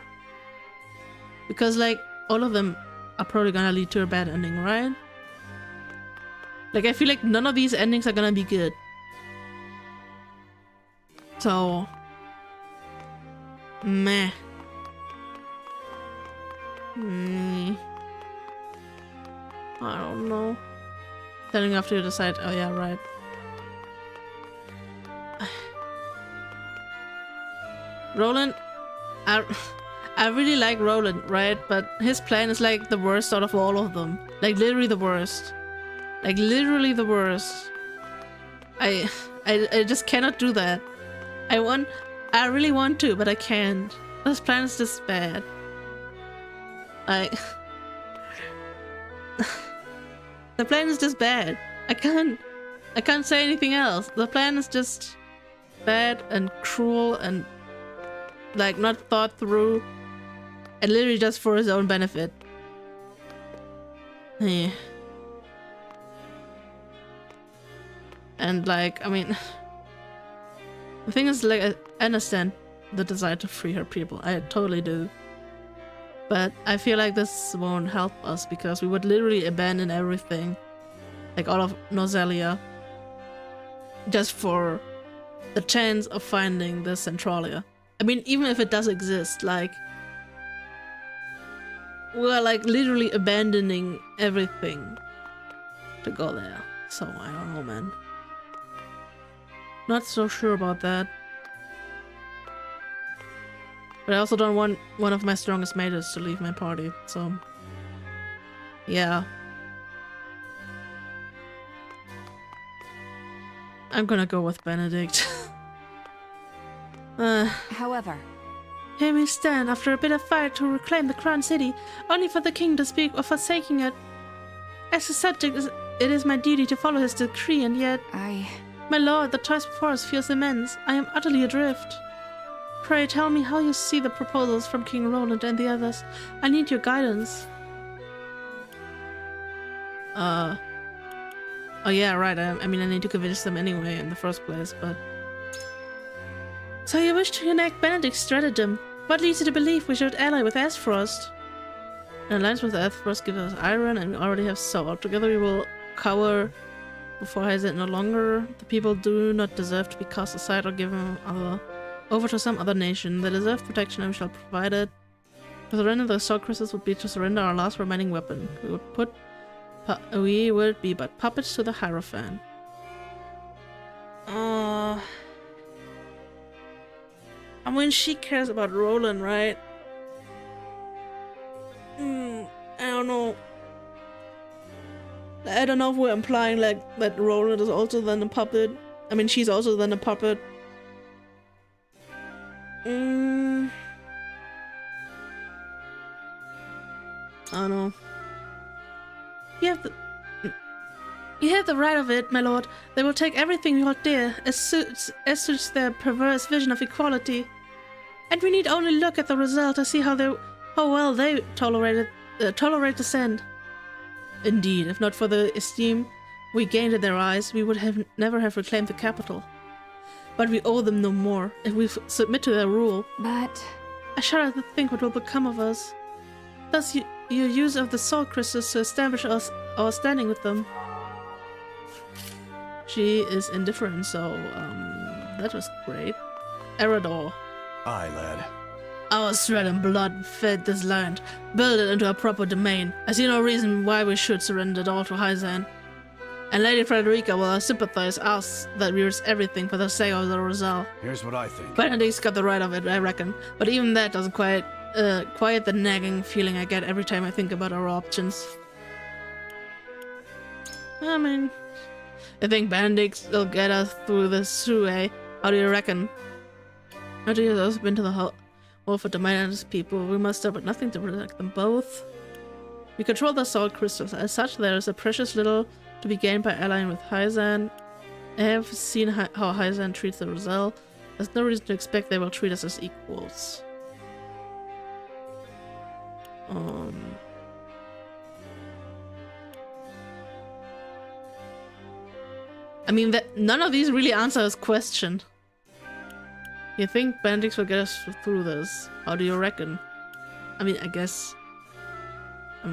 Because, like, all of them are probably gonna lead to a bad ending, right? Like, I feel like none of these endings are gonna be good. So... meh. I don't know. Telling after you decide, oh yeah, right. Roland, I really like Roland, right? But his plan is like the worst out of all of them. Like literally the worst. Like literally the worst. I just cannot do that. I really want to, but I can't. This plan is just bad. The plan is just bad. I can't say anything else. The plan is just bad and cruel and like not thought through and literally just for his own benefit. Yeah. And like, I mean, the thing is, like, I understand the desire to free her people. I totally do. But I feel like this won't help us because we would literally abandon everything, like all of Nozelia, just for the chance of finding the Centralia. I mean, even if it does exist, like, we're like literally abandoning everything to go there. So I don't know, man. Not so sure about that. But I also don't want one of my strongest mages to leave my party, so... yeah. I'm gonna go with Benedict. However... Here we stand after a bitter fight to reclaim the Crown City, only for the king to speak of forsaking it. As a subject, it is my duty to follow his decree, and yet... My lord, the choice before us feels immense. I am utterly adrift. Pray tell me how you see the proposals from King Roland and the others. I need your guidance. Oh yeah, right. I mean, I need to convince them anyway in the first place, but... So you wish to enact Benedict's stratagem? What leads you to believe we should ally with Aspfrost? An alliance with Aspfrost gives us iron, and we already have salt. Together we will cower before Hyzand no longer. The people do not deserve to be cast aside or given over to some other nation. They deserve protection and we shall provide it. To surrender the soul crystals would be to surrender our last remaining weapon. We would be but puppets to the Hierophant. I mean, she cares about Roland, right? I don't know. I don't know if we're implying like that Roland is also then a puppet. I mean, she's also then a puppet. I don't know. You have the right of it, my lord. They will take everything you hold dear, as suits their perverse vision of equality. And we need only look at the result to see how well they tolerate dissent. Indeed, if not for the esteem we gained in their eyes, we would never have reclaimed the capital. But we owe them no more if we submit to their rule. But I shudder to think what will become of us. Thus, your use of the salt crystals to establish our standing with them. She is indifferent, so that was great. Erador. Aye, lad. Our sweat and blood fed this land, built it into a proper domain. I see no reason why we should surrender it all to Hyzan. And Lady Frederica will sympathize us that we risk everything for the sake of the Rosal. Here's what I think. Benedict's got the right of it, I reckon. But even that doesn't quiet the nagging feeling I get every time I think about our options. I mean, I think Benedict will get us through this too, eh? How do you reckon? How do you those been to the Wolffort domain and his people? We must stop at nothing to protect them both. We control the salt crystals. As such, there is a precious little to be gained by allying with Hyzan. I have seen how Hyzan treats the Rosal. There's no reason to expect they will treat us as equals. I mean, none of these really answer his question. You think Benedict will get us through this? How do you reckon? I mean, I guess... I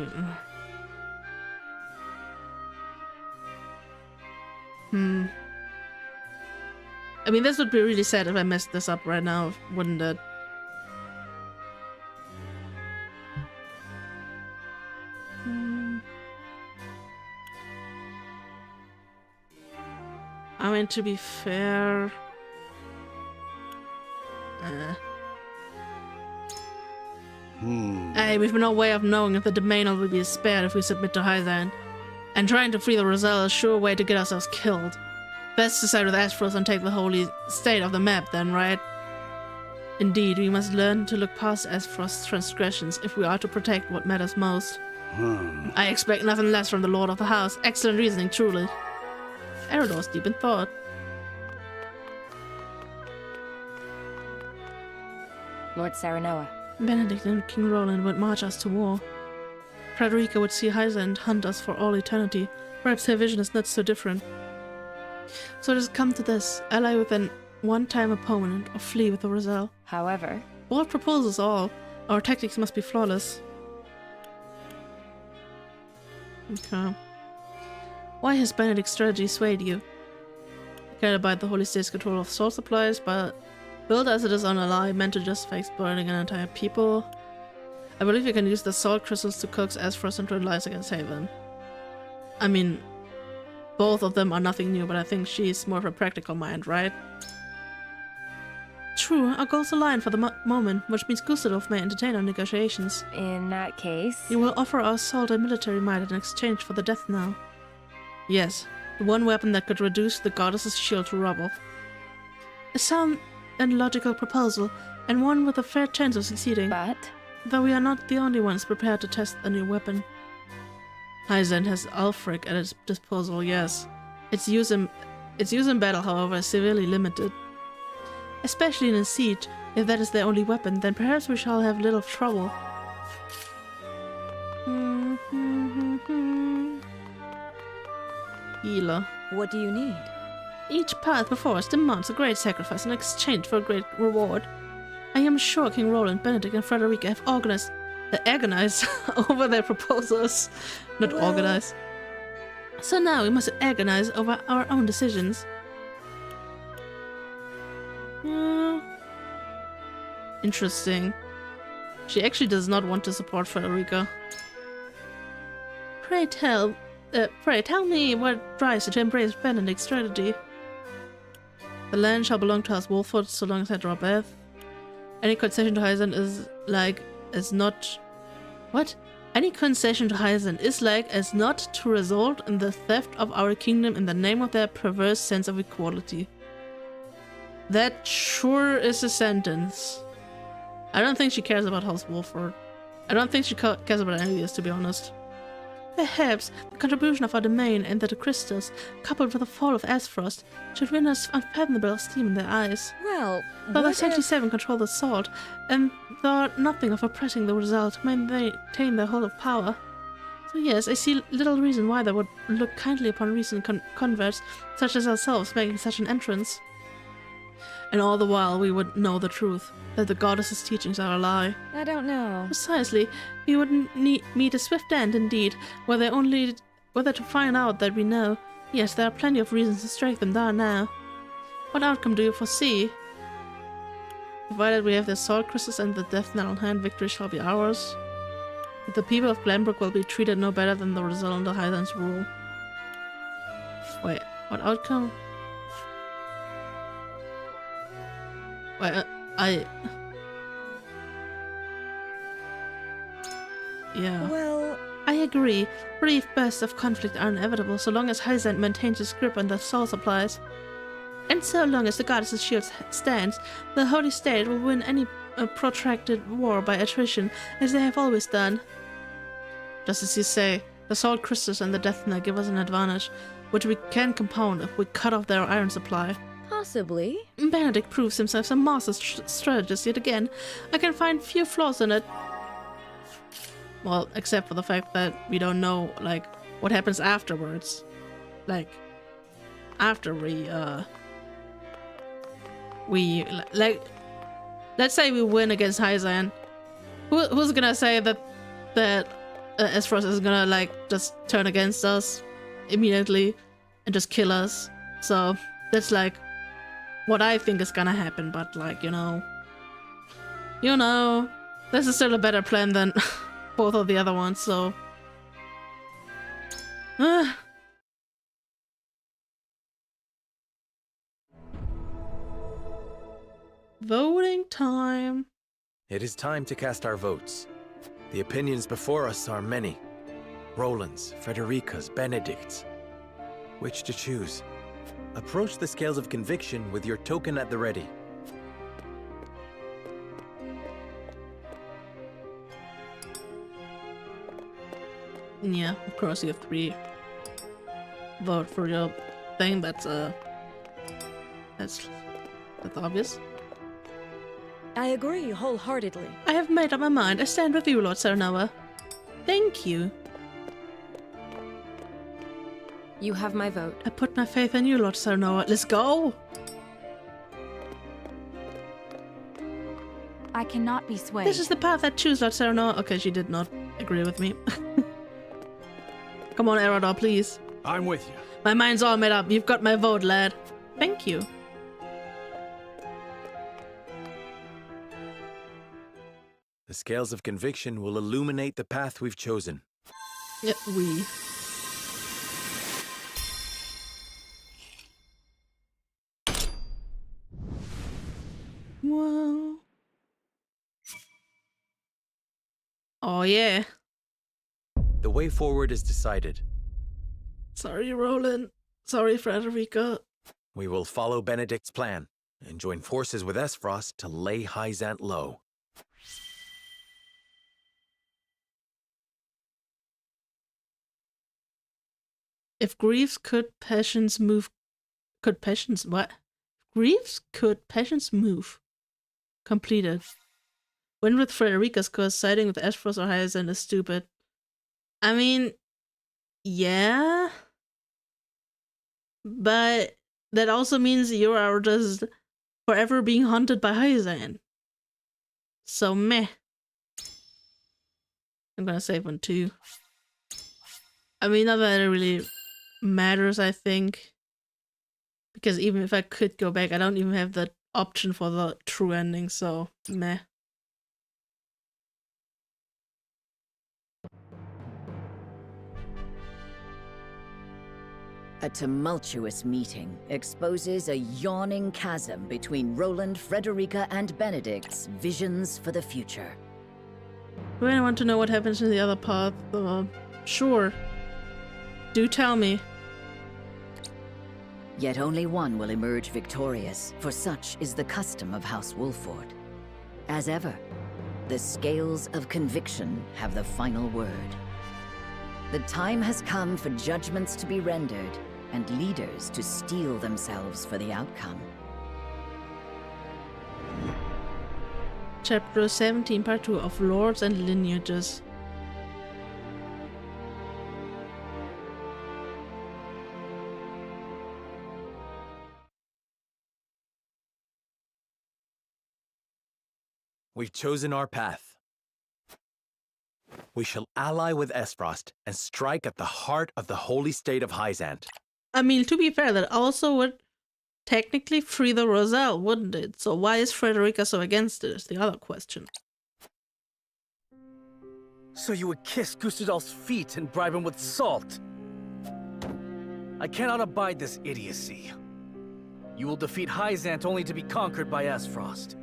mean, this would be really sad if I messed this up right now, wouldn't it? I mean, to be fair... Hey, we've no way of knowing if the domain will be spared if we submit to Hyzan. And trying to free the Rosal is a sure way to get ourselves killed. Best to side with Aspros and take the holy state of the map then, right? Indeed, we must learn to look past Aspros' transgressions if we are to protect what matters most. I expect nothing less from the Lord of the House. Excellent reasoning, truly. Erador's deep in thought. Lord Serenoa. Benedict and King Roland would march us to war. Frederica would see Hyzan hunt us for all eternity. Perhaps her vision is not so different. So it has come to this. Ally with an one-time opponent or flee with the Rosal. However... Bold proposals all. Our tactics must be flawless. Okay. Why has Benedict's strategy swayed you? You can abide the Holy State's control of salt supplies, but built as it is on a lie meant to justify exploiting an entire people. I believe you can use the salt crystals to coax Aspros into alliance against Haven. I mean, both of them are nothing new, but I think she's more of a practical mind, right? True, our goals align for the moment, which means Gustadolf may entertain our negotiations. In that case... You will offer our salt and military might in exchange for the death knell. Yes, the one weapon that could reduce the goddess's shield to rubble. A sound and logical proposal, and one with a fair chance of succeeding. But... Though we are not the only ones prepared to test a new weapon. Hyzan has Ulfric at its disposal, yes. Its use in battle, however, is severely limited. Especially in a siege, if that is their only weapon, then perhaps we shall have little trouble. Healer. What do you need? Each path before us demands a great sacrifice in exchange for a great reward. I am sure King Roland, Benedict, and Frederica have agonized over their proposals. Not organized. So now we must agonize over our own decisions. Interesting. She actually does not want to support Frederica. Pray tell me what drives you to embrace Benedict's strategy. The land shall belong to House Wolffort so long as I draw breath. Any concession to Hyzan Any concession to Hyzan is like as not to result in the theft of our kingdom in the name of their perverse sense of equality. That sure is a sentence. I don't think she cares about House Wolffort. I don't think she cares about any of this, to be honest. Perhaps the contribution of our domain and the crystals, coupled with the fall of Aspfrost, should win us unfathomable esteem in their eyes. Well, though the 77 control the salt, and thought nothing of oppressing the result to maintain their hold of power, So yes, I see little reason why they would look kindly upon recent converts, such as ourselves, making such an entrance. And all the while we would know the truth, that the goddess's teachings are a lie. I don't know. Precisely. We would meet a swift end, indeed, whether to find out that we know. Yes, there are plenty of reasons to strike them down now. What outcome do you foresee? Provided we have the salt crystals and the death knell on hand, victory shall be ours. But the people of Glenbrook will be treated no better than the result under Highland's rule. Wait, what outcome? Wait, yeah. Well, I agree. Brief bursts of conflict are inevitable so long as Hyzant maintains his grip on the soul supplies. And so long as the goddess's shield stands, the Holy State will win any protracted war by attrition, as they have always done. Just as you say, the salt crystals and the death knell give us an advantage, which we can compound if we cut off their iron supply. Possibly. Benedict proves himself a master strategist yet again. I can find few flaws in it. Well, except for the fact that we don't know, like, what happens afterwards. Like, after let's say we win against Hyzant. Who's gonna say that Espouse is gonna, like, just turn against us immediately and just kill us? So, that's, like, what I think is gonna happen, but, like, you know, this is still a better plan than both of the other ones, so. Voting time. It is time to cast our votes. The opinions before us are many. Roland's, Frederica's, Benedict's. Which to choose? Approach the scales of conviction with your token at the ready. Yeah, of course you have 3. Vote for your thing. That's obvious. I agree wholeheartedly. I have made up my mind. I stand with you, Lord Serenoa. Thank you. You have my vote. I put my faith in you, Lord Serenoa. Let's go! I cannot be swayed. This is the path I choose, Lord Serenoa. Okay, she did not agree with me. Come on, Erador, please. I'm with you. My mind's all made up. You've got my vote, lad. Thank you. The scales of conviction will illuminate the path we've chosen. Yeah, we. Whoa. Oh, yeah. The way forward is decided. Sorry, Roland. Sorry, Frederica. We will follow Benedict's plan and join forces with Esfrost to lay Hyzant low. If griefs could passions move... Could passions... What? Griefs could passions move. Completed. Win with Frederica's cause, siding with Esfrost or Hyzant is stupid. I mean... Yeah... But that also means you are just forever being haunted by Hyzant. So meh. I'm gonna save one too. I mean, not that it really matters, I think. Because even if I could go back, I don't even have the option for the true ending, so meh. A tumultuous meeting exposes a yawning chasm between Roland, Frederica, and Benedict's visions for the future. Do I want to know what happens in the other path? Sure. Do tell me. Yet only one will emerge victorious, for such is the custom of House Wolffort. As ever, the scales of conviction have the final word. The time has come for judgments to be rendered, and leaders to steel themselves for the outcome. Chapter 17, Part 2 of Lords and Lineages. We've chosen our path. We shall ally with Esfrost and strike at the heart of the holy state of Hyzant. I mean, to be fair, that also would technically free the Roselle, wouldn't it? So why is Frederica so against it is the other question. So you would kiss Gustadolf's feet and bribe him with salt? I cannot abide this idiocy. You will defeat Hyzant only to be conquered by Esfrost.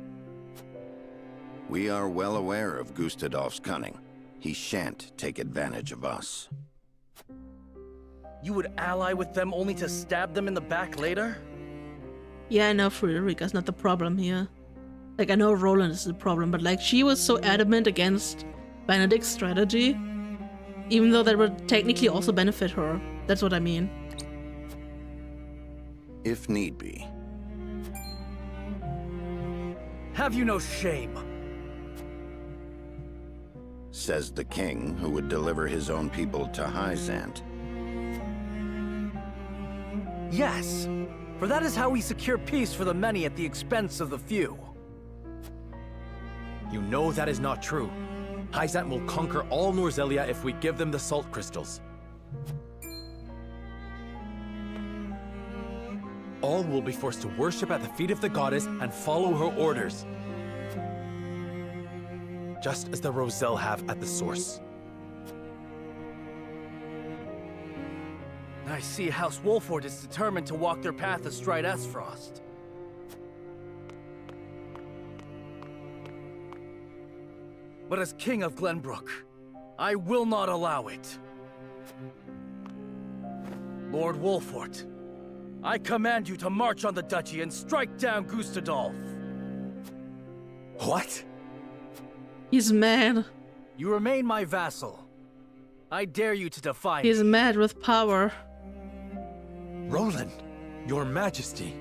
We are well aware of Gustadolf's cunning. He shan't take advantage of us. You would ally with them only to stab them in the back later? Yeah, I know Frederica's not the problem here. Like, I know Roland is the problem, but like, she was so adamant against Benedict's strategy, even though that would technically also benefit her. That's what I mean. If need be. Have you no shame? Says the king who would deliver his own people to Hyzant. Yes, for that is how we secure peace for the many at the expense of the few. You know that is not true. Hyzant will conquer all Norzelia if we give them the salt crystals. All will be forced to worship at the feet of the goddess and follow her orders. Just as the Roselle have at the source. I see House Wolffort is determined to walk their path astride Esfrost. But as King of Glenbrook, I will not allow it. Lord Wolffort, I command you to march on the duchy and strike down Gustadolf. What? He's mad. You remain my vassal. I dare you to defy me. He's mad with power. Roland, your majesty.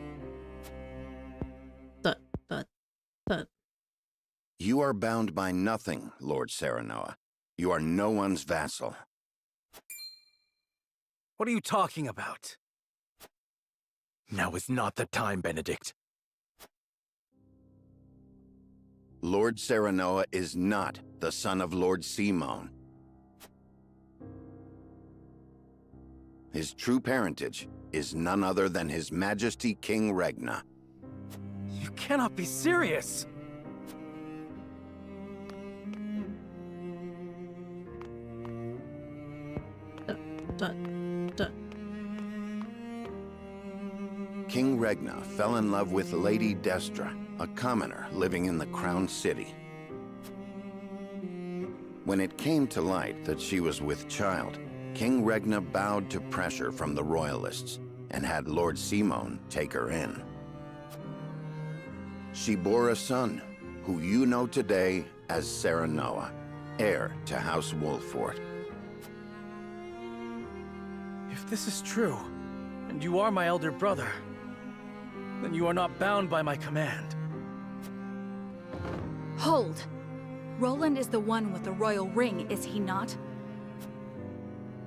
You are bound by nothing, Lord Serenoa. You are no one's vassal. What are you talking about? Now is not the time, Benedict. Lord Serenoa is not the son of Lord Simon. His true parentage is none other than His Majesty King Regna. You cannot be serious! King Regna fell in love with Lady Destra, a commoner living in the Crown City. When it came to light that she was with child, King Regna bowed to pressure from the royalists and had Lord Simon take her in. She bore a son, who you know today as Serenoa, heir to House Wolffort. If this is true, and you are my elder brother, then you are not bound by my command. Hold! Roland is the one with the royal ring, is he not?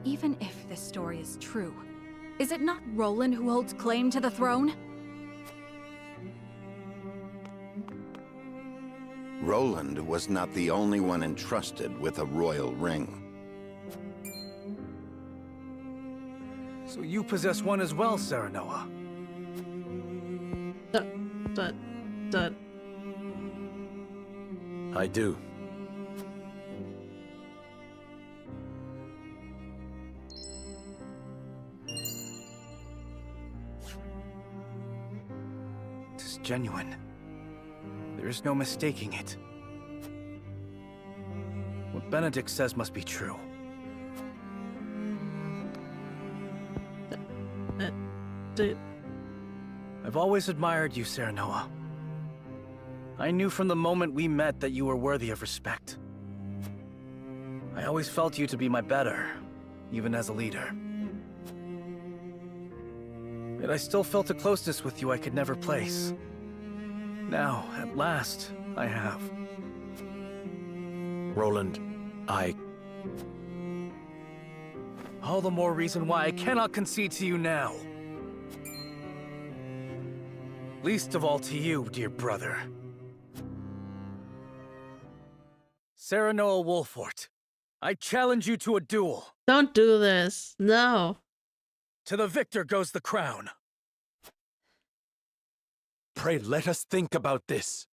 Even if this story is true, is it not Roland who holds claim to the throne? Roland was not the only one entrusted with a royal ring. So you possess one as well, Serenoa? I do. It is genuine. There is no mistaking it. What Benedict says must be true. I've always admired you, Serenoa. I knew from the moment we met that you were worthy of respect. I always felt you to be my better, even as a leader. Yet I still felt a closeness with you I could never place. Now, at last, I have. Roland, All the more reason why I cannot concede to you now. Least of all to you, dear brother. Serenoa Wolffort, I challenge you to a duel. Don't do this. No. To the victor goes the crown. Pray let us think about this.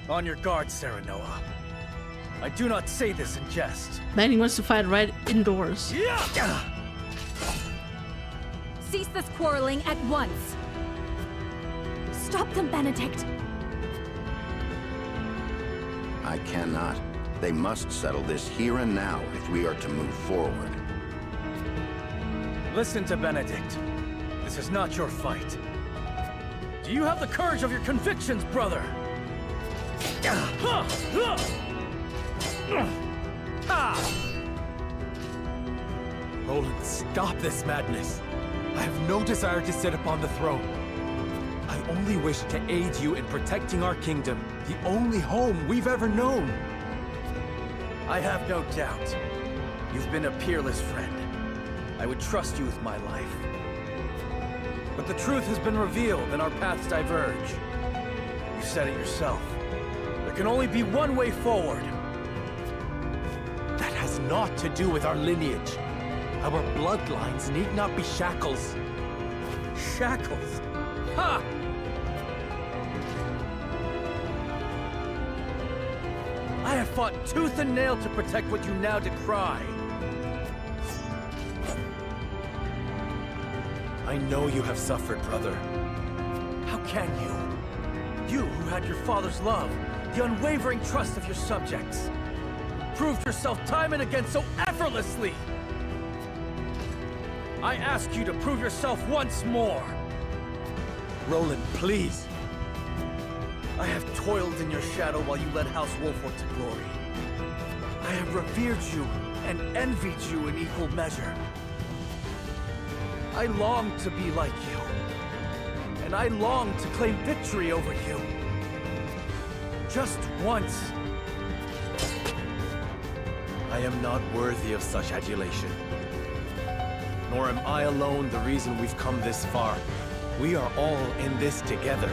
On your guard, Serenoa. I do not say this in jest. Man, he wants to fight right indoors. Cease this quarreling at once. Stop them, Benedict. I cannot. They must settle this here and now if we are to move forward. Listen to Benedict. This is not your fight. Do you have the courage of your convictions, brother? Roland, stop this madness. I have no desire to sit upon the throne. I only wish to aid you in protecting our kingdom, the only home we've ever known. I have no doubt. You've been a peerless friend. I would trust you with my life. But the truth has been revealed and our paths diverge. You said it yourself. There can only be one way forward. That has naught to do with our lineage. Our bloodlines need not be shackles. Shackles? Ha! I have fought tooth and nail to protect what you now decry. I know you have suffered, brother. How can you? You who had your father's love, the unwavering trust of your subjects, proved yourself time and again so effortlessly. I ask you to prove yourself once more. Roland, please. I have toiled in your shadow while you led House Wolffort to glory. I have revered you and envied you in equal measure. I long to be like you, and I long to claim victory over you. Just once. I am not worthy of such adulation. Nor am I alone the reason we've come this far. We are all in this together.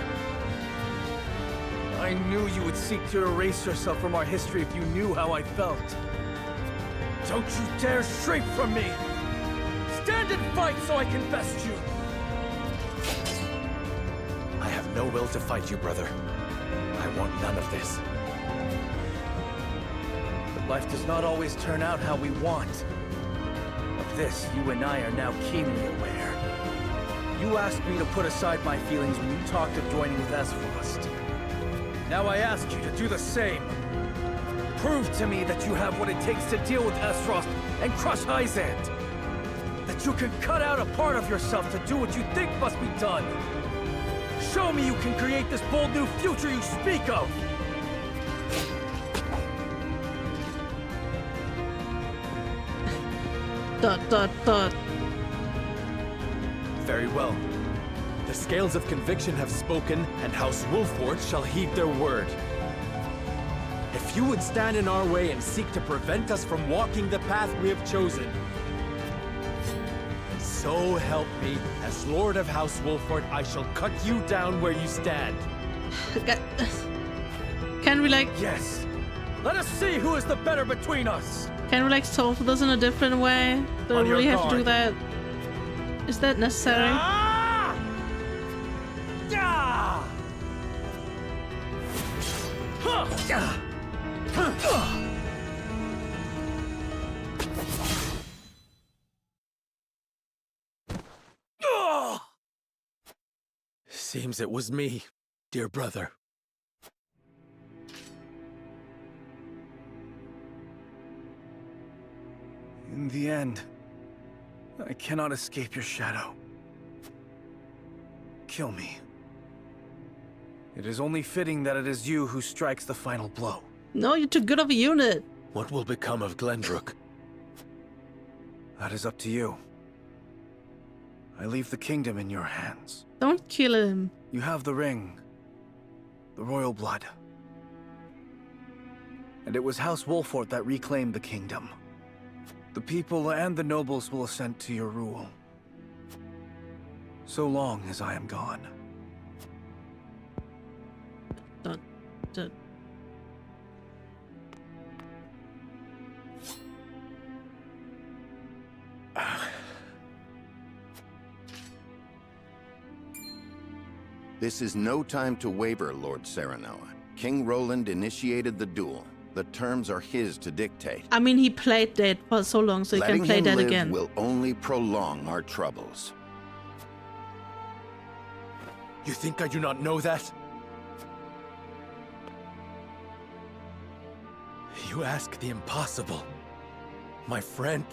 I knew you would seek to erase yourself from our history if you knew how I felt. Don't you dare shrink from me! Stand and fight so I can best you! I have no will to fight you, brother. I want none of this. But life does not always turn out how we want. Of this, you and I are now keenly aware. You asked me to put aside my feelings when you talked of joining with Esfrost. Now I ask you to do the same. Prove to me that you have what it takes to deal with Esfrost and crush Hyzant. That you can cut out a part of yourself to do what you think must be done. Show me you can create this bold new future you speak of! ... Very well. The scales of conviction have spoken, and House Wolffort shall heed their word. If you would stand in our way and seek to prevent us from walking the path we have chosen, so help me, as Lord of House Wolffort, I shall cut you down where you stand. Can we like... Yes! Let us see who is the better between us! Can we like solve this in a different way? Do we really have to do that? Is that necessary? Seems it was me, dear brother. In the end, I cannot escape your shadow. Kill me. It is only fitting that it is you who strikes the final blow. No, you're too good of a unit. What will become of Glenbrook? That is up to you. I leave the kingdom in your hands. Don't kill him. You have the ring. The royal blood. And it was House Wolffort that reclaimed the kingdom. The people and the nobles will assent to your rule. So long as I am gone. This is no time to waver, Lord Serenoa. King Roland initiated the duel. The terms are his to dictate. I mean, he played that for so long, so he can play that again. Letting him live will only prolong our troubles. You think I do not know that? You ask the impossible. My friend,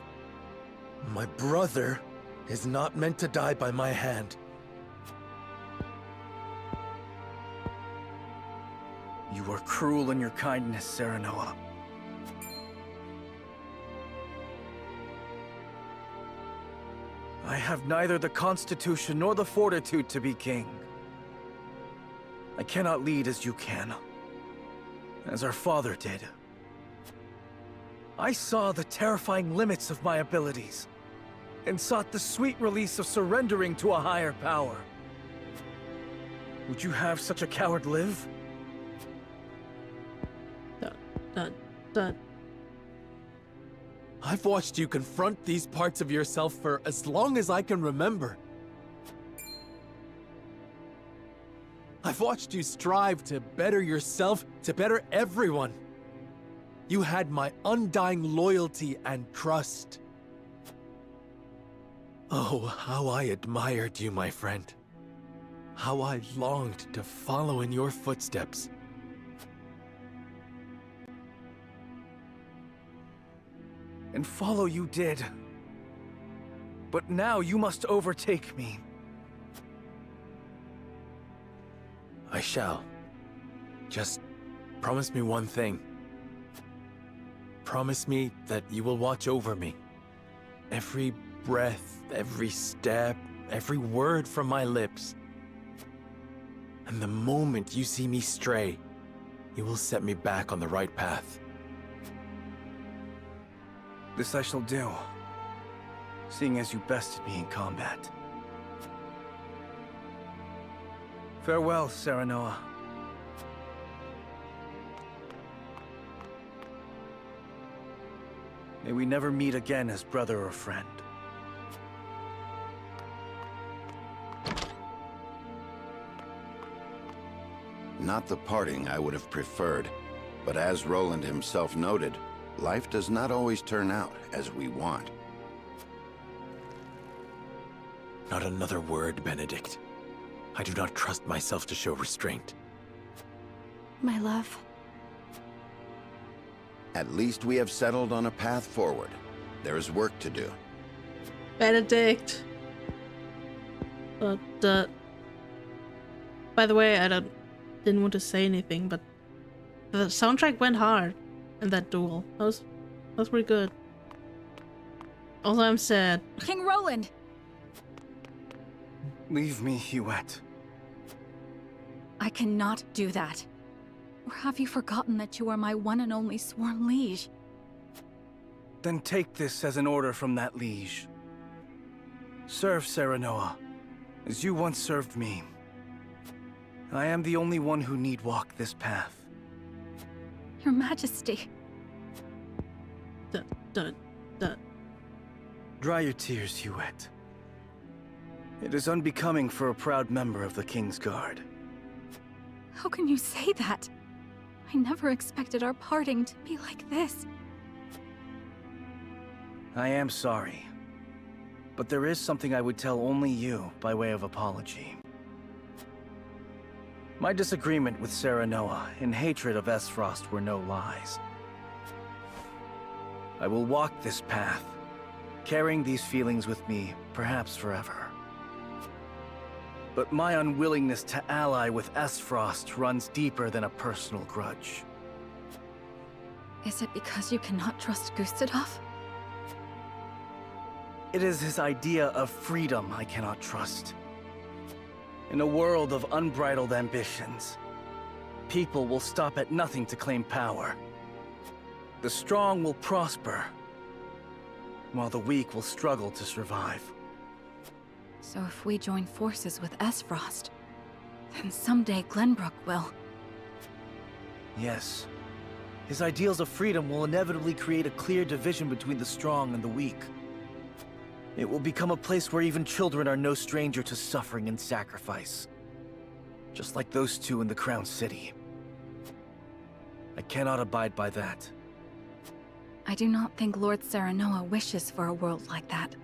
my brother, is not meant to die by my hand. You are cruel in your kindness, Serenoa. I have neither the constitution nor the fortitude to be king. I cannot lead as you can, as our father did. I saw the terrifying limits of my abilities, and sought the sweet release of surrendering to a higher power. Would you have such a coward live? I've watched you confront these parts of yourself for as long as I can remember. I've watched you strive to better yourself, to better everyone. You had my undying loyalty and trust. Oh, how I admired you, my friend. How I longed to follow in your footsteps. And follow you did. But now you must overtake me. I shall. Just promise me one thing. Promise me that you will watch over me. Every breath, every step, every word from my lips. And the moment you see me stray, you will set me back on the right path. This I shall do, seeing as you bested me in combat. Farewell, Serenoa. May we never meet again as brother or friend. Not the parting I would have preferred, but as Roland himself noted, life does not always turn out as we want. Not another word, Benedict. I do not trust myself to show restraint. My love. At least we have settled on a path forward. There is work to do. Benedict. By the way, I didn't want to say anything, but the soundtrack went hard in that duel. That was pretty good. Also, I'm sad. King Roland! Leave me, Huette. I cannot do that. Or have you forgotten that you are my one and only sworn liege? Then take this as an order from that liege. Serve Serenoa, as you once served me. I am the only one who need walk this path. Your Majesty. Dry your tears, Huette. It is unbecoming for a proud member of the King's Guard. How can you say that? I never expected our parting to be like this. I am sorry. But there is something I would tell only you by way of apology. My disagreement with Serenoa and hatred of Esfrost were no lies. I will walk this path, carrying these feelings with me, perhaps forever. But my unwillingness to ally with Esfrost runs deeper than a personal grudge. Is it because you cannot trust Gustadolf? It is his idea of freedom I cannot trust. In a world of unbridled ambitions, people will stop at nothing to claim power. The strong will prosper, while the weak will struggle to survive. So if we join forces with Esfrost, then someday Glenbrook will. Yes. His ideals of freedom will inevitably create a clear division between the strong and the weak. It will become a place where even children are no stranger to suffering and sacrifice. Just like those two in the Crown City. I cannot abide by that. I do not think Lord Serenoa wishes for a world like that.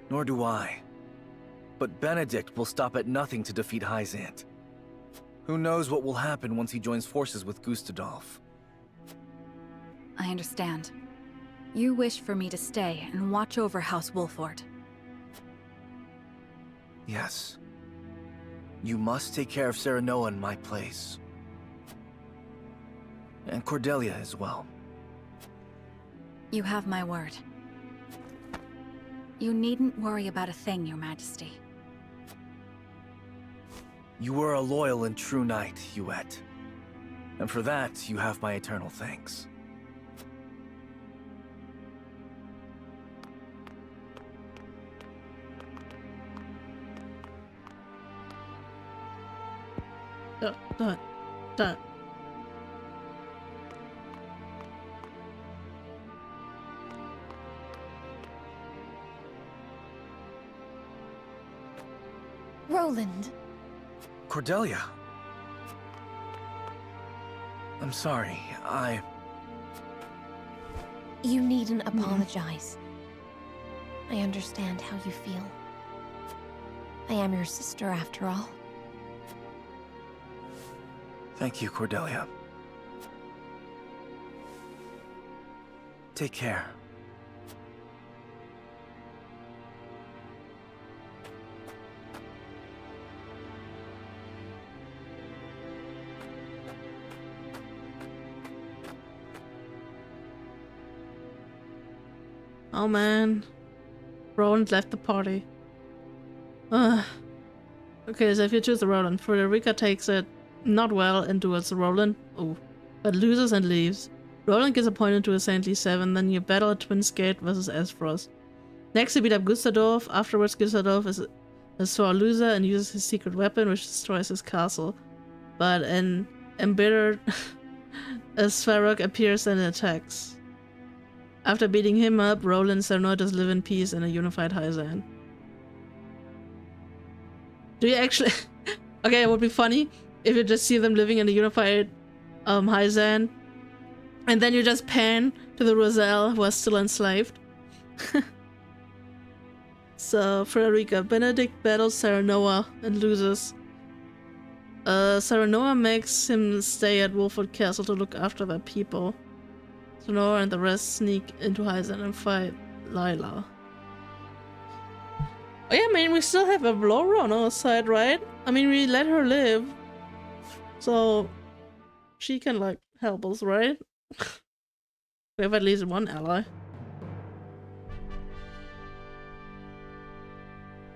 Nor do I. But Benedict will stop at nothing to defeat Hyzant. Who knows what will happen once he joins forces with Gustadolf. I understand. You wish for me to stay and watch over House Wolffort. Yes. You must take care of Serenoa in my place. And Cordelia as well. You have my word. You needn't worry about a thing, Your Majesty. You were a loyal and true knight, Huet. And for that, you have my eternal thanks. Done. Roland. Cordelia. I'm sorry, You needn't apologize. I understand how you feel. I am your sister after all. Thank you, Cordelia. Take care. Oh man. Roland left the party. Ugh. Okay, so if you choose the Roland, Frederica takes it not well and duels Roland. Oh. But loses and leaves. Roland gets appointed to a Saintly 7, then you battle at Twins Gate versus Espouse. Next you beat up Gustadolf, afterwards Gustadolf is a sore loser and uses his secret weapon which destroys his castle. But an embittered Svarog appears and attacks. After beating him up, Roland and Serenoa just live in peace in a unified Hyzan. Do you actually... Okay, it would be funny if you just see them living in a unified Hyzan, and then you just pan to the Roselle who are still enslaved. So, Frederica. Benedict battles Serenoa and loses. Serenoa makes him stay at Wolffort Castle to look after their people. Serenoa and the rest sneak into Hyzan and fight Lila. Oh yeah, I mean, we still have a Laura on our side, right? I mean, we let her live. So, she can, like, help us, right? We have at least one ally.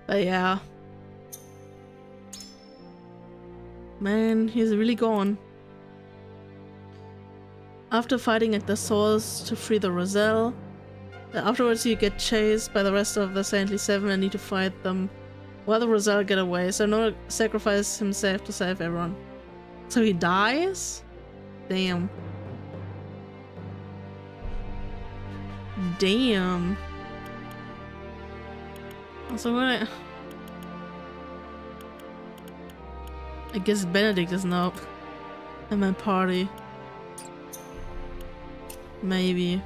But yeah. Man, he's really gone. After fighting at the source to free the Roselle, afterwards you get chased by the rest of the Saintly 7 and need to fight them while the Roselle get away. So Noah sacrifices himself to save everyone. So he dies? Damn. Damn. So what? I guess Benedict is now in my party. Maybe.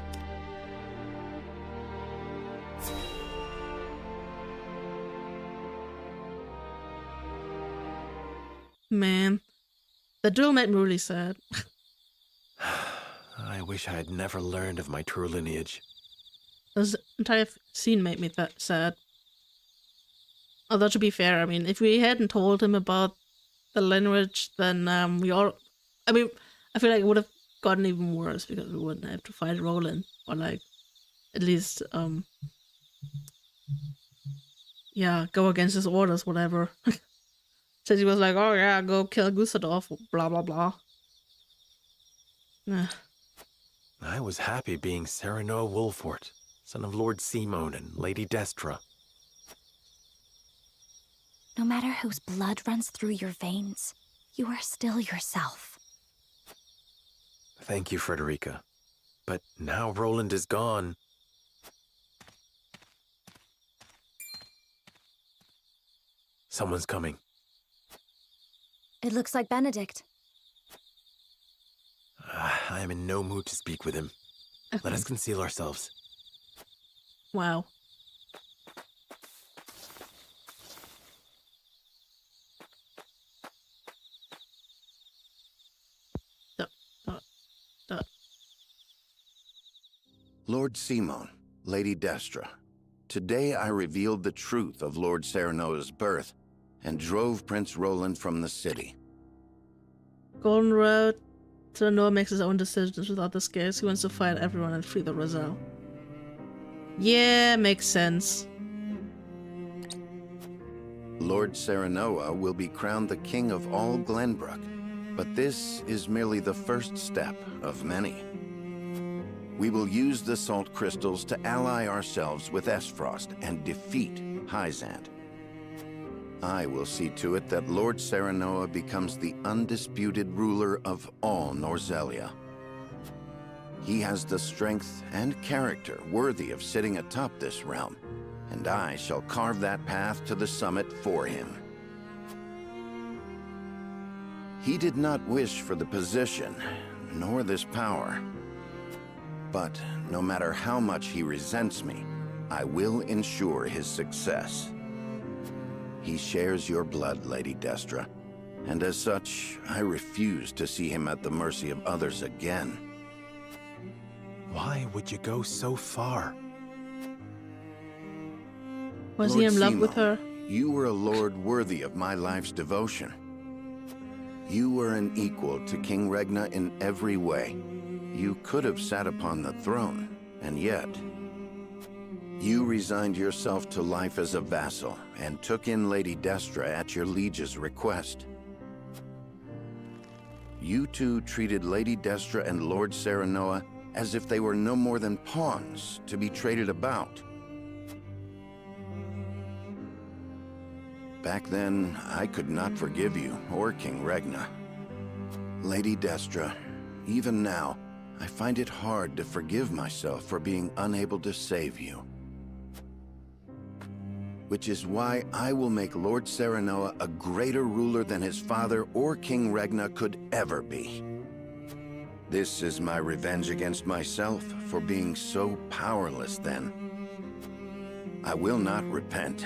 Man, the duel made me really sad. I wish I had never learned of my true lineage. This entire scene made me that sad. Although to be fair, I mean, if we hadn't told him about the lineage, then I mean, I feel like it would have gotten even worse because we wouldn't have to fight Roland, or like, at least, yeah, go against his orders, whatever. Says he was like, oh yeah, go kill Gustadolf, blah blah blah. I was happy being Serenoa Wolffort, son of Lord Simone and Lady Destra. No matter whose blood runs through your veins, you are still yourself. Thank you, Frederica. But now Roland is gone. Someone's coming. It looks like Benedict. I am in no mood to speak with him. Let us conceal ourselves. Wow. Lord Simon, Lady Destra, today I revealed the truth of Lord Serenoa's birth and drove Prince Roland from the city. Golden Road. Serenoa makes his own decisions without the scares. He wants to fight everyone and free the Roselle. Yeah, makes sense. Lord Serenoa will be crowned the king of all Glenbrook, but this is merely the first step of many. We will use the salt crystals to ally ourselves with Esfrost and defeat Hyzant. I will see to it that Lord Serenoa becomes the undisputed ruler of all Norzelia. He has the strength and character worthy of sitting atop this realm, and I shall carve that path to the summit for him. He did not wish for the position, nor this power. But no matter how much he resents me, I will ensure his success. He shares your blood, Lady Destra, and as such, I refuse to see him at the mercy of others again. Why would you go so far? Was Lord he in love Simon, with her? You were a lord worthy of my life's devotion. You were an equal to King Regna in every way. You could have sat upon the throne, and yet you resigned yourself to life as a vassal and took in Lady Destra at your liege's request. You two treated Lady Destra and Lord Serenoa as if they were no more than pawns to be traded about. Back then, I could not forgive you or King Regna. Lady Destra, even now, I find it hard to forgive myself for being unable to save you. Which is why I will make Lord Serenoa a greater ruler than his father or King Regna could ever be. This is my revenge against myself for being so powerless then. I will not repent.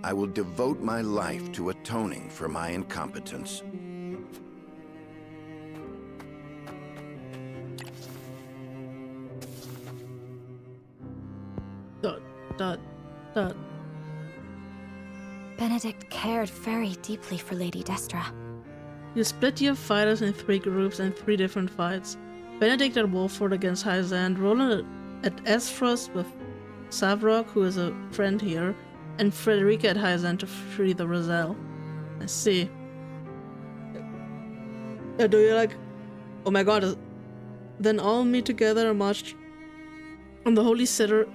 I will devote my life to atoning for my incompetence. Dot. Benedict cared very deeply for Lady Destra. You split your fighters in 3 groups and 3 different fights. Benedict at Wolffort against Hyzant, Roland at Esfrost with Savrok, who is a friend here, and Frederica at Hyzant to free the Roselle. I see. Do you like... Oh my god. Then all meet together and march on the Holy City,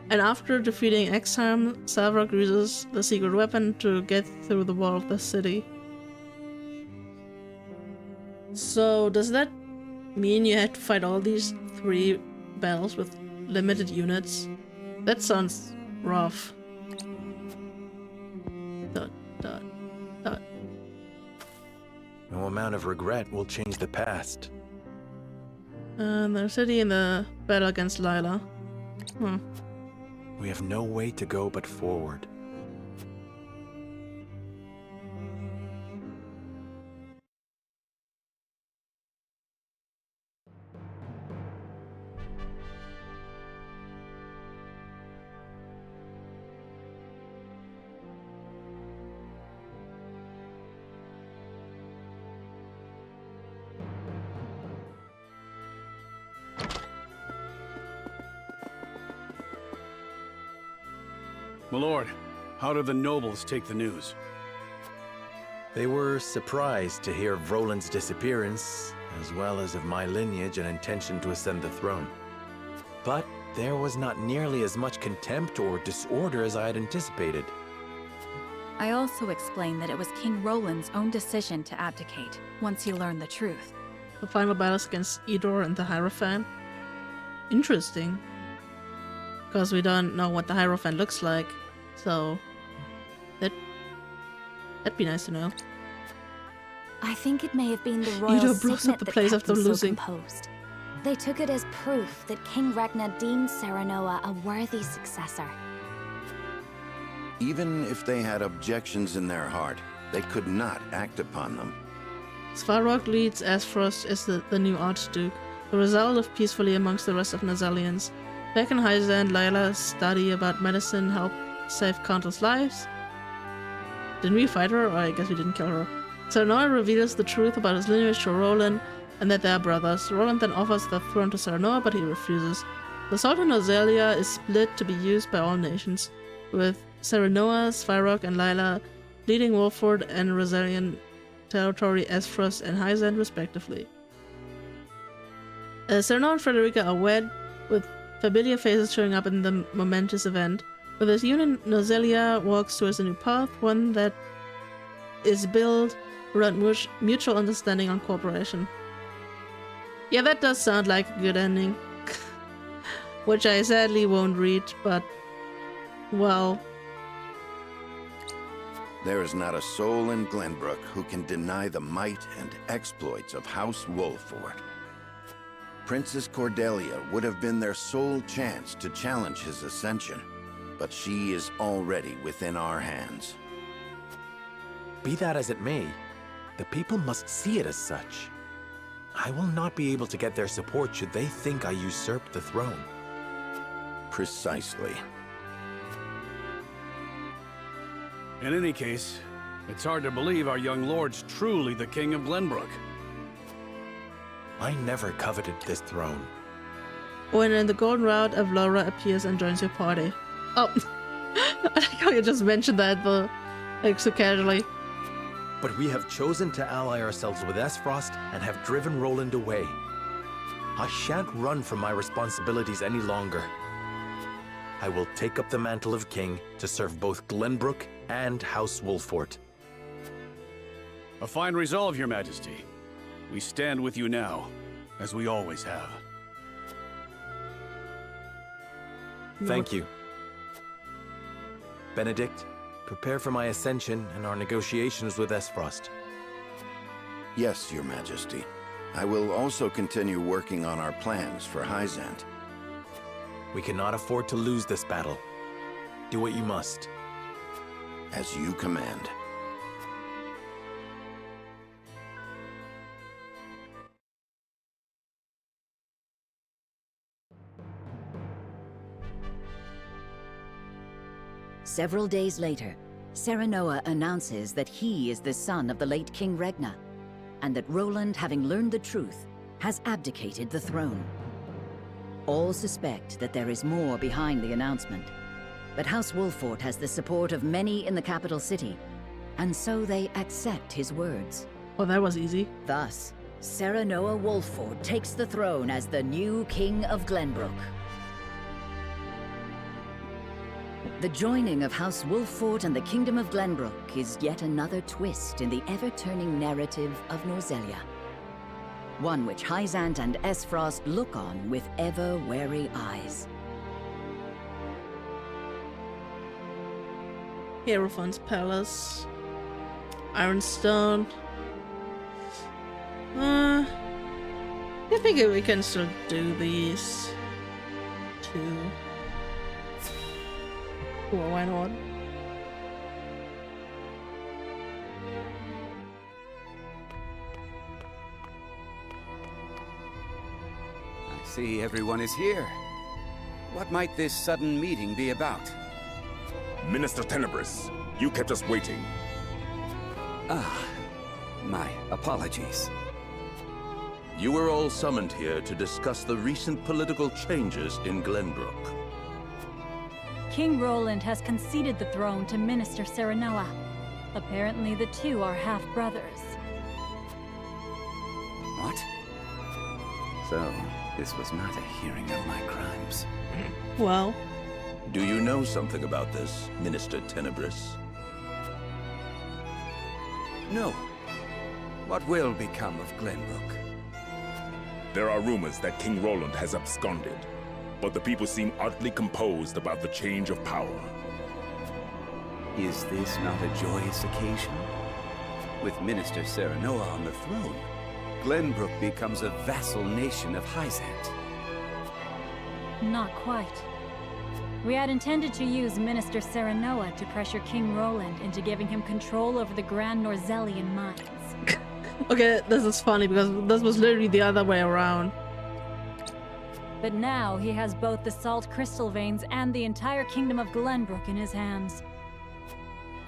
and after defeating Exarm, Savrok uses the secret weapon to get through the wall of the city. So, does that mean you had to fight all these 3 battles with limited units? That sounds rough. No amount of regret will change the past. The city in the battle against Lila. We have no way to go but forward. My lord, how did the nobles take the news? They were surprised to hear of Roland's disappearance, as well as of my lineage and intention to ascend the throne. But there was not nearly as much contempt or disorder as I had anticipated. I also explained that it was King Roland's own decision to abdicate, once he learned the truth. The final battles against Idor and the Hierophant. Interesting. Because we don't know what the Hierophant looks like, so that That'd be nice to know. I think it may have been the royal Edo blows signet up the that place kept after them so losing. composed. They took it as proof that King Ragnar deemed Serenoa a worthy successor. Even if they had objections in their heart, they could not act upon them. Svarog leads Asfrost as the new Archduke. The Rosal live peacefully amongst the rest of Nazalians. Back in Hyzand, Lila study about medicine, help save countless lives. Didn't we fight her? Or I guess we didn't kill her. Serenoa reveals the truth about his lineage to Roland and that they are brothers. Roland then offers the throne to Serenoa, but he refuses. The Salt of Nozelia is split to be used by all nations, with Serenoa, Svarog, and Lila leading Wolffort and Rosalian territory Asfrost and Hyzand respectively. Serenoa and Frederica are wed, with familiar faces showing up in the momentous event. With this union, Nozelia walks towards a new path, one that is built around mutual understanding and cooperation. Yeah, that does sound like a good ending. Which I sadly won't read, but, well... There is not a soul in Glenbrook who can deny the might and exploits of House Wolffort. Princess Cordelia would have been their sole chance to challenge his ascension, but she is already within our hands. Be that as it may, the people must see it as such. I will not be able to get their support should they think I usurped the throne. Precisely. In any case, it's hard to believe our young lord's truly the King of Glenbrook. I never coveted this throne. When in the Golden Route, Avlora appears and joins your party. Oh, I like how you just mentioned that, but like so casually. But we have chosen to ally ourselves with Esfrost and have driven Roland away. I shan't run from my responsibilities any longer. I will take up the mantle of king to serve both Glenbrook and House Wolffort. A fine resolve, Your Majesty. We stand with you now, as we always have. Thank you. Benedict, prepare for my ascension and our negotiations with Esfrost. Yes, Your Majesty. I will also continue working on our plans for Hyzand. We cannot afford to lose this battle. Do what you must. As you command. Several days later, Serenoa announces that he is the son of the late King Ragnar, and that Roland, having learned the truth, has abdicated the throne. All suspect that there is more behind the announcement, but House Wolffort has the support of many in the capital city, and so they accept his words. Well, that was easy. Thus, Serenoa Wolffort takes the throne as the new King of Glenbrook. The joining of House Wolffort and the Kingdom of Glenbrook is yet another twist in the ever-turning narrative of Nozelia. One which Hyzand and Esfrost look on with ever-wary eyes. Hierophant's Palace. Ironstone. I think we can still do these two. Well, why not? I see everyone is here. What might this sudden meeting be about? Minister Tenebris, you kept us waiting. Ah, my apologies. You were all summoned here to discuss the recent political changes in Glenbrook. King Roland has conceded the throne to Minister Serenoa. Apparently the two are half-brothers. What? So, this was not a hearing of my crimes. Well. Do you know something about this, Minister Tenebris? No. What will become of Glenbrook? There are rumors that King Roland has absconded, but the people seem oddly composed about the change of power. Is this not a joyous occasion? With Minister Serenoa on the throne, Glenbrook becomes a vassal nation of Hyzant. Not quite. We had intended to use Minister Serenoa to pressure King Roland into giving him control over the Grand Norzelian mines. Okay, this is funny because this was literally the other way around. But now he has both the salt crystal veins and the entire kingdom of Glenbrook in his hands.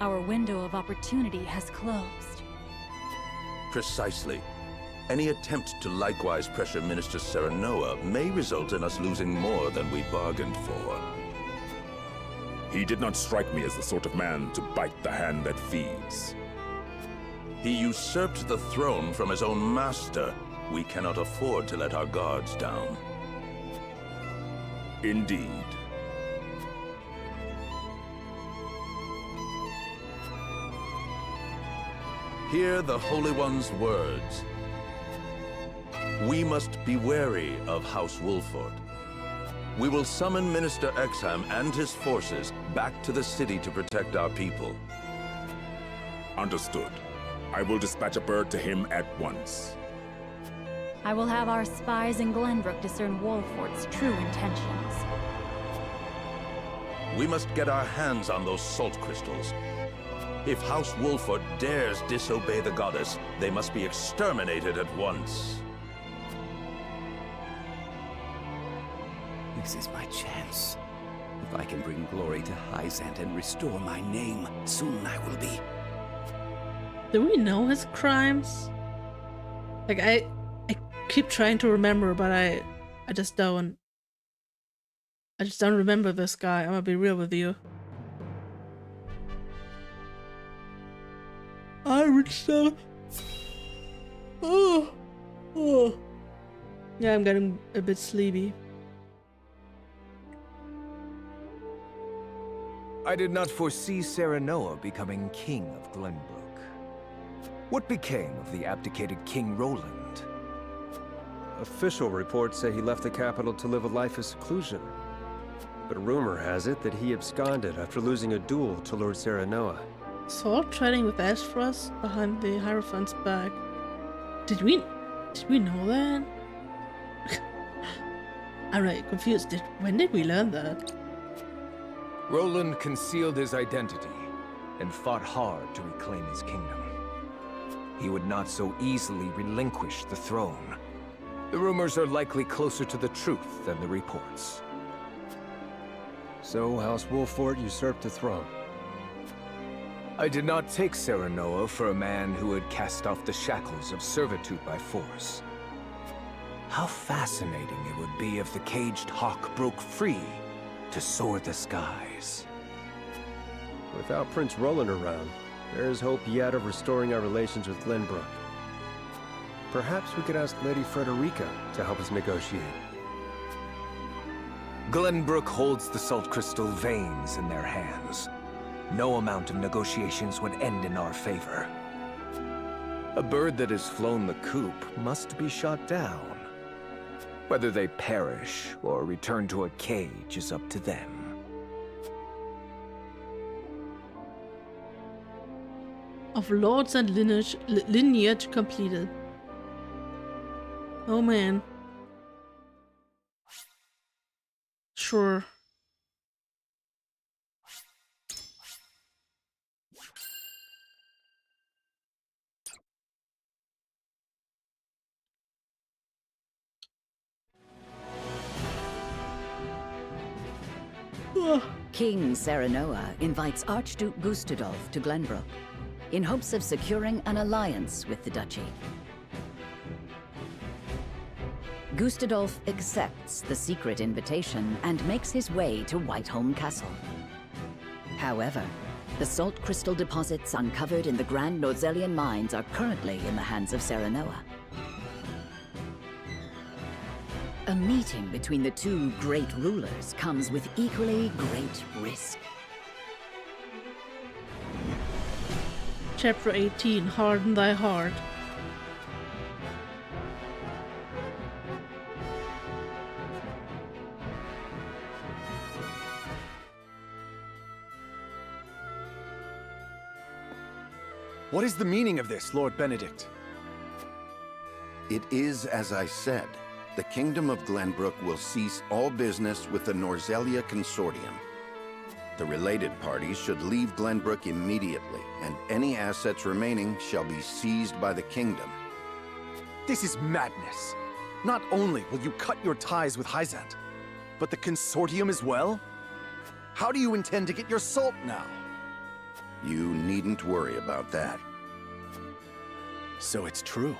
Our window of opportunity has closed. Precisely. Any attempt to likewise pressure Minister Serenoa may result in us losing more than we bargained for. He did not strike me as the sort of man to bite the hand that feeds. He usurped the throne from his own master. We cannot afford to let our guards down. Indeed. Hear the Holy One's words. We must be wary of House Wolffort. We will summon Minister Exham and his forces back to the city to protect our people. Understood. I will dispatch a bird to him at once. I will have our spies in Glenbrook discern Wolffort's true intentions. We must get our hands on those salt crystals. If House Wolffort dares disobey the goddess, they must be exterminated at once. This is my chance. If I can bring glory to Hyzant and restore my name, soon I will be. Do we know his crimes? Like, I keep trying to remember, but I just don't. I just don't remember this guy. I'm gonna be real with you. I would so. Oh. Yeah, I'm getting a bit sleepy. I did not foresee Serenoa becoming king of Glenbrook. What became of the abdicated King Roland? Official reports say he left the capital to live a life of seclusion. But rumor has it that he absconded after losing a duel to Lord Serenoa. Sword trading with espouse behind the Hierophant's back. Did we know that? I'm like confused. When did we learn that? Roland concealed his identity and fought hard to reclaim his kingdom. He would not so easily relinquish the throne. The rumors are likely closer to the truth than the reports. So House Wolffort usurped the throne. I did not take Serenoa for a man who had cast off the shackles of servitude by force. How fascinating it would be if the caged hawk broke free to soar the skies. Without Prince Roland around, there is hope yet of restoring our relations with Glenbrook. Perhaps we could ask Lady Frederica to help us negotiate. Glenbrook holds the salt crystal veins in their hands. No amount of negotiations would end in our favor. A bird that has flown the coop must be shot down. Whether they perish or return to a cage is up to them. Of lords and lineage completed. Oh man. Sure. King Serenoa invites Archduke Gustadolf to Glenbrook in hopes of securing an alliance with the duchy. Gustadolf accepts the secret invitation and makes his way to Whiteholm Castle. However, the salt crystal deposits uncovered in the Grand Norzelian mines are currently in the hands of Serenoa. A meeting between the two great rulers comes with equally great risk. Chapter 18, Harden Thy Heart. What is the meaning of this, Lord Benedict? It is as I said. The Kingdom of Glenbrook will cease all business with the Norzelia Consortium. The related parties should leave Glenbrook immediately, and any assets remaining shall be seized by the Kingdom. This is madness. Not only will you cut your ties with Hyzant, but the Consortium as well? How do you intend to get your salt now? You needn't worry about that. So it's true.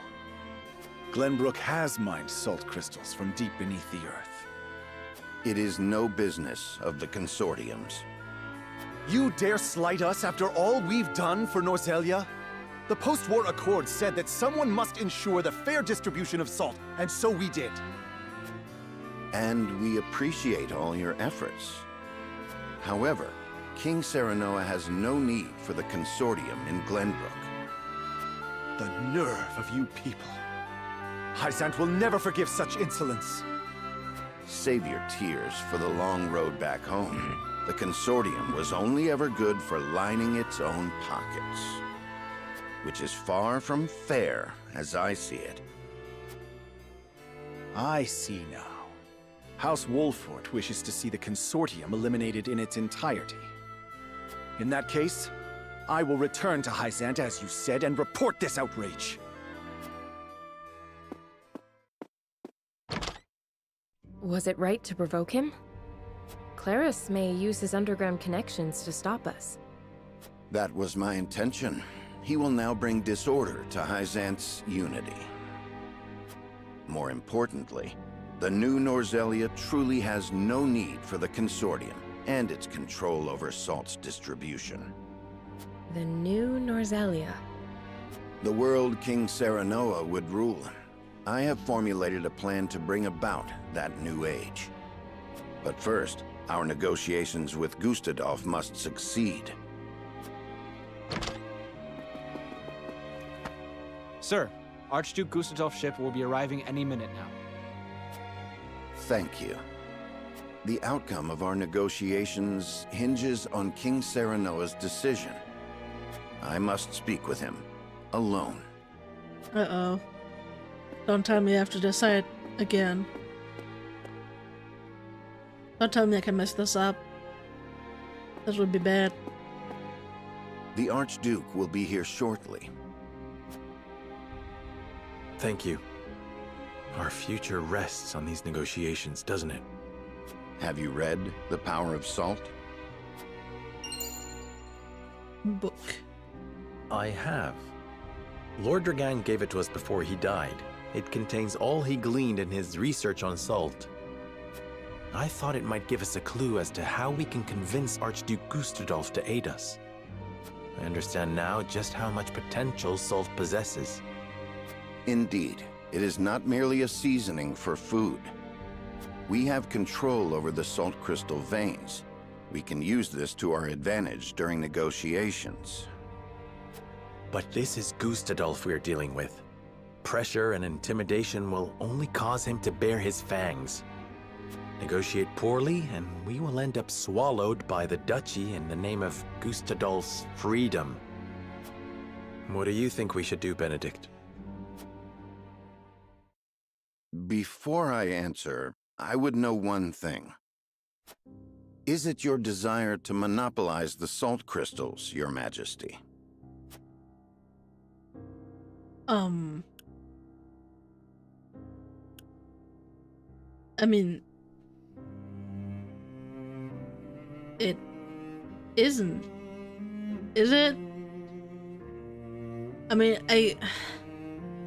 Glenbrook has mined salt crystals from deep beneath the earth. It is no business of the Consortium's. You dare slight us after all we've done for Norzelia? The post-war accord said that someone must ensure the fair distribution of salt, and so we did. And we appreciate all your efforts. However, King Serenoa has no need for the Consortium in Glenbrook. The nerve of you people. Hyzant will never forgive such insolence. Save your tears for the long road back home. The Consortium was only ever good for lining its own pockets. Which is far from fair, as I see it. I see now. House Wolffort wishes to see the Consortium eliminated in its entirety. In that case, I will return to Hyzant as you said and report this outrage. Was it right to provoke him? Claris may use his underground connections to stop us. That was my intention. He will now bring disorder to Hyzant's unity. More importantly, the new Norzelia truly has no need for the Consortium and its control over salt's distribution. The new Norzelia. The world King Serenoa would rule. I have formulated a plan to bring about that new age. But first, our negotiations with Gustadolf must succeed. Sir, Archduke Gustadolf's ship will be arriving any minute now. Thank you. The outcome of our negotiations hinges on King Serenoa's decision. I must speak with him, alone. Uh-oh. Don't tell me I have to decide again. Don't tell me I can mess this up. This would be bad. The Archduke will be here shortly. Thank you. Our future rests on these negotiations, doesn't it? Have you read The Power of Salt? Book. I have. Lord Dragan gave it to us before he died. It contains all he gleaned in his research on salt. I thought it might give us a clue as to how we can convince Archduke Gustadolf to aid us. I understand now just how much potential salt possesses. Indeed, it is not merely a seasoning for food. We have control over the salt crystal veins. We can use this to our advantage during negotiations. But this is Gustadolf we're dealing with. Pressure and intimidation will only cause him to bare his fangs. Negotiate poorly, and we will end up swallowed by the duchy in the name of Gustadolf's freedom. What do you think we should do, Benedict? Before I answer, I would know one thing. Is it your desire to monopolize the salt crystals, Your Majesty? I mean, it isn't. Is it? I mean,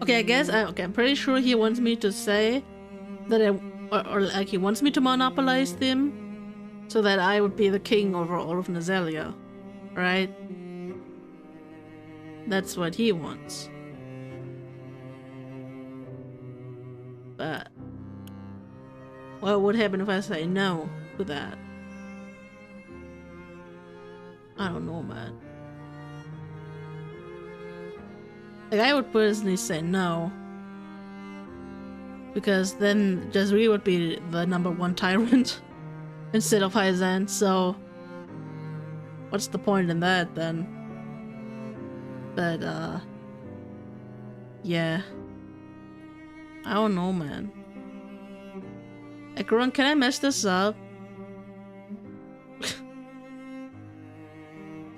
okay, I guess, okay, I'm pretty sure he wants me to say that or like he wants me to monopolize them so that I would be the king over all of Norzelia, right? That's what he wants. But what would happen if I say no to that? I don't know, man. Like, I would personally say no. Because then Jezreel would be the #1 tyrant instead of Hyzant, so what's the point in that then? But, yeah. I don't know, man. Ekron, can I mess this up? Is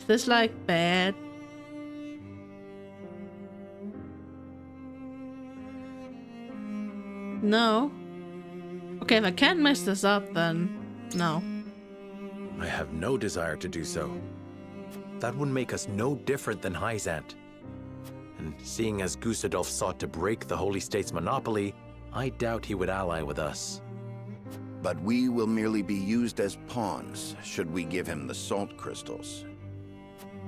this, like, bad? No. Okay, if I can't mess this up, then no. I have no desire to do so. That would make us no different than Hyzant. And seeing as Gustadolf sought to break the Holy State's monopoly, I doubt he would ally with us. But we will merely be used as pawns, should we give him the salt crystals.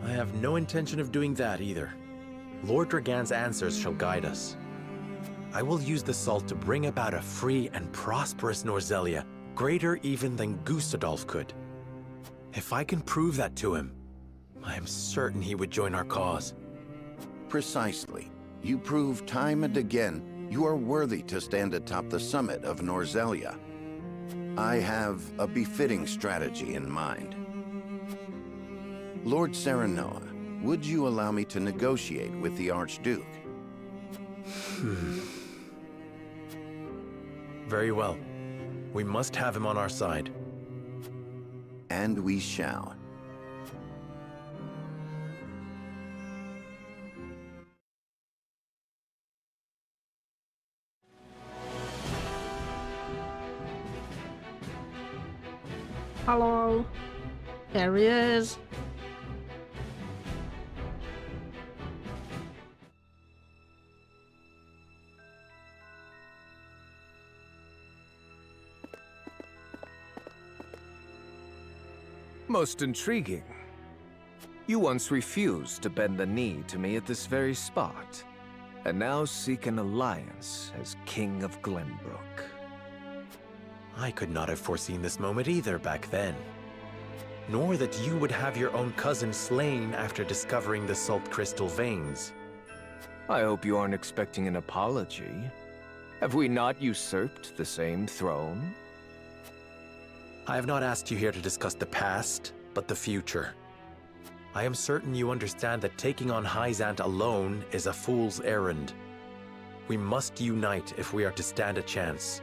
I have no intention of doing that either. Lord Dragan's answers shall guide us. I will use the salt to bring about a free and prosperous Norzelia, greater even than Gustadolf could. If I can prove that to him, I am certain he would join our cause. Precisely. You prove time and again you are worthy to stand atop the summit of Norzelia. I have a befitting strategy in mind. Lord Serenoa, would you allow me to negotiate with the Archduke? Very well. We must have him on our side. And we shall. Hello. There he is. Most intriguing. You once refused to bend the knee to me at this very spot, and now seek an alliance as King of Glenbrook. I could not have foreseen this moment either back then. Nor that you would have your own cousin slain after discovering the salt crystal veins. I hope you aren't expecting an apology. Have we not usurped the same throne? I have not asked you here to discuss the past, but the future. I am certain you understand that taking on Hyzant alone is a fool's errand. We must unite if we are to stand a chance. ...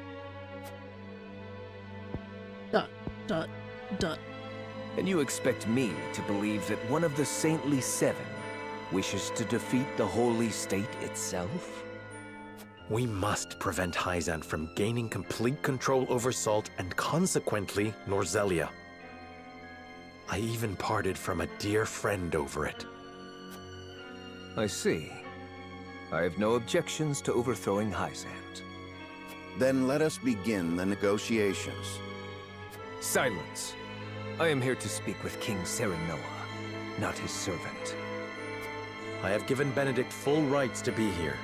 And you expect me to believe that one of the Saintly Seven wishes to defeat the Holy State itself? We must prevent Hyzant from gaining complete control over Salt and consequently Norzelia. I even parted from a dear friend over it. I see. I have no objections to overthrowing Hyzant. Then let us begin the negotiations. Silence. I am here to speak with King Serenoa, not his servant. I have given Benedict full rights to be here.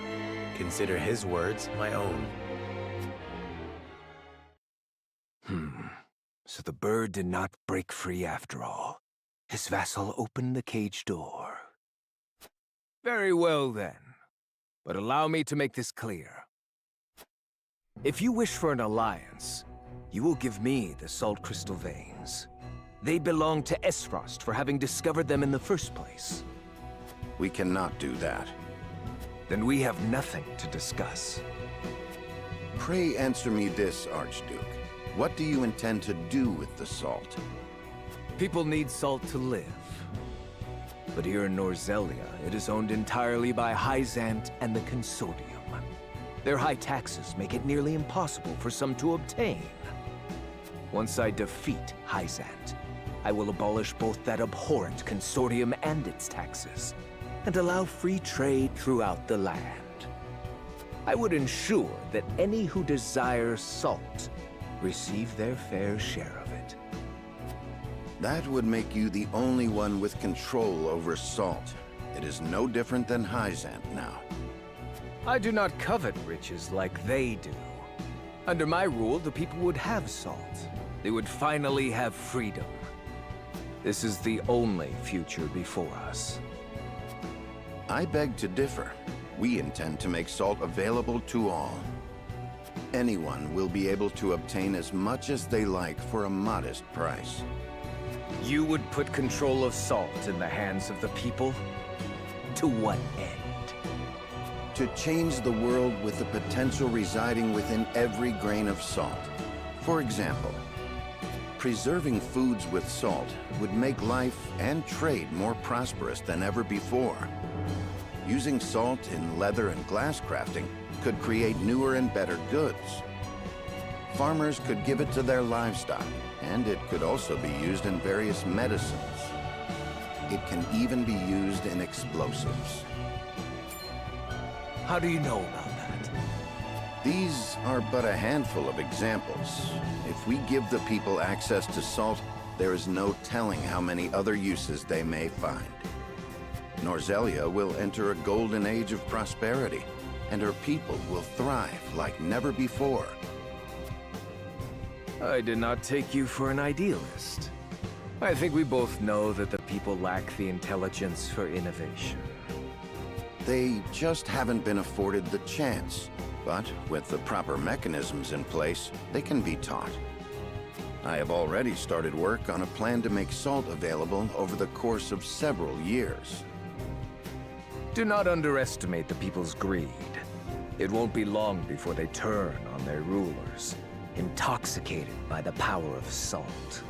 Consider his words my own. So the bird did not break free after all. His vassal opened the cage door. Very well then. But allow me to make this clear. If you wish for an alliance, you will give me the salt crystal veins. They belong to Esfrost for having discovered them in the first place. We cannot do that. Then we have nothing to discuss. Pray answer me this, Archduke. What do you intend to do with the salt? People need salt to live. But here in Norzelia, it is owned entirely by Hyzant and the Consortium. Their high taxes make it nearly impossible for some to obtain. Once I defeat Hyzant, I will abolish both that abhorrent Consortium and its taxes, and allow free trade throughout the land. I would ensure that any who desire salt receive their fair share of it. That would make you the only one with control over salt. It is no different than Hyzant now. I do not covet riches like they do. Under my rule, the people would have salt. They would finally have freedom. This is the only future before us. I beg to differ. We intend to make salt available to all. Anyone will be able to obtain as much as they like for a modest price. You would put control of salt in the hands of the people? To what end? To change the world with the potential residing within every grain of salt. For example, preserving foods with salt would make life and trade more prosperous than ever before. Using salt in leather and glass crafting could create newer and better goods. Farmers could give it to their livestock, and it could also be used in various medicines. It can even be used in explosives. How do you know about that? These are but a handful of examples. If we give the people access to salt, there is no telling how many other uses they may find. Norzelia will enter a golden age of prosperity, and her people will thrive like never before. I did not take you for an idealist. I think we both know that the people lack the intelligence for innovation. They just haven't been afforded the chance. But with the proper mechanisms in place, they can be taught. I have already started work on a plan to make salt available over the course of several years. Do not underestimate the people's greed. It won't be long before they turn on their rulers, intoxicated by the power of salt.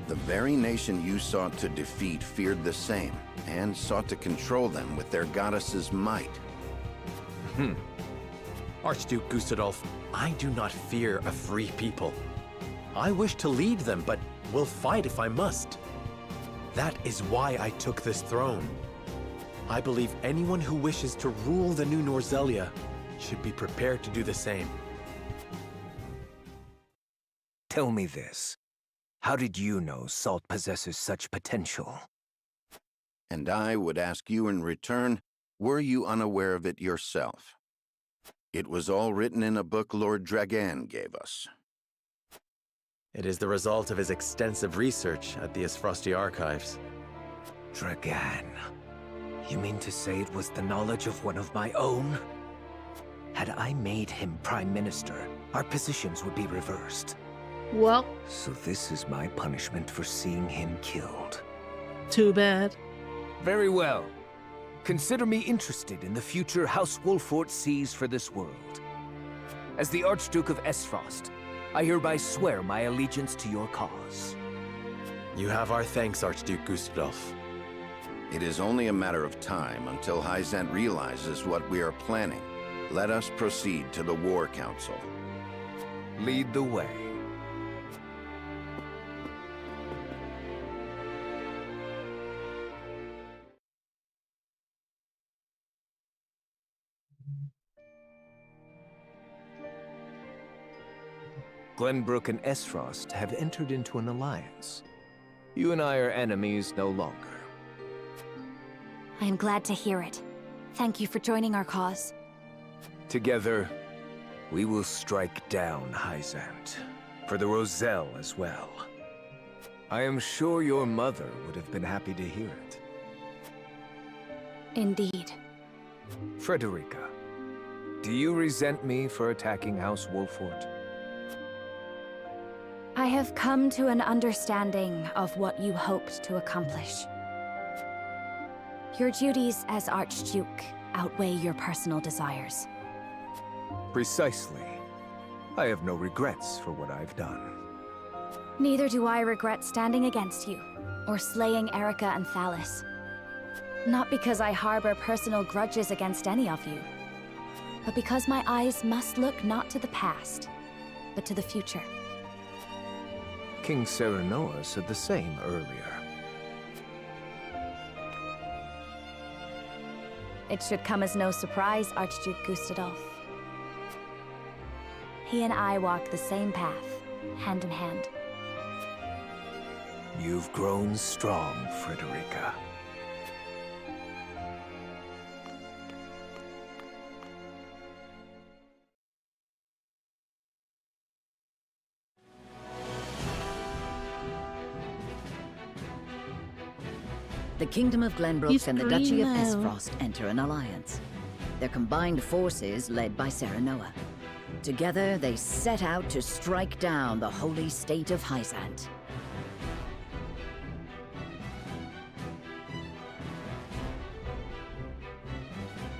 The very nation you sought to defeat feared the same, and sought to control them with their goddess's might. Archduke Gustadolf, I do not fear a free people. I wish to lead them, but will fight if I must. That is why I took this throne. I believe anyone who wishes to rule the new Norzelia should be prepared to do the same. Tell me this. How did you know salt possesses such potential? And I would ask you in return, were you unaware of it yourself? It was all written in a book Lord Dragan gave us. It is the result of his extensive research at the Esfrosti archives. Dragan. You mean to say it was the knowledge of one of my own? Had I made him Prime Minister, our positions would be reversed. Well, so this is my punishment for seeing him killed. Too bad. Very well. Consider me interested in the future House Wolffort sees for this world. As the Archduke of Esfrost, I hereby swear my allegiance to your cause. You have our thanks, Archduke Gustadolf. It is only a matter of time until Hyzant realizes what we are planning. Let us proceed to the War Council. Lead the way. Glenbrook and Esfrost have entered into an alliance. You and I are enemies no longer. I am glad to hear it. Thank you for joining our cause. Together, we will strike down Hyzant. For the Roselle as well. I am sure your mother would have been happy to hear it. Indeed. Frederica, do you resent me for attacking House Wolffort? I have come to an understanding of what you hoped to accomplish. Your duties as Archduke outweigh your personal desires. Precisely. I have no regrets for what I've done. Neither do I regret standing against you, or slaying Erica and Thalis. Not because I harbor personal grudges against any of you, but because my eyes must look not to the past, but to the future. King Serenoa said the same earlier. It should come as no surprise, Archduke Gustadolf. He and I walk the same path, hand in hand. You've grown strong, Frederica. The Kingdom of Glenbrook and the Duchy of green now. Esfrost enter an alliance. Their combined forces led by Serenoa. Together, they set out to strike down the holy state of Hyzant.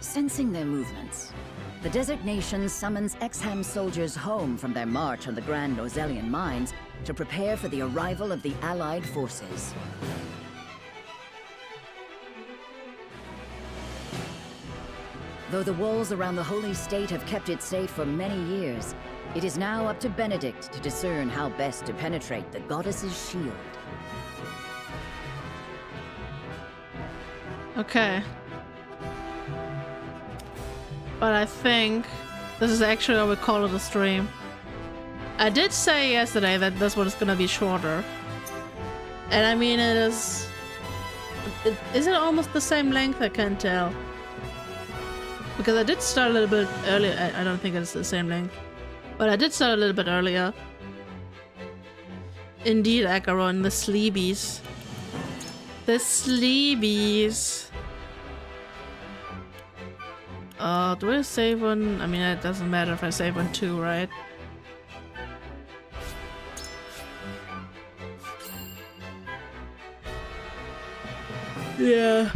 Sensing their movements, the Desert Nation summons Exham soldiers home from their march on the Grand Nozellian mines to prepare for the arrival of the Allied forces. Though the walls around the Holy State have kept it safe for many years, it is now up to Benedict to discern how best to penetrate the goddess's shield. Okay. But I think this is actually what we call it a stream. I did say yesterday that this one is gonna be shorter. And I mean, it is... Is it almost the same length? I can't tell. Because I did start a little bit earlier. I don't think it's the same length. But I did start a little bit earlier. Indeed, Acheron, the sleebies. The sleebies. Do I save one? I mean, it doesn't matter if I save one too, right? Yeah.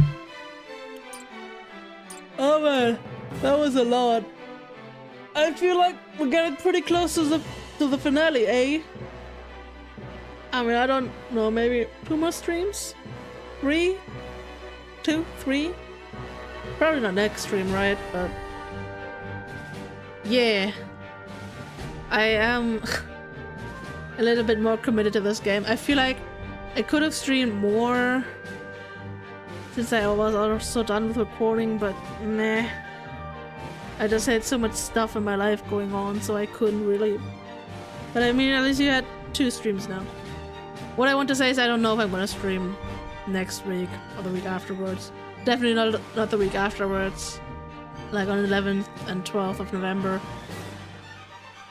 Oh man, that was a lot. I feel like we're getting pretty close to the finale, eh? I mean, I don't know, maybe 2 more streams? 3? 2? 3? Probably not next stream, right? But yeah, I am a little bit more committed to this game. I feel like I could have streamed more since I was also done with recording, but meh. I just had so much stuff in my life going on, so I couldn't really. But I mean, at least you had 2 streams now. What I want to say is I don't know if I'm gonna stream next week or the week afterwards. Definitely not the week afterwards. Like on 11th and 12th of November.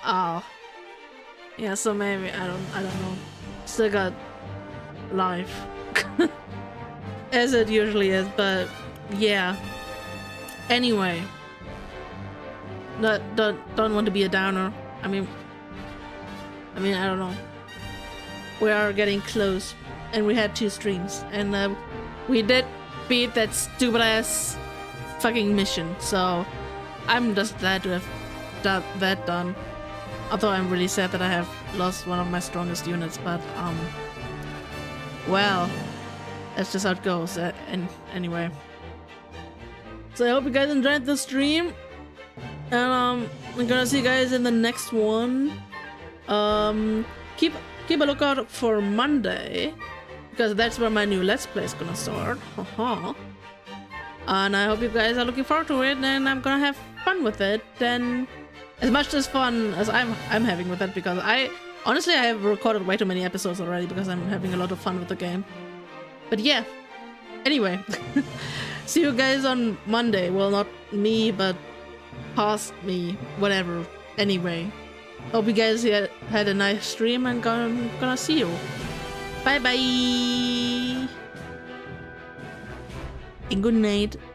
Oh. Yeah, so maybe, I don't know. Still got life. As it usually is, but yeah. Anyway. Don't want to be a downer. I mean, I don't know. We are getting close. And we had 2 streams. And we did beat that stupid ass fucking mission, so I'm just glad to have that done. Although I'm really sad that I have lost one of my strongest units, but well, that's just how it goes. And anyway, so I hope you guys enjoyed the stream, and I'm gonna see you guys in the next one. Keep a lookout for Monday, because that's where my new Let's Play is gonna start. And I hope you guys are looking forward to it, and I'm gonna have fun with it. And as much as fun as I'm having with it, because I have recorded way too many episodes already because I'm having a lot of fun with the game. But yeah. Anyway, see you guys on Monday. Well, not me, but past me, whatever. Anyway, hope you guys had a nice stream, and gonna see you. Bye bye. And good night.